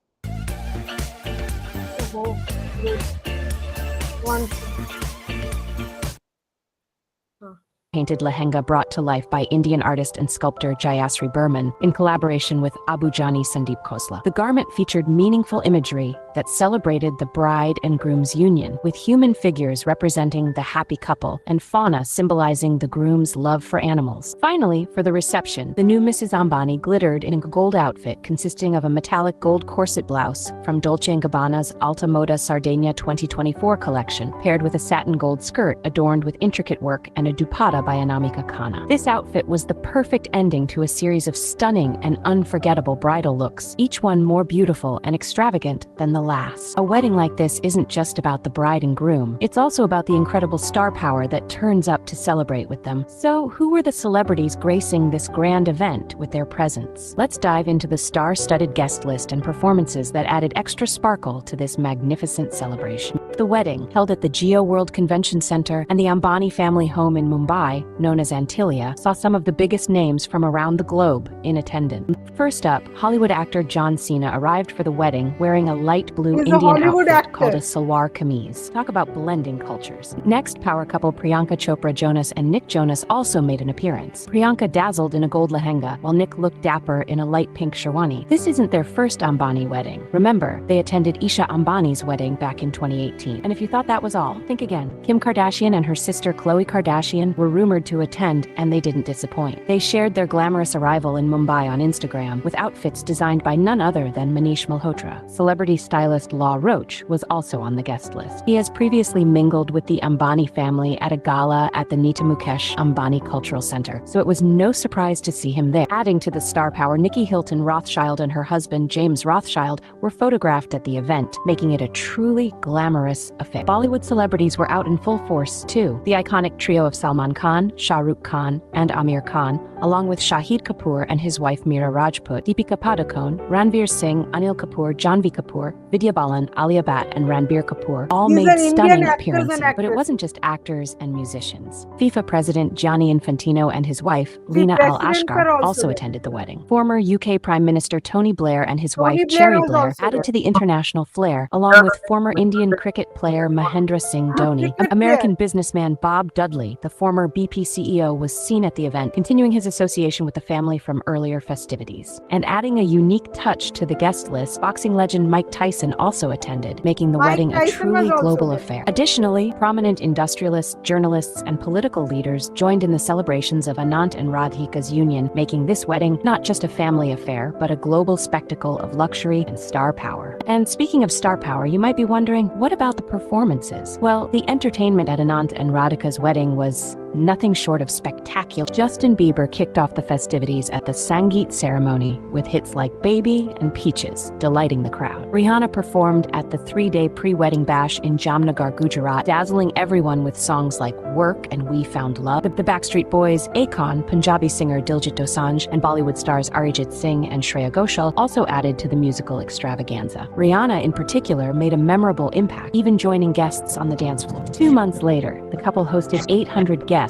lehenga brought to life by Indian artist and sculptor Jayasri Burman in collaboration with Abujani Sandeep Khosla. The garment featured meaningful imagery, that celebrated the bride and groom's union, with human figures representing the happy couple and fauna symbolizing the groom's love for animals. Finally, for the reception, the new Mrs. Ambani glittered in a gold outfit consisting of a metallic gold corset blouse from Dolce & Gabbana's Alta Moda Sardinia 2024 collection, paired with a satin gold skirt adorned with intricate work and a dupatta by Anamika Khanna. This outfit was the perfect ending to a series of stunning and unforgettable bridal looks, each one more beautiful and extravagant than the last. A wedding like this isn't just about the bride and groom, it's also about the incredible star power that turns up to celebrate with them. So, who were the celebrities gracing this grand event with their presence? Let's dive into the star-studded guest list and performances that added extra sparkle to this magnificent celebration. The wedding, held at the Geo World Convention Center and the Ambani family home in Mumbai, known as Antilia, saw some of the biggest names from around the globe in attendance. First up, Hollywood actor John Cena arrived for the wedding wearing a light blue He's a Indian Hollywood outfit called actor. a salwar kameez. Talk about blending cultures. Next, power couple Priyanka Chopra Jonas and Nick Jonas also made an appearance. Priyanka dazzled in a gold lehenga, while Nick looked dapper in a light pink sherwani. This isn't their first Ambani wedding. Remember, they attended Isha Ambani's wedding back in 2018. And if you thought that was all, think again. Kim Kardashian and her sister Khloe Kardashian were rumored to attend, and they didn't disappoint. They shared their glamorous arrival in Mumbai on Instagram with outfits designed by none other than Manish Malhotra. Celebrity stylist Law Roach was also on the guest list. He has previously mingled with the Ambani family at a gala at the Nita Mukesh Ambani Cultural Center, so it was no surprise to see him there. Adding to the star power, Nikki Hilton Rothschild and her husband James Rothschild were photographed at the event, making it a truly glamorous affair. Bollywood celebrities were out in full force too. The iconic trio of Salman Khan, Shah Rukh Khan, and Amir Khan, along with Shahid Kapoor and his wife Meera Rajput, Deepika Padukone, Ranveer Singh, Anil Kapoor, Janvi Kapoor, Vidya Balan, Alia Bhatt, and Ranbir Kapoor all These made are Indian stunning actors appearances. and But it actresses. wasn't just actors and musicians. FIFA President Gianni Infantino and his wife, See, Lena Al presidents Ashkar, are also also there. attended the wedding. Former UK Prime Minister Tony Blair and his Tony wife Blair Cherry was Blair also added there. to the international flair, along with former Indian cricket player Mahendra Singh Dhoni. Cricket American businessman Bob Dudley, the former BP CEO, was seen at the event, continuing his association with the family from earlier festivities. And adding a unique touch to the guest list, boxing legend Mike Tyson also attended, making the Mike wedding a Tyson was truly also global there. affair. Additionally, prominent industrialists, journalists, and political leaders joined in the celebrations of Anant and Radhika's union, making this wedding not just a family affair, but a global spectacle of luxury and star power. And speaking of star power, you might be wondering, what about the performances? Well, the entertainment at Anant and Radhika's wedding was nothing short of spectacular. Justin Bieber kicked off the festivities at the Sangeet ceremony with hits like Baby and Peaches, delighting the crowd. Rihanna performed at the 3-day pre-wedding bash in Jamnagar, Gujarat, dazzling everyone with songs like Work and We Found Love. The Backstreet Boys, Akon, Punjabi singer Diljit Dosanjh, and Bollywood stars Arijit Singh and Shreya Ghoshal also added to the musical extravaganza. Rihanna, in particular, made a memorable impact, even joining guests on the dance floor. 2 months later, the couple hosted 800 guests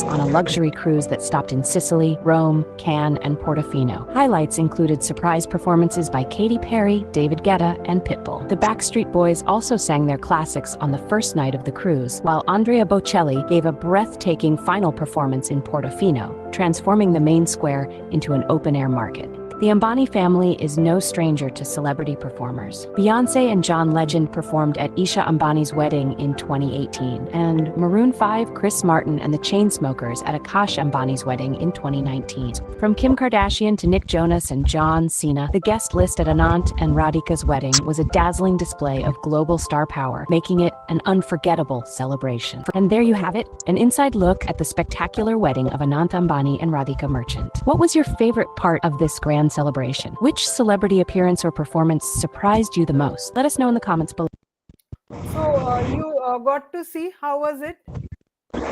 on a luxury cruise that stopped in Sicily, Rome, Cannes, and Portofino. Highlights included surprise performances by Katy Perry, David Guetta, and Pitbull. The Backstreet Boys also sang their classics on the first night of the cruise, while Andrea Bocelli gave a breathtaking final performance in Portofino, transforming the main square into an open-air market. The Ambani family is no stranger to celebrity performers. Beyoncé and John Legend performed at Isha Ambani's wedding in 2018, and Maroon 5, Chris Martin, and the Chainsmokers at Akash Ambani's wedding in 2019. From Kim Kardashian to Nick Jonas and John Cena, the guest list at Anant and Radhika's wedding was a dazzling display of global star power, making it an unforgettable celebration. And there you have it, an inside look at the spectacular wedding of Anant Ambani and Radhika Merchant. What was your favorite part of this grand celebration? Which celebrity appearance or performance surprised you the most? Let us know in the comments below. So you got to see, how was it? It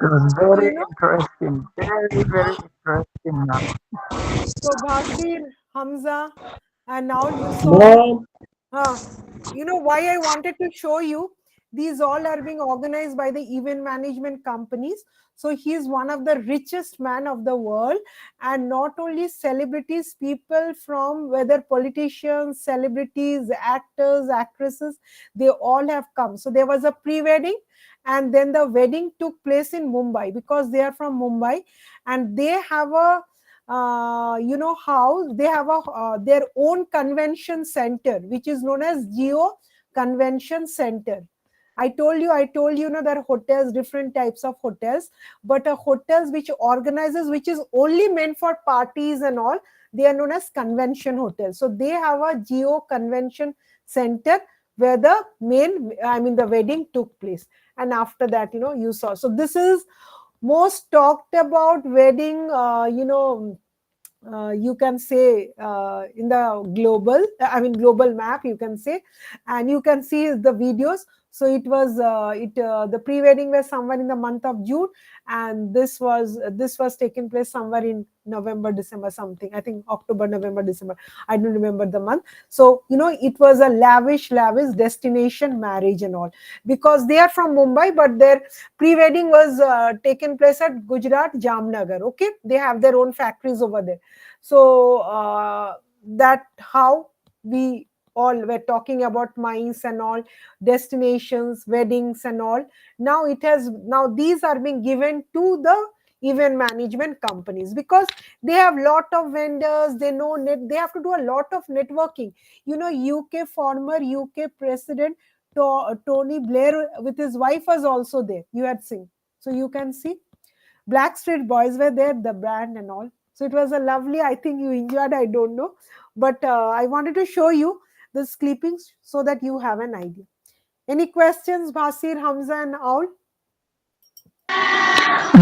was So, very you know, interesting. Very, very interesting, ma'am. so Bhasir, Hamza, and now you saw Mom, you know why I wanted to show you. These all are being organized by the event management companies. So he is one of the richest man of the world, and not only celebrities, people from whether politicians, celebrities, actors, actresses, they all have come. So there was a pre-wedding, and then the wedding took place in Mumbai because they are from Mumbai, and they have a you know how they have their own convention center, which is known as Geo Convention Center. I told you, you know, there are hotels, different types of hotels, but a hotels which organizes, which is only meant for parties and all, they are known as convention hotels. So they have a Geo Convention Center where the the wedding took place. And after that, you know, you saw. So this is most talked about wedding, you can say, in the global map, you can say. And you can see the videos. So it was the pre-wedding was somewhere in the month of June, and this was taking place somewhere in November, December, something, I think October, November, December, I don't remember the month. So you know, it was a lavish destination marriage and all, because they are from Mumbai, but their pre-wedding was taken place at Gujarat, Jamnagar. Okay, they have their own factories over there. So that how we all were talking about mines and all, destinations, weddings and all. Now these are being given to the event management companies, because they have lot of vendors, they know they have to do a lot of networking. You know, former UK president Tony Blair with his wife was also there, you had seen. So you can see Blackstreet Boys were there, the band and all. So it was a lovely, I think you enjoyed, I don't know. But I wanted to show you the clippings so that you have an idea. Any questions, Basir, Hamza, and Aul?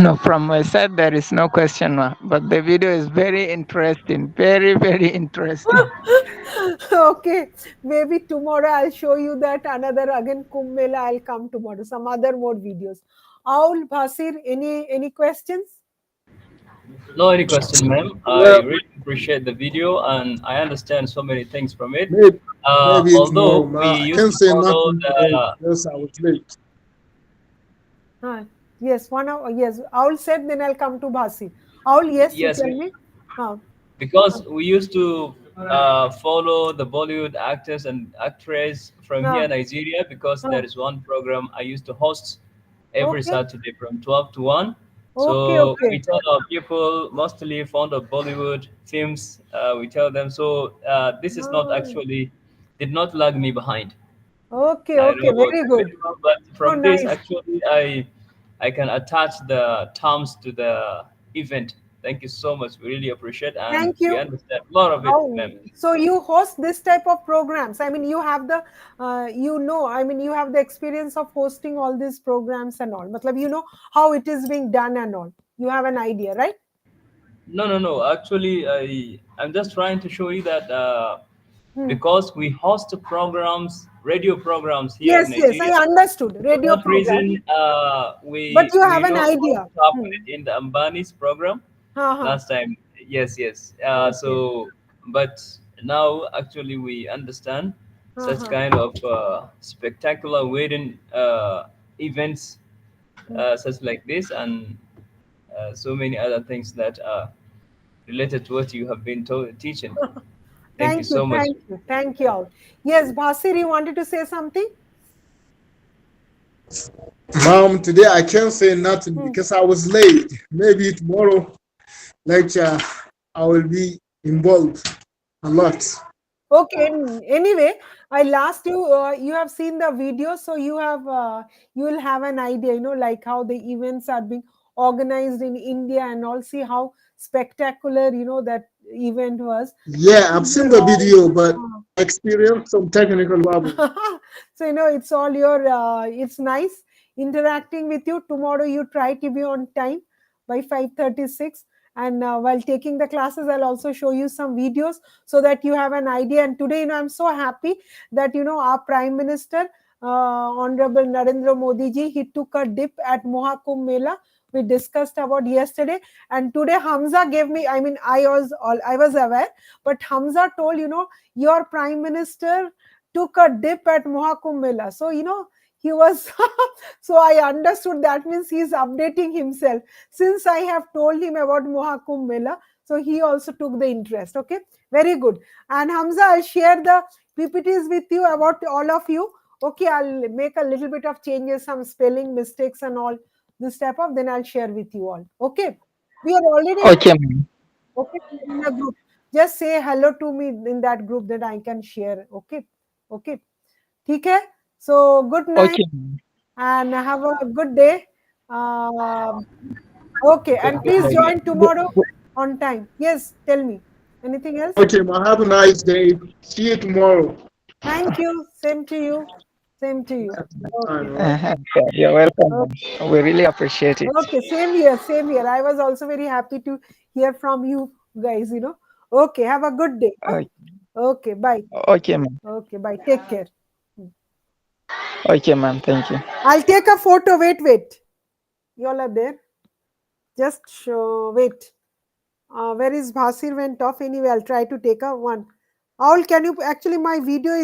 No, from my side, there is no question, but the video is very interesting. Very, very interesting. Okay, maybe tomorrow I'll show you that another again Kumbh Mela. I'll come tomorrow. Some other more videos. Aul, Basir, any questions? No any question, ma'am. I Well, really appreciate the video and I understand so many things from it. maybe tomorrow. Although we I used can't to say follow nothing today the because I was late. Yes, 1 hour. Yes, Aul said. Then I'll come to Basir. Aul, yes, you yes, tell me. Huh. because we used to follow the Bollywood actors and actresses from Huh. here, Nigeria, because Huh. there is one program I used to host every Okay. Saturday from 12 to 1. Okay. So Okay. we tell our people, mostly fond of Bollywood films, we tell them. So this is not Ah, actually, did not lag me behind. okay. I know Okay. about Very it good. very well, but Oh, from this, nice. actually, I can attach the terms to the event. Thank you so much. We really appreciate, and Thank we you. understand a lot of it, Oh, ma'am. so you host this type of programs. I mean, you have the, you have the experience of hosting all these programs and all. Matlab, you know how it is being done and all. You have an idea, right? No, no, no. Actually, I'm just trying to show you that Hmm. because we host programs, radio programs here in Yes, yes, I Nigeria. understood. For Radio that program. reason, But you we have an know how idea. to tap on Hmm. it in the Ambani's program Ha, ha. last time. Yes, yes. Okay. But now actually we understand Ha, such ha. kind of spectacular wedding events, Hmm. such like this, and so many other things that are related to what you have been teaching. Thank you Thank you, so much. thank you, thank you all. Yes, Basir, you wanted to say something? Mom, today I can't say nothing Hmm. because I was late. Maybe tomorrow lecture I will be involved a lot. Okay. Anyway, I last you. You have seen the video, so you will have an idea. You know, like how the events are being organized in India, and all. See how spectacular, you know, that event was. So Yeah, I've these seen were the all. video, but I experienced some technical problems. So you know, it's all your. It's nice interacting with you. Tomorrow, you try to be on time by 5:36. And while taking the classes, I'll also show you some videos so that you have an idea. And today, you know, I'm so happy that, you know, our Prime Minister, Honorable Narendra Modi ji, he took a dip at Mohakumbh Mela. We discussed about yesterday, and today Hamza gave me. I mean, I was aware, but Hamza told, you know, your Prime Minister took a dip at Mohakumbh Mela. So you know, he was. So I understood that means he is updating himself since I have told him about Mohakumbh Mela. So he also took the interest. Okay, very good. And Hamza, I'll share the PPTs with you about all of you. Okay, I'll make a little bit of changes, some spelling mistakes and all this type of. Then I'll share with you all. Okay, we are already. Okay, ma'am. Okay, in a group. Just say hello to me in that group that I can share. Okay, okay. ठीक है. So good night Okay, ma'am. and have a good day. Um, okay, Good, and good please idea. join tomorrow on time. Yes, tell me. Anything else? Okay, ma. Have a nice day. See you tomorrow. Thank you. Same to you. Same to you. Okay. All right. You're welcome, Okay. ma'am. We really appreciate it. Okay. Same here. Same here. I was also very happy to hear from you guys. Okay. Have a good day. Huh? Okay, Okay. Bye. okay, ma'am. Okay. Bye. Take care. Okay, ma'am. Thank you. I'll take a photo. Wait, wait. You all are there. Just show. Wait. Where is Bhasir went off? Anyway, I'll try to take a one. All can you actually my video is